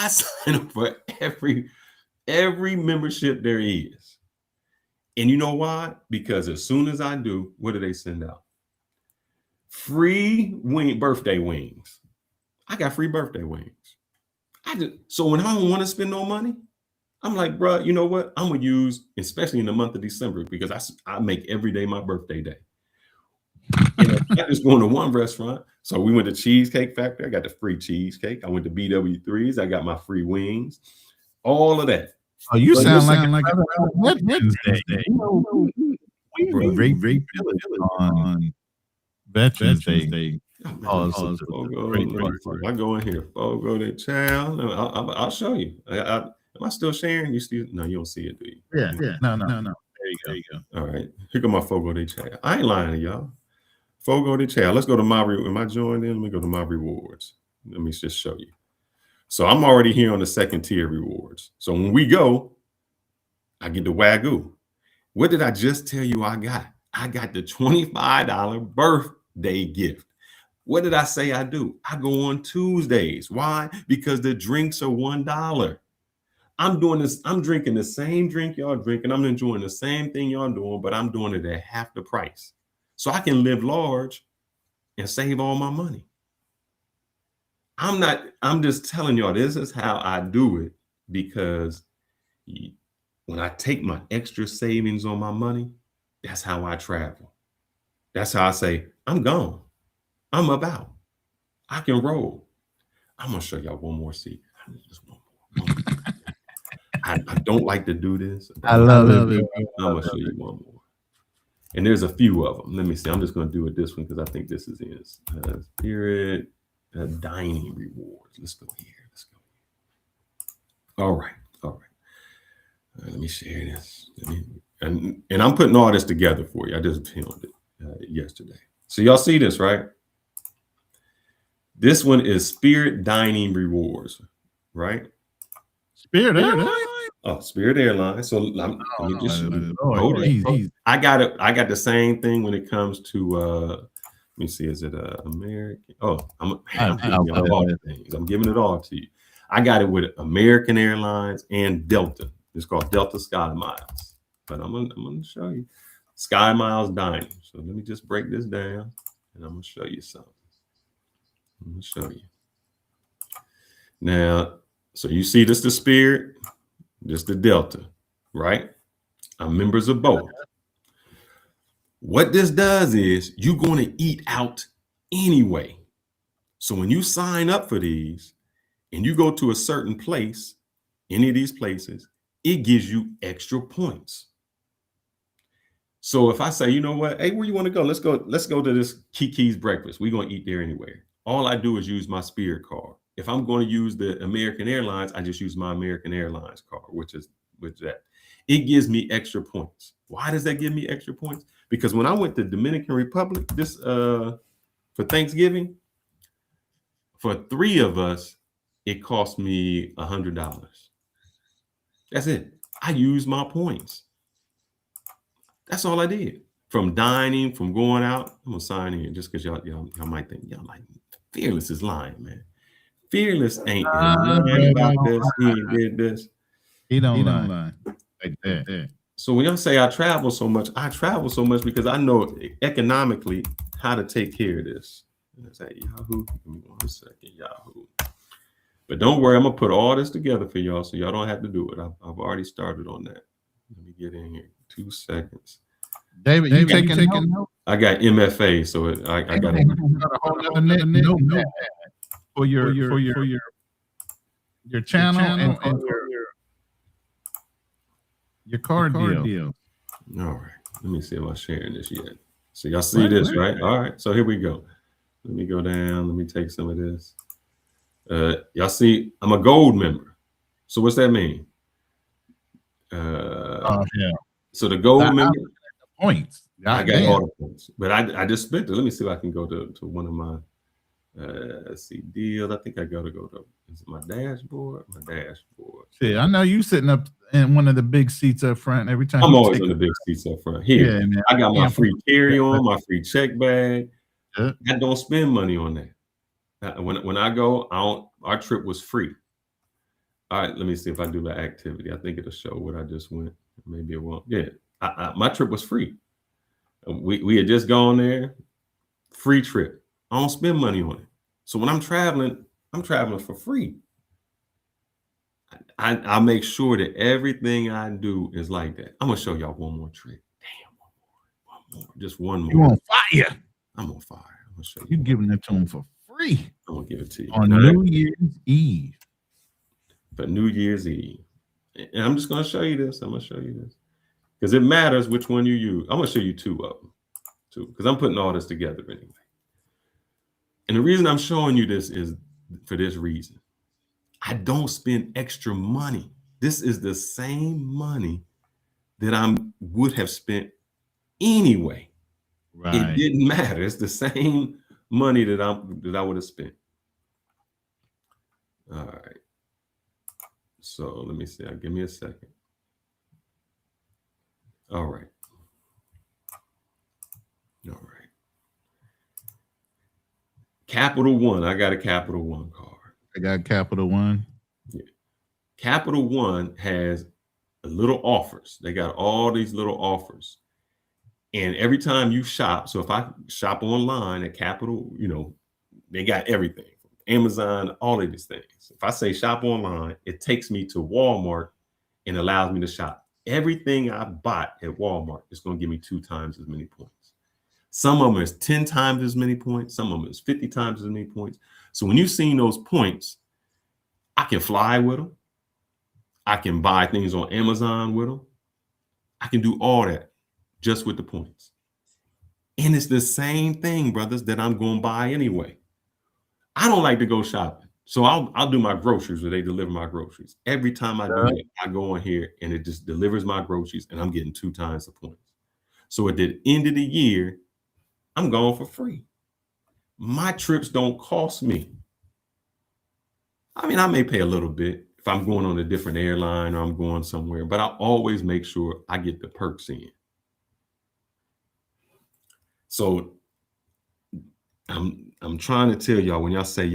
sign up for every membership there is. And you know why? Because as soon as I do, what do they send out? Free birthday wings. I got free birthday wings. So when I don't want to spend no money, I'm like, bro, you know what? I'm gonna use, especially in the month of December, because I make every day my birthday day. I just going to one restaurant. So we went to Cheesecake Factory. I got the free cheesecake. I went to BW3's. I got my free wings. All of that. Oh, you sound like Veterans Day. Great on Veterans Day. I go in here. Fogo de Chao. I'll show you. Am I still sharing? No, you don't see it, do you? Yeah. No. There you go. All right. Here go my Fogo de Chao. I ain't lying to y'all. Fogo de Chao. Let's go to my am I joined in? Let me go to my rewards. Let me just show you. So I'm already here on the second tier rewards. So when we go, I get the Wagyu. What did I just tell you I got? I got the $25 birthday gift. What did I say I do? I go on Tuesdays. Why? Because the drinks are $1. I'm doing this. I'm drinking the same drink y'all drinking. I'm enjoying the same thing y'all doing, but I'm doing it at half the price. So I can live large and save all my money. I'm just telling y'all, this is how I do it, because when I take my extra savings on my money, that's how I travel. That's how I say, I'm gone. I'm about. I can roll. I'm going to show y'all one more secret. Just one more. I don't like to do this. I love it. I'm going to show you one more. And there's a few of them. Let me see. I'm just going to do it this one because I think this is it. Spirit. dining rewards. Let's go here. Let's go. All right. Let me share this. And I'm putting all this together for you. I just filmed it yesterday. So y'all see this, right? This one is Spirit Dining Rewards, right? Spirit Airlines? Oh, Spirit Airlines. So let me just show you. Hold it. I got it. I got the same thing when it comes to let me see, is it American? Oh, I'm giving all the things. I'm giving it all to you. I got it with American Airlines and Delta. It's called Delta Sky Miles. But I'm gonna show you Sky Miles Dining. So let me just break this down and I'm gonna show you something. I'm gonna show you. Now, so you see this the Spirit, this the Delta, right? I'm members of both. What this does is you're going to eat out anyway. So when you sign up for these and you go to a certain place, any of these places, it gives you extra points. So if I say, you know what, hey, where you want to go? Let's go to this Kiki's breakfast. We're going to eat there anyway. All I do is use my Spirit card. If I'm going to use the American Airlines, I just use my American Airlines card, which is with that. It gives me extra points. Why does that give me extra points? Because when I went to Dominican Republic this for Thanksgiving, for 3 of us, it cost me $100. That's it. I used my points. That's all I did. From dining, from going out. I'm gonna sign in just because y'all might think y'all like Fearless is lying, man. Fearless ain't lying about this. He ain't did this. He don't lie. Like that. So when y'all say I travel so much because I know economically how to take care of this. Let's say Yahoo. Give me 1 second, Yahoo. But don't worry, I'm gonna put all this together for y'all, so y'all don't have to do it. I've already started on that. Let me get in here. 2 seconds. David, you taking notes? I got MFA, so I got a whole other notepad for your channel and for your card deal. All right. Let me see if I'm sharing this yet. So y'all see this, right? All right. So here we go. Let me go down. Let me take some of this. Y'all see, I'm a gold member. So what's that mean? So the gold member points. I got all the points, but I just spent it. Let me see if I can go to one of my let's see, deals. I think I gotta go to is it my dashboard? My dashboard. Yeah, I know you sitting up in one of the big seats up front every time. I'm always in the big seats up front. Here, yeah, I got my free carry-on, my free check bag. I don't spend money on that. When I go, our trip was free. All right, let me see if I do the activity. I think it'll show what I just went. Maybe it won't. Yeah, my trip was free. We had just gone there, free trip. I don't spend money on it. So when I'm traveling for free. I make sure that everything I do is like that. I'm gonna show y'all one more trick. Damn, one more, just one more. You on fire? I'm on fire. I'm gonna show you. You giving it to them for free? I'm gonna give it to you on New Year's Eve. For New Year's Eve, and I'm just gonna show you this. I'm gonna show you this because it matters which one you use. I'm gonna show you 2 of them, because I'm putting all this together anyway. And the reason I'm showing you this is for this reason. I don't spend extra money. This is the same money that I would have spent anyway. Right. It didn't matter. It's the same money that I would have spent. All right. So let me see. Give me a second. All right. Capital One. I got a Capital One card. I got Capital One. Yeah. Capital One has little offers. They got all these little offers. And every time you shop, so if I shop online at Capital, they got everything. Amazon, all of these things. If I say shop online, it takes me to Walmart and allows me to shop. Everything I bought at Walmart is going to give me 2 times as many points. Some of them is 10 times as many points. Some of them is 50 times as many points. So when you've seen those points, I can fly with them. I can buy things on Amazon with them. I can do all that just with the points. And it's the same thing, brothers, that I'm going to buy anyway. I don't like to go shopping. So I'll do my groceries where they deliver my groceries. Every time I do that, I go on here and it just delivers my groceries and I'm getting 2 times the points. So at the end of the year, I'm going for free. My trips don't cost me. I mean, I may pay a little bit if I'm going on a different airline or I'm going somewhere, but I always make sure I get the perks in. So I'm trying to tell y'all, when y'all say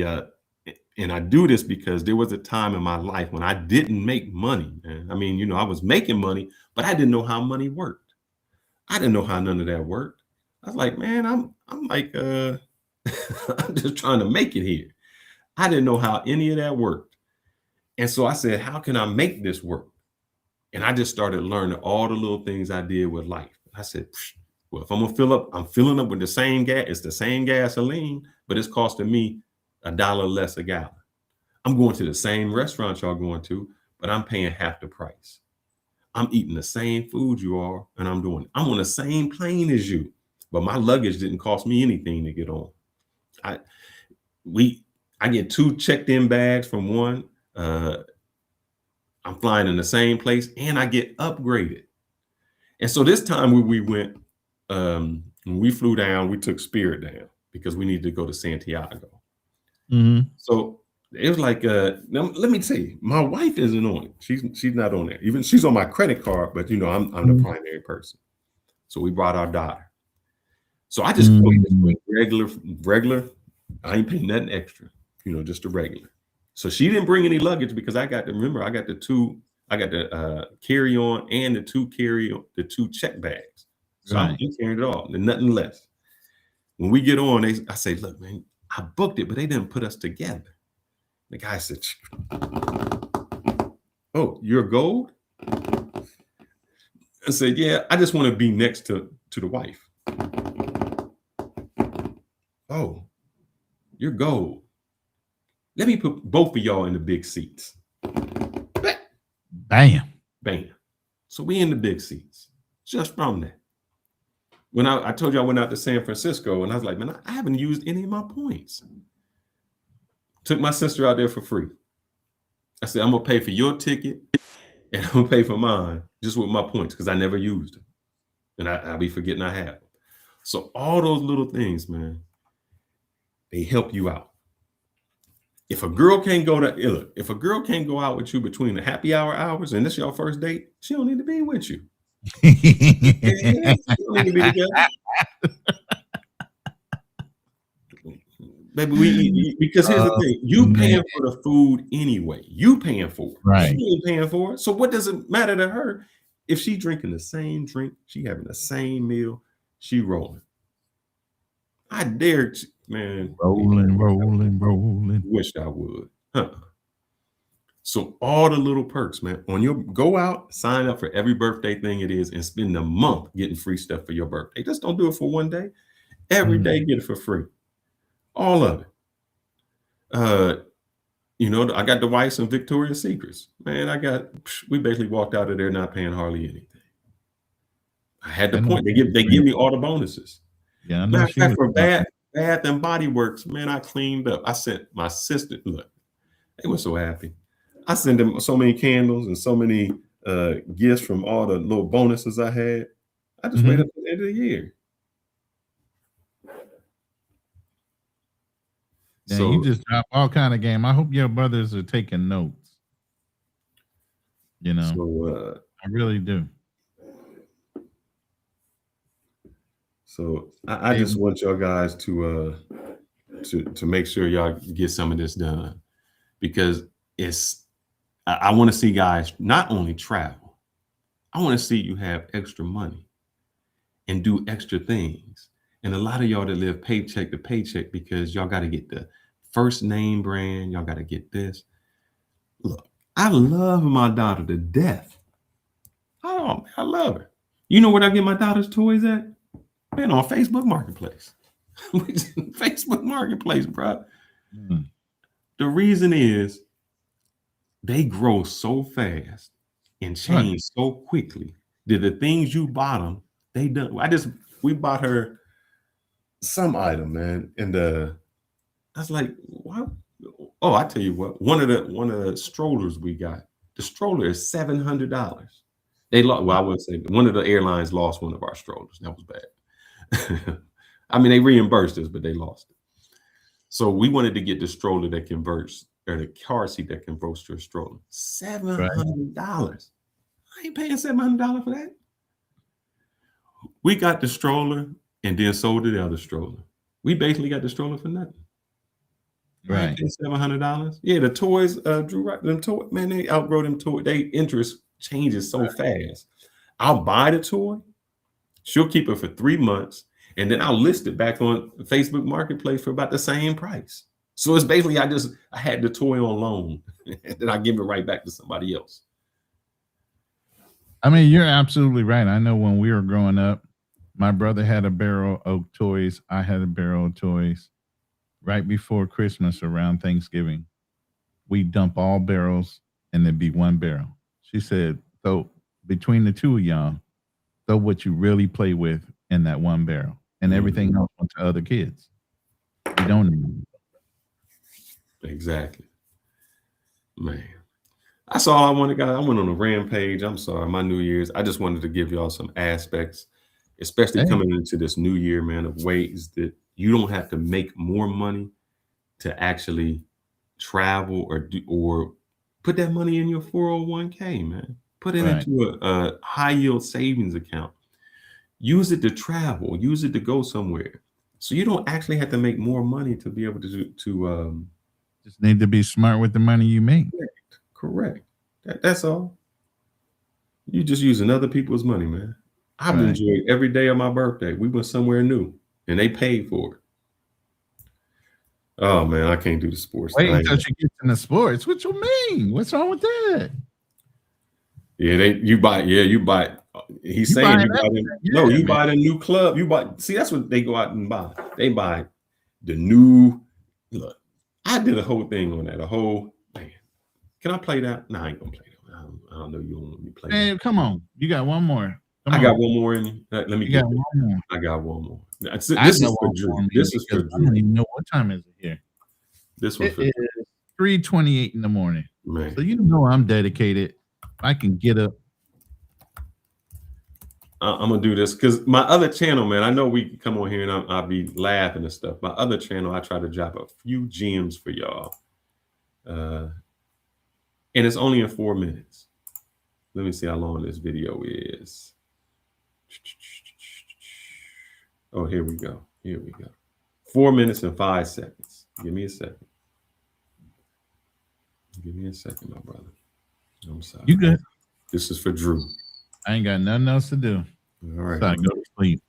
and I do this because there was a time in my life when I didn't make money, man. I mean, you know, I was making money, but I didn't know how money worked. I didn't know how none of that worked. I was like, man, I'm like I'm just trying to make it here. I didn't know how any of that worked. And so I said, how can I make this work? And I just started learning all the little things I did with life. I said, well, if I'm gonna fill up, I'm filling up with the same gas. It's the same gasoline, but it's costing me $1 less a gallon. I'm going to the same restaurant y'all going to, but I'm paying half the price. I'm eating the same food you are, and I'm on the same plane as you, but my luggage didn't cost me anything to get on. I get 2 checked-in bags from one. I'm flying in the same place, and I get upgraded. And so this time when we went, when we flew down, we took Spirit down because we needed to go to Santiago. So it was like, now, let me tell you, my wife isn't on it. She's not on there. Even she's on my credit card, but you know, I'm the primary person. So we brought our daughter. So I just went regular. I ain't paying nothing extra, you know, just a regular. So she didn't bring any luggage because I got the carry-on and the 2 check bags. So I'm carrying it all, and nothing less. When we get on, I say, look, man, I booked it, but they didn't put us together. The guy said, oh, you're gold? I said, yeah, I just want to be next to the wife. Oh, you're gold. Let me put both of y'all in the big seats. Bam. Bam. So we in the big seats just from that. When I told you I went out to San Francisco and I was like, man, I haven't used any of my points. Took my sister out there for free. I said, I'm going to pay for your ticket and I'm going to pay for mine just with my points because I never used them. And I'll be forgetting I have them. So all those little things, man, they help you out. If a girl can't go out with you between the happy hour hours and this your first date, she don't need to be with you. She don't need to be together. Baby, because here's the thing: you paying for the food anyway. You paying for it, right? She ain't paying for it. So what does it matter to her if she drinking the same drink, she having the same meal, she rolling? I dare, man. Rolling. Wished I would. Huh. So all the little perks, man. On your go out, sign up for every birthday thing it is, and spend a month getting free stuff for your birthday. Just don't do it for one day. Every day, get it for free. All of it. You know, I got the Weiss and Victoria's Secrets. Man, we basically walked out of there not paying hardly anything. I had the point. They give me all the bonuses. Yeah, I know. Matter of fact, for Bath and Body Works, man, I cleaned up. I sent my sister, look, they were so happy. I sent them so many candles and so many gifts from all the little bonuses I had. I just waited up to the end of the year. Yeah, so you just drop all kind of game. I hope your brothers are taking notes. You know, so, I really do. So I just want y'all guys to make sure y'all get some of this done, because I want to see guys not only travel, I want to see you have extra money and do extra things. And a lot of y'all that live paycheck to paycheck because y'all got to get the first name brand, y'all got to get this. Look, I love my daughter to death. Oh, I love her. You know where I get my daughter's toys at? Man, on Facebook Marketplace. Facebook Marketplace, bro. The reason is they grow so fast and change so quickly that the things you bought them, they done. We bought her some item, man, and I was like, Why? Oh, I tell you what. One of the strollers we got. The stroller is $700. They lost. Well, I wouldn't say one of the airlines lost one of our strollers. That was bad. I mean, they reimbursed us, but they lost it. So we wanted to get the stroller that converts, or the car seat that converts to a stroller. $700. I ain't paying $700 for that. We got the stroller and then sold the other stroller. We basically got the stroller for nothing. Right. $700. Yeah, the toys, Drew, right? Them toy, man, they outgrow them toys. They interest changes so fast. I'll buy the toy. She'll keep it for 3 months, and then I'll list it back on Facebook Marketplace for about the same price. So it's basically I had the toy on loan, and then I give it right back to somebody else. I mean, you're absolutely right. I know when we were growing up, my brother had a barrel of toys. I had a barrel of toys. Right before Christmas, around Thanksgiving, we dump all barrels and there'd be one barrel. She said, so between the two of y'all, throw what you really play with in that one barrel, and everything else went to other kids. We don't need it. Exactly. Man. That's all I wanted, guys. I went on a rampage. I'm sorry, my New Year's. I just wanted to give y'all some aspects, especially coming into this new year, man, of ways that you don't have to make more money to actually travel or put that money in your 401k, man. Put it into a high yield savings account. Use it to travel. Use it to go somewhere. So you don't actually have to make more money to be able to just need to be smart with the money you make. Correct. That's all. You just using other people's money, man. I've enjoyed every day of my birthday. We went somewhere new, and they paid for it. Oh man, I can't do the sports. Wait until she gets in the sports. What you mean? What's wrong with that? Yeah, you buy. He's saying you buy the new club. You buy. See, that's what they go out and buy. They buy the new. Look, I did a whole thing on that. A whole man. Can I play that? No, I ain't gonna play that. I don't know. You don't want me to play. Man, come on. You got one more. I got one more in you. Let me get one more. I got one more. This is for Drew. This is for Drew. I don't even know what time is it here. This one for 3:28 in the morning. Man. So you know I'm dedicated. I can get up. I'm gonna do this because my other channel, man. I know we come on here and I'll be laughing and stuff. My other channel, I try to drop a few gems for y'all, and it's only in 4 minutes. Let me see how long this video is. Oh, here we go. 4 minutes and 5 seconds. Give me a second. Give me a second, my brother. I'm sorry. You good? This is for Drew. I ain't got nothing else to do. All right. So I go to sleep.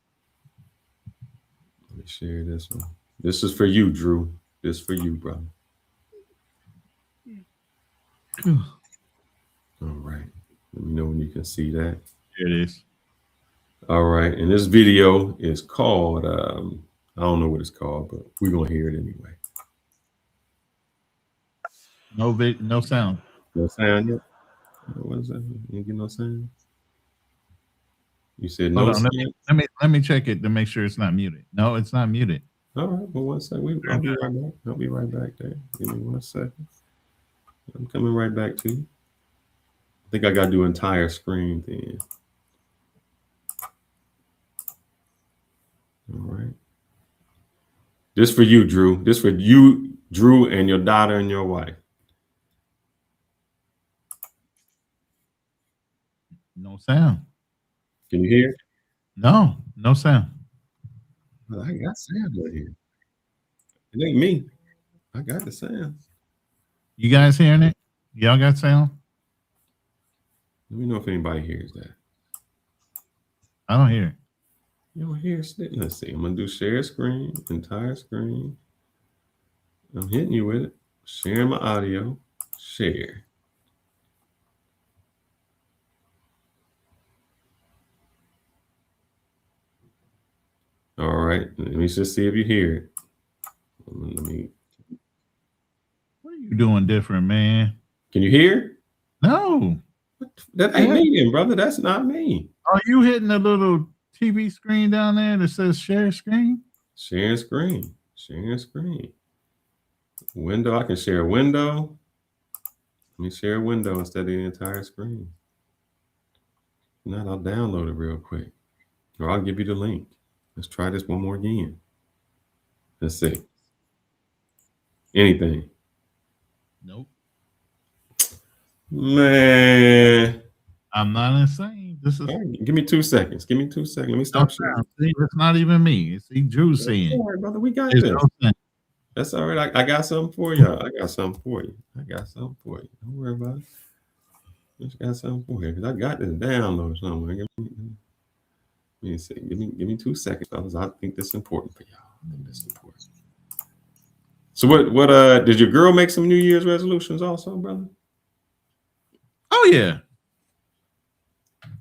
Let me share this one. This is for you, Drew. This is for you, brother. All right. Let me know when you can see that. Here it is. All right. And this video is called, I don't know what it's called, but we're going to hear it anyway. No sound. No sound yet? What is that? You didn't get no sound? You said no sound? Let me check it to make sure it's not muted. No, it's not muted. All right. Well, 1 second. I'll be right back. I'll be right back there. Give me 1 second. I'm coming right back to you. I think I got to do entire screen then. All right. This for you, Drew. This for you, Drew, and your daughter and your wife. No sound. Can you hear? No sound. Well, I got sound right here. It ain't me. I got the sound. You guys hearing it? Y'all got sound? Let me know if anybody hears that. I don't hear it. You don't hear it? Let's see. I'm gonna do share screen, entire screen. I'm hitting you with it. Sharing my audio. Share. All right. Let me just see if you hear it. Let me. What are you doing different, man? Can you hear? No. That ain't me, then, brother. That's not me. Are you hitting the little TV screen down there that says share screen? Share screen. Share screen. Window. I can share a window. Let me share a window instead of the entire screen. If not, I'll download it real quick. Or I'll give you the link. Let's try this one more again. Let's see. Anything. Nope. Man. I'm not insane. This is. Right, give me 2 seconds. Give me 2 seconds. Let me stop sharing. See, it's not even me. See, Drew saying. All right, brother. We got There's this. no That's all right. I got something for you. I got something for you. Don't worry about it. Just got something for you. Because I got this download somewhere. Let me see. Give me 2 seconds, fellas. I think this is important for y'all. I think this is important. So what did your girl make some New Year's resolutions also, brother? Oh yeah.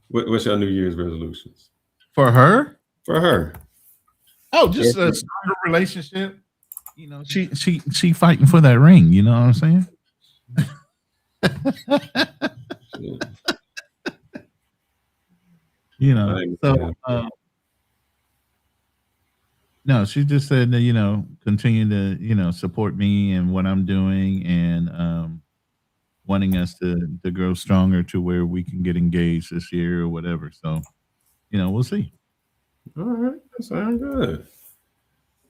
What's your New Year's resolutions? For her? For her. Oh, just a stronger relationship. You know, she fighting for that ring, you know what I'm saying? You know, so no, she just said that, you know, continue to, you know, support me and what I'm doing, and wanting us to grow stronger to where we can get engaged this year or whatever. So, you know, we'll see. All right, that sounds good.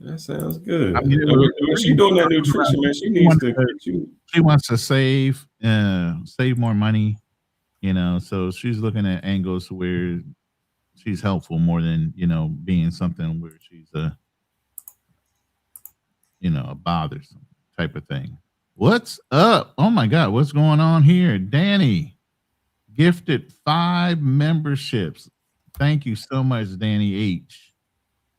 That sounds good. I mean, when she doing that nutrition, man, she needs to get you. She wants to save more money, you know. So she's looking at angles where she's helpful more than, you know, being something where she's a, you know, a bothersome type of thing. What's up? Oh my God, what's going on here? Danny gifted 5 memberships. Thank you so much, Danny H.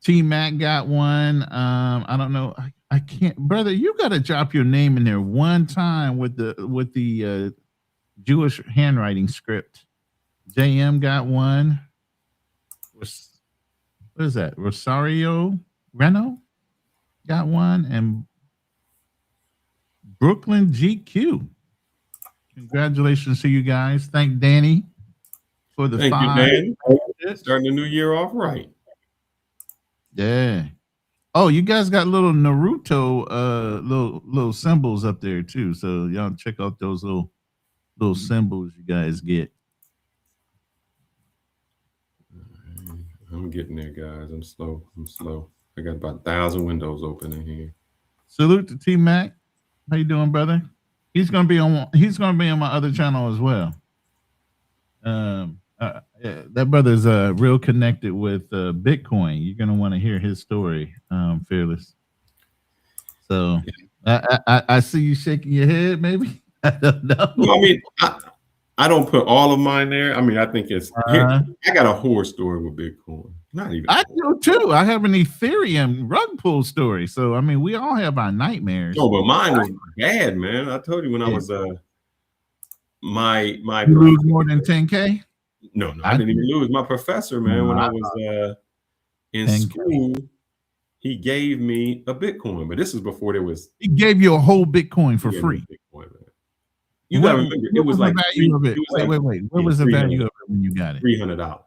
T Mac got one. I don't know. I can't, brother. You got to drop your name in there one time with the Jewish handwriting script. JM got one. What is that? Rosario Reno got one, and Brooklyn GQ. Congratulations to you guys. Thank Danny for the 5. You, Danny. Starting the new year off right. Yeah. Oh, you guys got little Naruto little symbols up there too. So y'all check out those little symbols you guys get. I'm getting there, guys. I'm slow. I got about 1,000 windows open in here. Salute to T Mac. How you doing, brother? He's gonna be on my other channel as well. That brother's real connected with Bitcoin. You're gonna want to hear his story, Fearless. So I see you shaking your head. Maybe I don't know. Well, I mean, I don't put all of mine there. I mean, I think it's here. I got a horror story with Bitcoin. Not even. I do too. I have an Ethereum rug pull story. So I mean, we all have our nightmares. No, but mine was bad, man. I told you when I was my you lose more than 10K. No, I didn't even lose. My professor, man, when I was in school, he gave me a Bitcoin, but this is before there was. He gave you a whole Bitcoin for free. Bitcoin, man. You gotta remember, it was like value of it. Wait. What was the value of it when you got it? $300.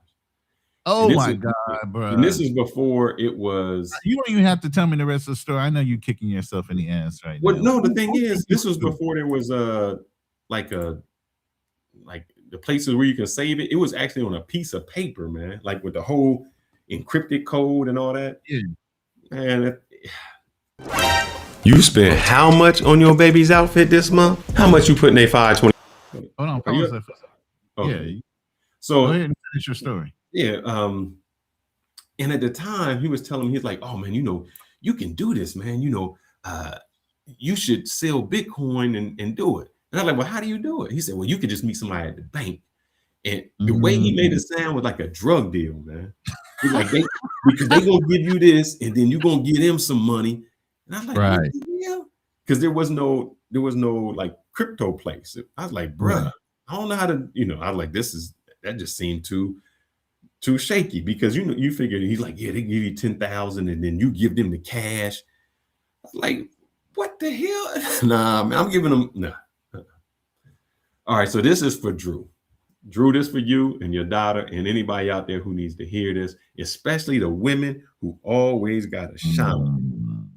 Oh my God, bro! And this is before it was. You don't even have to tell me the rest of the story. I know you're kicking yourself in the ass right now. Well, no, the thing is, this was before there was like the places where you can save it. It was actually on a piece of paper, man, like with the whole encrypted code and all that. Yeah. Man, you spent how much on your baby's outfit this month? How much you put in a 520? Hold on, pause. Okay. Yeah. So go ahead and finish your story. Yeah. And at the time he was telling me, he's like, oh man, you know, you can do this, man. You know, you should sell Bitcoin and do it. And I'm like, well, how do you do it? He said, well, you could just meet somebody at the bank. And the way he made it sound was like a drug deal, man. He's like, because they gonna give you this, and then you're gonna give them some money. And I'm like, right. Because there was no like crypto place. I was like, bruh, I don't know how to, you know, I was like, that just seemed too shaky, because you figure he's like, yeah, they give you 10,000 and then you give them the cash. I was like, what the hell? Nah, man, I'm giving them nah. All right, so this is for Drew. Drew, this for you and your daughter and anybody out there who needs to hear this, especially the women who always got to shine.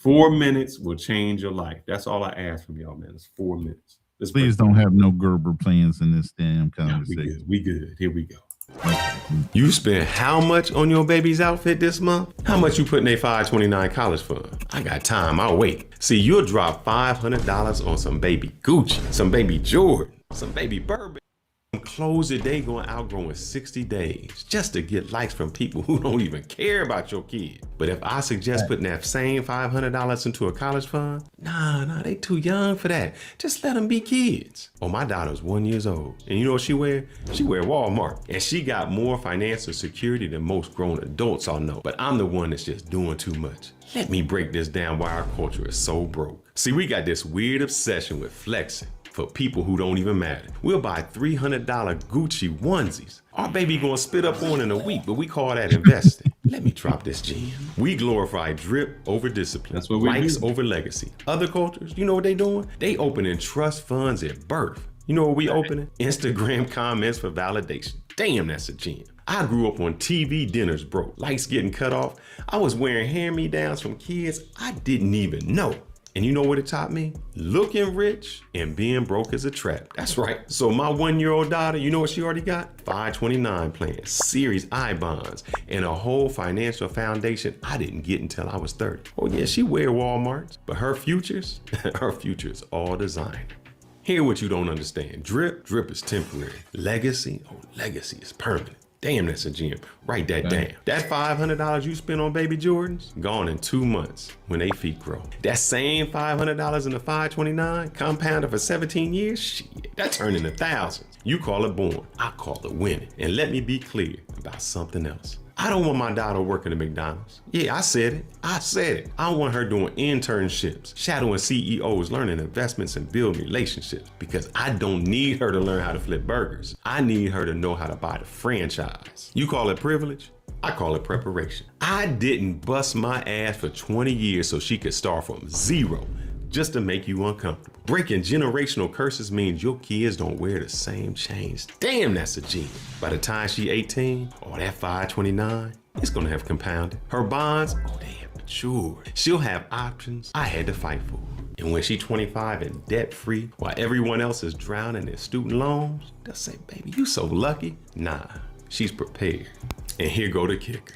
4 minutes will change your life. That's all I ask from y'all, man. It's 4 minutes. Please don't have no Gerber plans in this damn No, conversation. we good. Here we go. You spent how much on your baby's outfit this month? How much you put in a 529 college fund? I got time, I'll wait. See, you'll drop $500 on some baby Gucci, some baby Jordan, some baby Bourbon. Clothes that they gonna outgrow in 60 days just to get likes from people who don't even care about your kid. But if I suggest putting that same $500 into a college fund, nah, they too young for that. Just let them be kids. Oh, my daughter's 1 year old. And you know what she wear? She wear Walmart. And she got more financial security than most grown adults I know. But I'm the one that's just doing too much. Let me break this down why our culture is so broke. See, we got this weird obsession with flexing for people who don't even matter. We'll buy $300 Gucci onesies. Our baby gonna spit up on in a week, but we call that investing. Let me drop this gem. We glorify drip over discipline. That's what we likes do. over legacy. Other cultures, you know what they doing? They opening trust funds at birth. You know what we opening? Instagram comments for validation. Damn, that's a gem. I grew up on TV dinners broke, lights getting cut off. I was wearing hand-me-downs from kids I didn't even know. And you know what it taught me? Looking rich and being broke is a trap. That's right. So my 1 year old daughter, you know what she already got? 529 plans, Series I bonds, and a whole financial foundation I didn't get until I was 30. Oh yeah, she wear Walmarts, but her future's all designer. Hear what you don't understand. Drip is temporary. Legacy is permanent. Damn, that's a gem. Write that down. That $500 you spent on baby Jordans, gone in 2 months when they feet grow. That same $500 in the 529, compounded for 17 years, shit, that turned into thousands. You call it born, I call it winning. And let me be clear about something else. I don't want my daughter working at McDonald's. Yeah, I said it. I want her doing internships, shadowing CEOs, learning investments and building relationships, because I don't need her to learn how to flip burgers. I need her to know how to buy the franchise. You call it privilege? I call it preparation. I didn't bust my ass for 20 years so she could start from zero just to make you uncomfortable. Breaking generational curses means your kids don't wear the same chains. Damn, that's a genius. By the time she 18, that 529, it's gonna have compounded. Her bonds, they have matured. She'll have options I had to fight for. And when she 25 and debt free, while everyone else is drowning in student loans, they'll say, baby, you so lucky. Nah, she's prepared. And here go the kicker.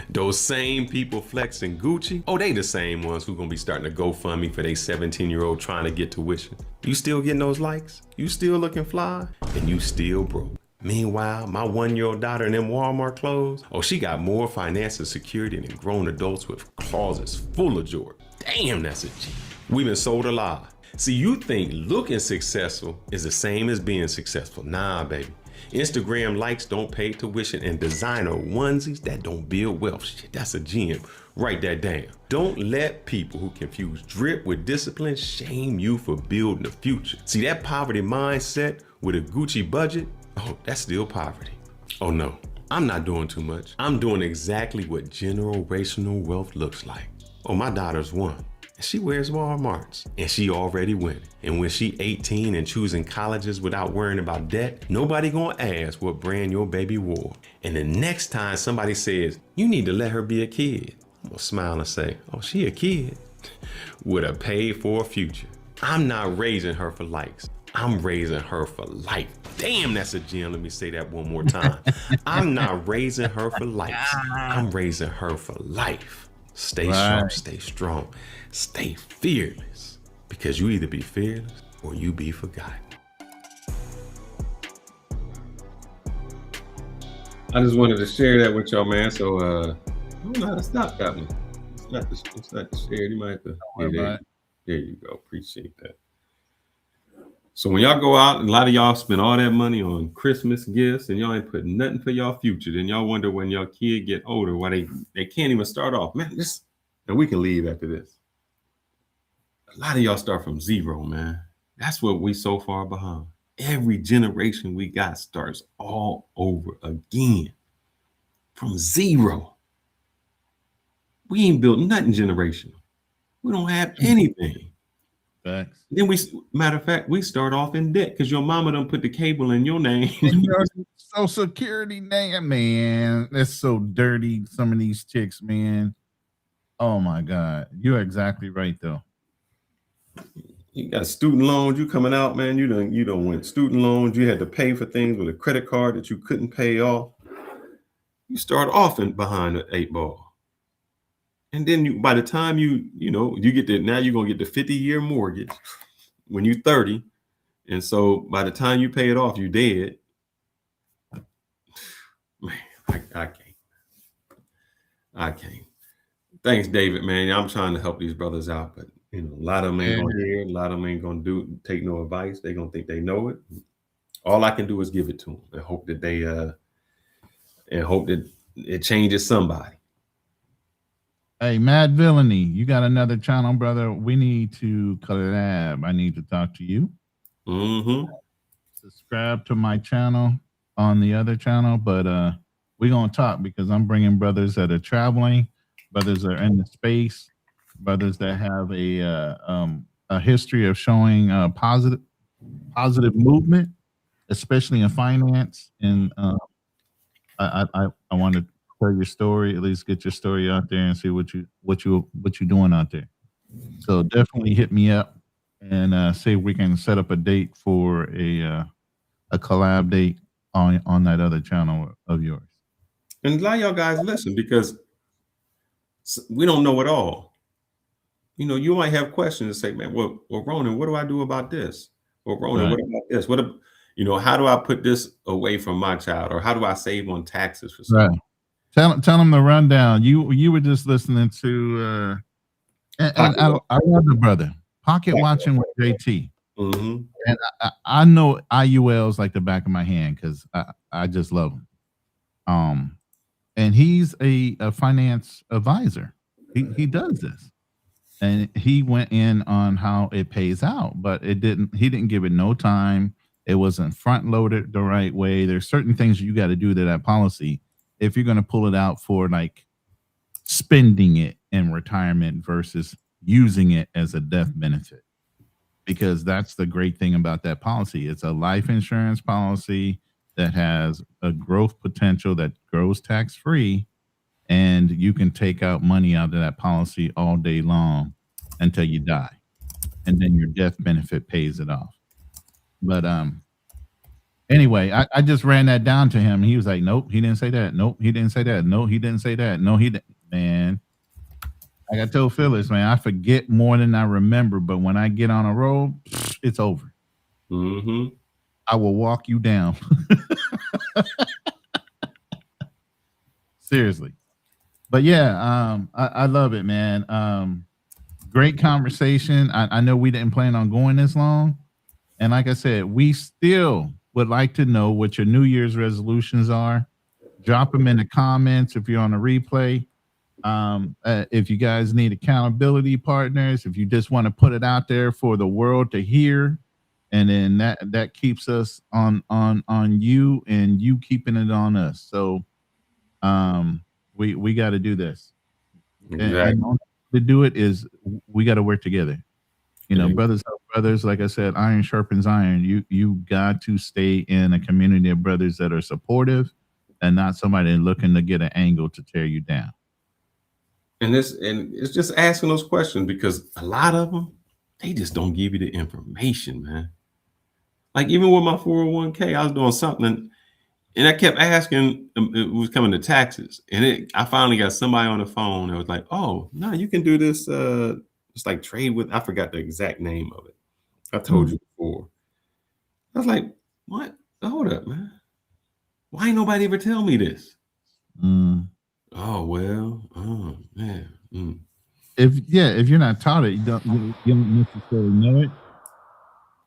Those same people flexing Gucci, they the same ones who gonna be starting to GoFundMe for their 17-year-old trying to get tuition. You still getting those likes? You still looking fly? And you still broke. Meanwhile, my 1 year old daughter in them Walmart clothes, she got more financial security than grown adults with closets full of Jordan. Damn, that's a G. We've been sold a lie. See, you think looking successful is the same as being successful. Nah, baby. Instagram likes don't pay tuition, and designer onesies that don't build wealth. Shit, that's a gem. Write that down. Don't let people who confuse drip with discipline shame you for building the future. See, that poverty mindset with a Gucci budget, that's still poverty. Oh no, I'm not doing too much. I'm doing exactly what generational wealth looks like. My daughter's 1. She wears Walmarts and she already winning. And when she 18 and choosing colleges without worrying about debt, nobody gonna ask what brand your baby wore. And the next time somebody says, you need to let her be a kid, I'm gonna smile and say, she a kid with a paid for future. I'm not raising her for likes. I'm raising her for life. Damn, that's a gem. Let me say that one more time. I'm not raising her for likes. I'm raising her for life. Stay sharp, stay strong, stay fearless, because you either be fearless or you be forgotten. I just wanted to share that with y'all, man. So I don't know how to stop that one. It's not the share. You might have to. There you go. Appreciate that. So when y'all go out, and a lot of y'all spend all that money on Christmas gifts, and y'all ain't put nothing for y'all future, then y'all wonder when your kid get older why they can't even start off. Man, and we can leave after this. A lot of y'all start from zero, man. That's what we so far behind. Every generation we got starts all over again from zero. We ain't built nothing generational. We don't have anything. Facts. Then matter of fact, we start off in debt because your mama done put the cable in your name. Social Security name, man. That's so dirty. Some of these chicks, man. Oh my God, you're exactly right though. You got student loans. You coming out, man. You don't went student loans. You had to pay for things with a credit card that you couldn't pay off. You start off behind the 8 ball, and then by the time you get to now, you're gonna get the 50-year mortgage when you're 30, and so by the time you pay it off, you dead. Man, I can't. Thanks, David, man. I'm trying to help these brothers out, but a lot of them ain't gonna hear. A lot of them ain't gonna take no advice. They're gonna think they know it. All I can do is give it to them and hope that it changes somebody. Hey, Mad Villainy, you got another channel, brother? We need to collab. I need to talk to you. Mm-hmm. Subscribe to my channel on the other channel, but we're gonna talk because I'm bringing brothers that are traveling, brothers that are in the space, brothers that have a history of showing positive movement, especially in finance. And I want to tell your story, at least get your story out there and see what you're doing out there. So definitely hit me up and see if we can set up a date for a collab date on that other channel of yours. And a lot of y'all guys listen because we don't know it all. You might have questions and say, man, well, Ronin, what do I do about this? Or Ronin, What about this? How do I put this away from my child? Or how do I save on taxes for something? Right. Tell them the rundown. You were just listening to and I love the brother. Pocket watching with JT. Mm-hmm. And I know IULs like the back of my hand because I just love him. And he's a finance advisor. He does this. And he went in on how it pays out, but he didn't give it no time. It wasn't front loaded the right way. There's certain things you got to do to that policy if you're going to pull it out for like spending it in retirement versus using it as a death benefit. Because that's the great thing about that policy. It's a life insurance policy that has a growth potential that grows tax-free, and you can take out money out of that policy all day long until you die. And then your death benefit pays it off. But anyway, I just ran that down to him. He was like, nope, he didn't say that. Nope, he didn't say that. No, he didn't say that. No, he didn't. Man, like I told Phyllis, man, I forget more than I remember. But when I get on a roll, it's over. Mm-hmm. I will walk you down. Seriously. But yeah, I love it, man. Great conversation. I know we didn't plan on going this long. And like I said, we still would like to know what your New Year's resolutions are. Drop them in the comments if you're on a replay. If you guys need accountability partners, if you just want to put it out there for the world to hear, and then that keeps us on you and you keeping it on us. So we got to do this. Exactly. And to do it is we got to work together. Brothers help brothers. Like I said, iron sharpens iron. You got to stay in a community of brothers that are supportive and not somebody looking to get an angle to tear you down. And it's just asking those questions because a lot of them, they just don't give you the information, man. Like even with my 401k, I was doing something and I kept asking, it was coming to taxes. And I finally got somebody on the phone that was like, oh, no, you can do this. It's like trade with, I forgot the exact name of it. I told you before. I was like, what? Hold up, man. Why ain't nobody ever tell me this? Oh, well, oh, man. If you're not taught it, you don't necessarily know it.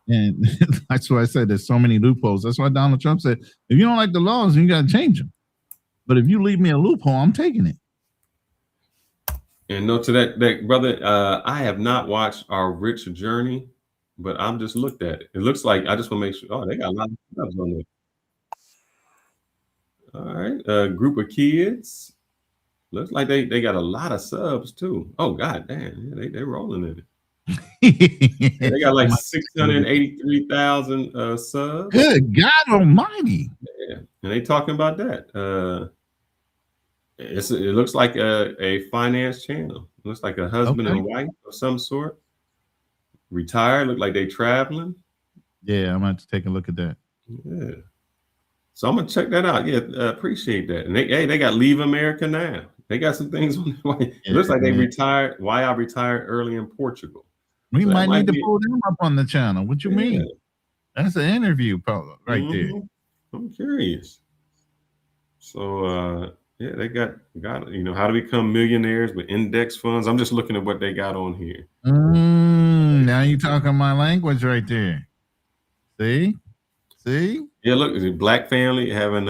And that's why I said there's so many loopholes. That's why Donald Trump said, if you don't like the laws, you got to change them. But if you leave me a loophole, I'm taking it. And no, to that brother, I have not watched Our Rich Journey, but I'm just looked at it. It looks like, I just want to make sure, oh, they got a lot of stuff on there. All right, group of kids. Looks like they got a lot of subs too. Oh god damn, yeah, they're rolling in it. They got like 683,000 subs. Good God Almighty! Yeah, and they talking about that. It looks like a finance channel. It looks like a husband Okay. and wife of some sort. Retired. Look like they traveling. Yeah, I'm going to take a look at that. Yeah. So I'm gonna check that out. Yeah, appreciate that. And they got Leave America Now. They got some things on the way. It looks like they retired. Why I retired early in Portugal. We So that might need to be, pull them up on the channel. What you mean? That's an interview right there. I'm curious. So yeah, they got how to become millionaires with index funds. I'm just looking at what they got on here. Now you talking my language right there. See? Yeah, look, it's a black family having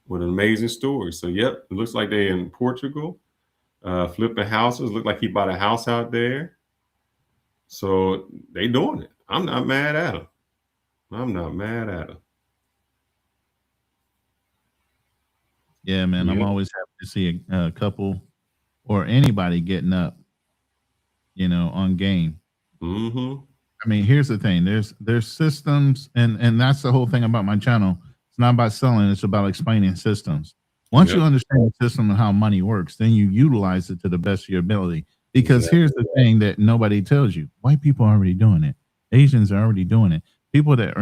with an amazing story. So yep, it looks like they're in Portugal, flipping houses. Look like he bought a house out there. So they doing it. I'm not mad at them. Yeah, man. I'm always happy to see a couple or anybody getting up, on game. I mean, here's the thing. There's systems, and that's the whole thing about my channel. It's not about selling, it's about explaining systems. Once you understand the system and how money works, then you utilize it to the best of your ability. Because here's the thing that nobody tells you. White people are already doing it. Asians are already doing it. People that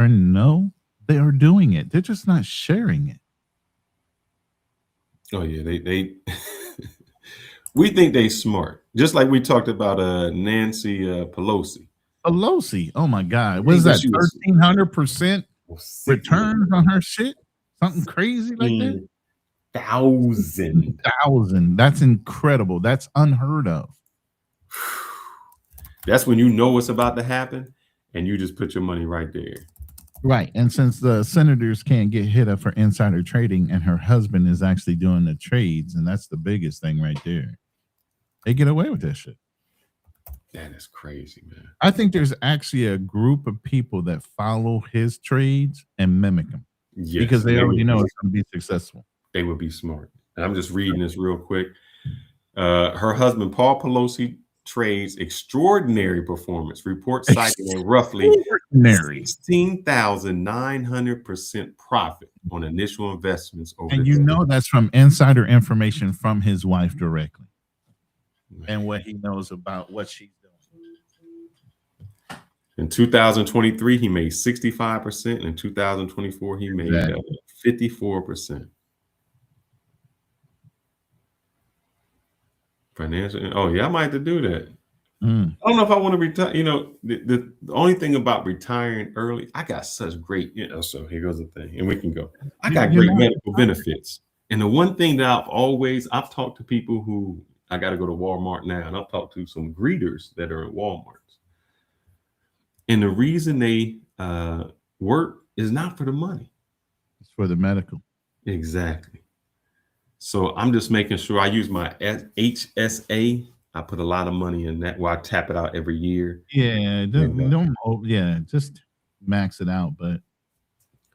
they are doing it. They're just not sharing it. Oh yeah, they we think they smart. Just like we talked about Nancy Pelosi. Oh my God. What is that? 1,300% returns on her shit? Something crazy like that? 1,000. That's incredible. That's unheard of. That's when you know what's about to happen and you just put your money right there. Right. And since the senators can't get hit up for insider trading and her husband is actually doing the trades, and that's the biggest thing right there, they get away with that shit. That is crazy, man. I think there's actually a group of people that follow his trades and mimic him because they already know it's going to be successful. They would be smart. And I'm just reading this real quick. Her husband, Paul Pelosi, trades extraordinary performance. Reports citing a roughly 16,900% profit on initial investments. And that's from insider information from his wife directly. And what he knows about what she's doing. In 2023, he made 65%. In 2024, he made 54%. Financial. Oh yeah, I might have to do that. I don't know if I want to retire. The only thing about retiring early, I got such great. So here goes the thing, and we can go. I got great medical benefits, and the one thing that I've talked to people who I got to go to Walmart now, and I've talked to some greeters that are in Walmart, and the reason they work is not for the money; it's for the medical. Exactly. So I'm just making sure I use my HSA. I put a lot of money in that where I tap it out every year. Yeah, just max it out. But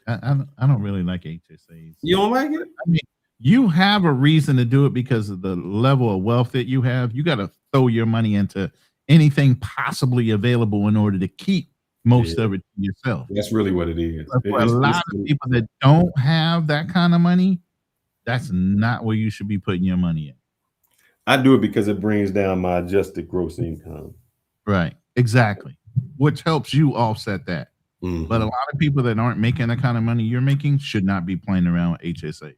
I don't really like HSAs. You don't like it? I mean, you have a reason to do it because of the level of wealth that you have. You got to throw your money into anything possibly available in order to keep most of it to yourself. That's really what it is. For a lot of people that don't have that kind of money, that's not where you should be putting your money in. I do it because it brings down my adjusted gross income. Right. Exactly. Which helps you offset that. But a lot of people that aren't making the kind of money you're making should not be playing around with HSAs.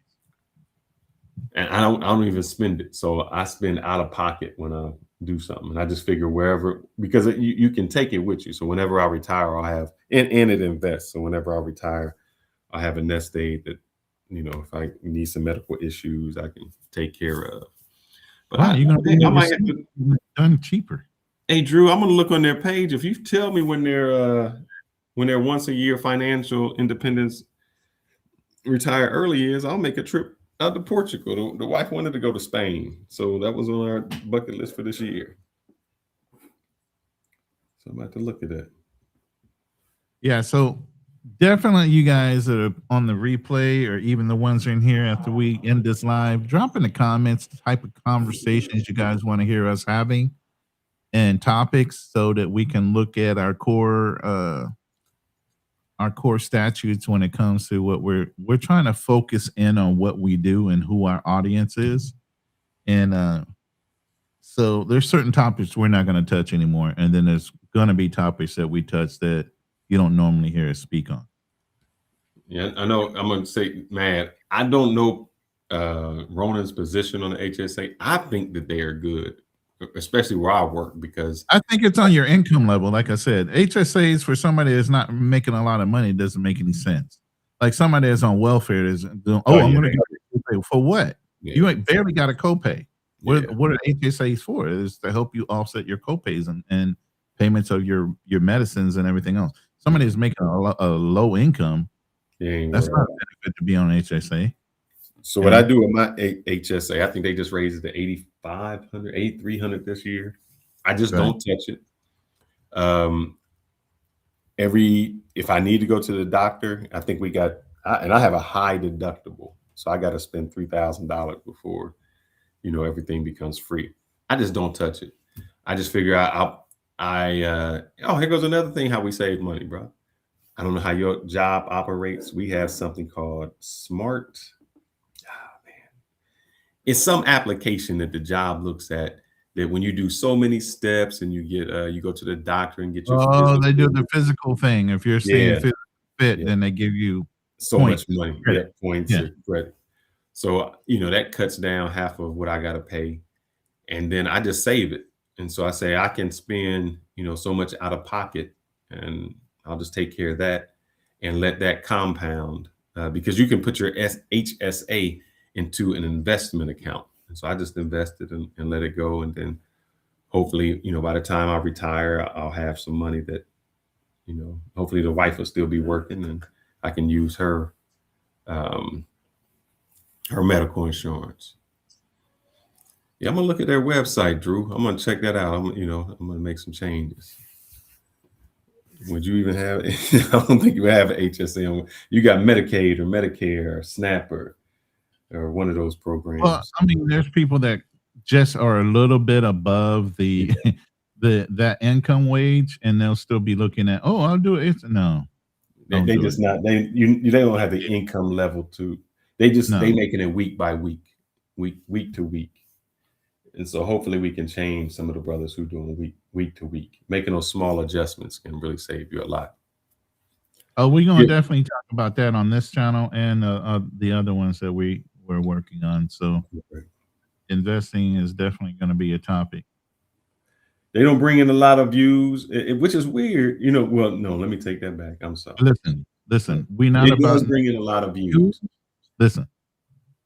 And I don't even spend it. So I spend out of pocket when I do something. And I just figure wherever, because you can take it with you. So whenever I retire, I'll have, and it invests. So whenever I retire, I have a nest egg that, if I need some medical issues, I can take care of. But I might have to done cheaper. Hey Drew, I'm gonna look on their page. If you tell me when their once a year financial independence retire early is, I'll make a trip out to Portugal. The wife wanted to go to Spain, so that was on our bucket list for this year. So I'm about to look at that. Yeah, so definitely you guys that are on the replay or even the ones in here after we end this live, drop in the comments the type of conversations you guys want to hear us having and topics so that we can look at our core statutes when it comes to what we're trying to focus in on what we do and who our audience is. And so there's certain topics we're not going to touch anymore, and then there's going to be topics that we touch that you don't normally hear us speak on. Yeah, I know. I'm going to say, man, I don't know Ronin's position on the HSA. I think that they are good, especially where I work, because I think it's on your income level. Like I said, HSAs for somebody that's not making a lot of money doesn't make any sense. Like somebody that's on welfare is doing, I'm going to get a copay. For what? Yeah. You ain't barely got a copay. What Yeah. are HSAs for? Is to help you offset your copays and payments of your medicines and everything else. Somebody is making a low income. That's not a benefit to be on HSA. So what I do with my HSA, I think they just raised it to 8,500, 8,300 this year. I just don't touch it. If I need to go to the doctor, I think and I have a high deductible, so I got to spend $3,000 before, everything becomes free. I just don't touch it. I just figure out here goes another thing, how we save money, bro. I don't know how your job operates. We have something called Smart. It's some application that the job looks at that when you do so many steps and you get you go to the doctor and get your they do the physical thing. If you're staying fit, then they give you so points. much money. Points or credit. So that cuts down half of what I gotta pay. And then I just save it. And so I say I can spend, so much out of pocket, and I'll just take care of that and let that compound, because you can put your HSA into an investment account. And so I just invested and let it go. And then hopefully, by the time I retire, I'll have some money that, hopefully the wife will still be working and I can use her medical insurance. Yeah, I'm gonna look at their website, Drew. I'm gonna check that out. I'm gonna make some changes. Would you even have? I don't think you have an HSA. You got Medicaid or Medicare or SNAP or one of those programs. Well, I mean, there's people that just are a little bit above the that income wage, and they'll still be looking at, I'll do it. No, they just not. They don't have the income level to. They making it week by week, week to week. And so hopefully we can change some of the brothers who are doing week to week. Making those small adjustments can really save you a lot. We're going to definitely talk about that on this channel and the other ones that we're working on. So investing is definitely going to be a topic. They don't bring in a lot of views, which is weird. Well, no, let me take that back. I'm sorry. Listen. We're not about bringing a lot of views. Listen.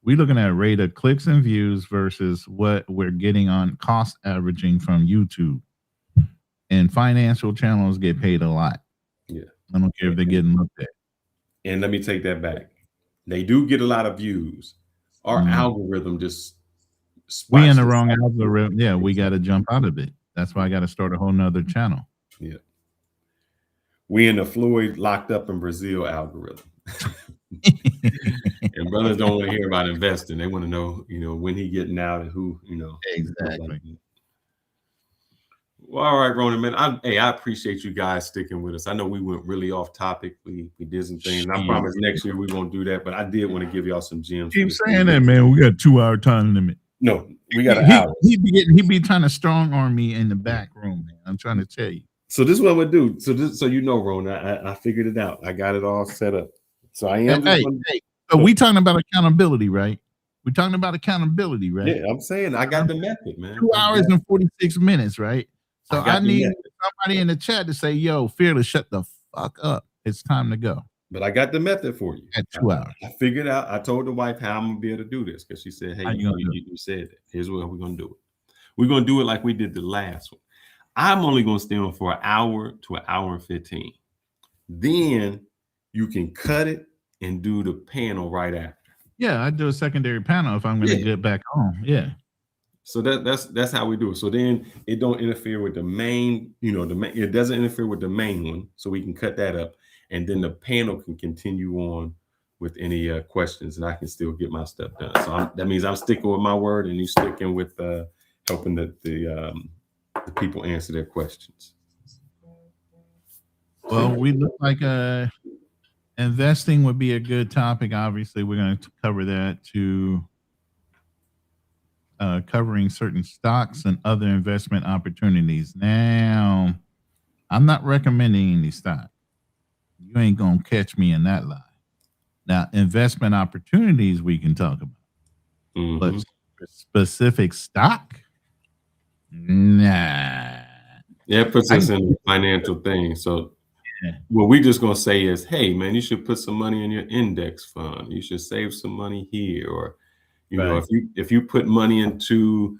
We're looking at rate of clicks and views versus what we're getting on cost averaging from YouTube. And financial channels get paid a lot. Yeah. I don't care if they're getting looked at. And let me take that back. They do get a lot of views. Our algorithm just we in the wrong algorithm. Yeah, we got to jump out of it. That's why I got to start a whole nother channel. Yeah. We in the Floyd locked up in Brazil algorithm. And brothers don't want to hear about investing. They want to know, when he getting out and who, Exactly. Well, all right, Ronin, man. I appreciate you guys sticking with us. I know we went really off topic. We did some things. And I promise next year we won't do that. But I did want to give y'all some gems. Keep saying that, man. We got a 2-hour time limit. No, we got an hour. He be trying to strong arm me in the back room, man. I'm trying to tell you. So this is what we'll do. So Ronin, I figured it out. I got it all set up. So I am. So we talking about accountability, right? We're talking about accountability, right? Yeah, I'm saying I got the method, man. 2 hours and 46 minutes, right? So I need somebody in the chat to say, "Yo, Fearless, shut the fuck up. It's time to go." But I got the method for you. At 2 hours. I figured out. I told the wife how I'm gonna be able to do this because she said, "Hey, you said it. Here's what we're gonna do it. We're gonna do it like we did the last one. I'm only gonna stay on for an hour to an hour and 15. Then you can cut it and do the panel right after. Yeah, I do a secondary panel if I'm going to get back home. Yeah. So that's how we do it. So then it don't interfere with the main, it doesn't interfere with the main one. So we can cut that up, and then the panel can continue on with any questions, and I can still get my stuff done. So that means I'm sticking with my word, and you sticking with helping the people answer their questions. Well, we look like investing would be a good topic. Obviously, we're going to cover that too. covering certain stocks and other investment opportunities. Now, I'm not recommending any stock. You ain't gonna catch me in that lie. Now, investment opportunities we can talk about, but specific stock, nah. Yeah, it puts us in a financial thing. So what we just gonna say is, hey man, you should put some money in your index fund. You should save some money here, or you know, if you put money into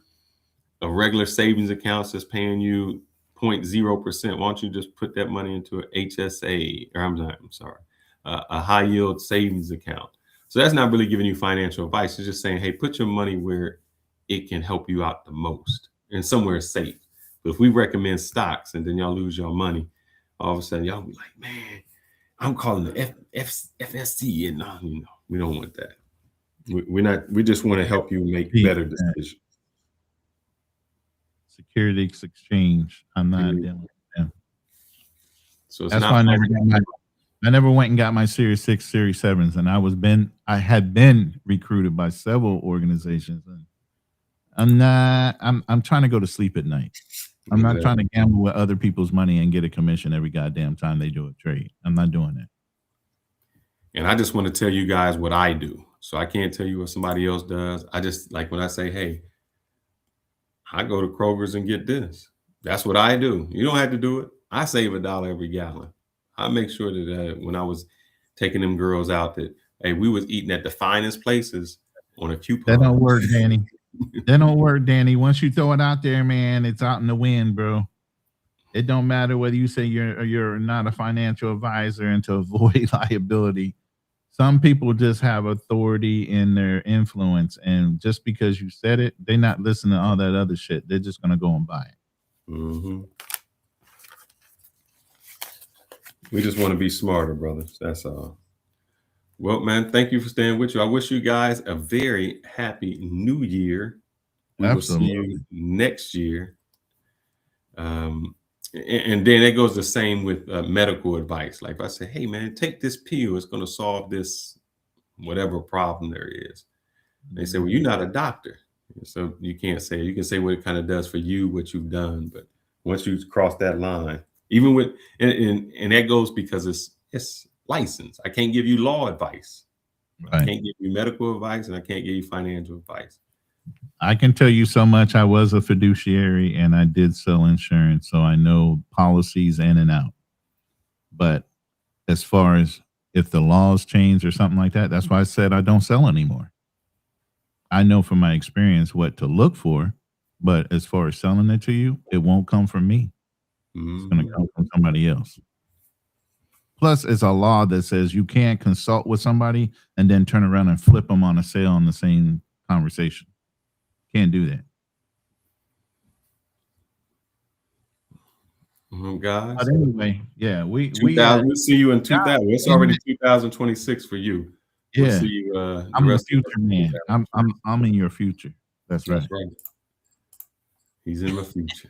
a regular savings account that's paying you 0.0%, why don't you just put that money into an HSA, or I'm sorry, a high yield savings account? So that's not really giving you financial advice. It's just saying, hey, put your money where it can help you out the most and somewhere safe. But if we recommend stocks and then y'all lose your money, all of a sudden y'all be like, man, I'm calling the FSC, and no, we don't want that. We're not. We just want to help you make better decisions. Securities exchange. I'm not dealing with them. So that's why I never went and got my Series 6, Series 7s, and I had been recruited by several organizations, and I'm trying to go to sleep at night. I'm not trying to gamble with other people's money and get a commission every goddamn time they do a trade. I'm not doing that. And I just want to tell you guys what I do. So I can't tell you what somebody else does. I just, like when I say, hey, I go to Kroger's and get this. That's what I do. You don't have to do it. I save $1 every gallon. I make sure that when I was taking them girls out, that, hey, we was eating at the finest places on a coupon. That don't work, Danny. That don't work, Danny. Once you throw it out there, man, it's out in the wind, bro. It don't matter whether you say you're not a financial advisor and to avoid liability. Some people just have authority in their influence, and just because you said it, they're not listening to all that other shit. They're just gonna go and buy it. Mm-hmm. We just want to be smarter, brothers. That's all. Well, man, thank you for staying with you. I wish you guys a very happy new year. We Absolutely. will see you next year. And then it goes the same with medical advice. Like if I say, hey, man, take this pill. It's going to solve this, whatever problem there is. They say, well, you're not a doctor. So you can't say, you can say what it kind of does for you, what you've done. But once you cross that line, even with, and that goes because it's licensed. I can't give you law advice. Right. I can't give you medical advice, and I can't give you financial advice. I can tell you so much. I was a fiduciary and I did sell insurance, so I know policies in and out. But as far as if the laws change or something like that, that's why I said I don't sell anymore. I know from my experience what to look for, but as far as selling it to you, it won't come from me. It's going to come from somebody else. Plus, it's a law that says you can't consult with somebody and then turn around and flip them on a sale in the same conversation. Can't do that. Guys. But anyway, yeah, we'll see you in 2000. It's already 2026 for you. Yeah, we'll see you, I'm the future man. I'm in your future. That's right. He's in my future.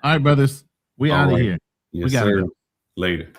All right, brothers, we out of here. Yes, we gotta sir. go Later.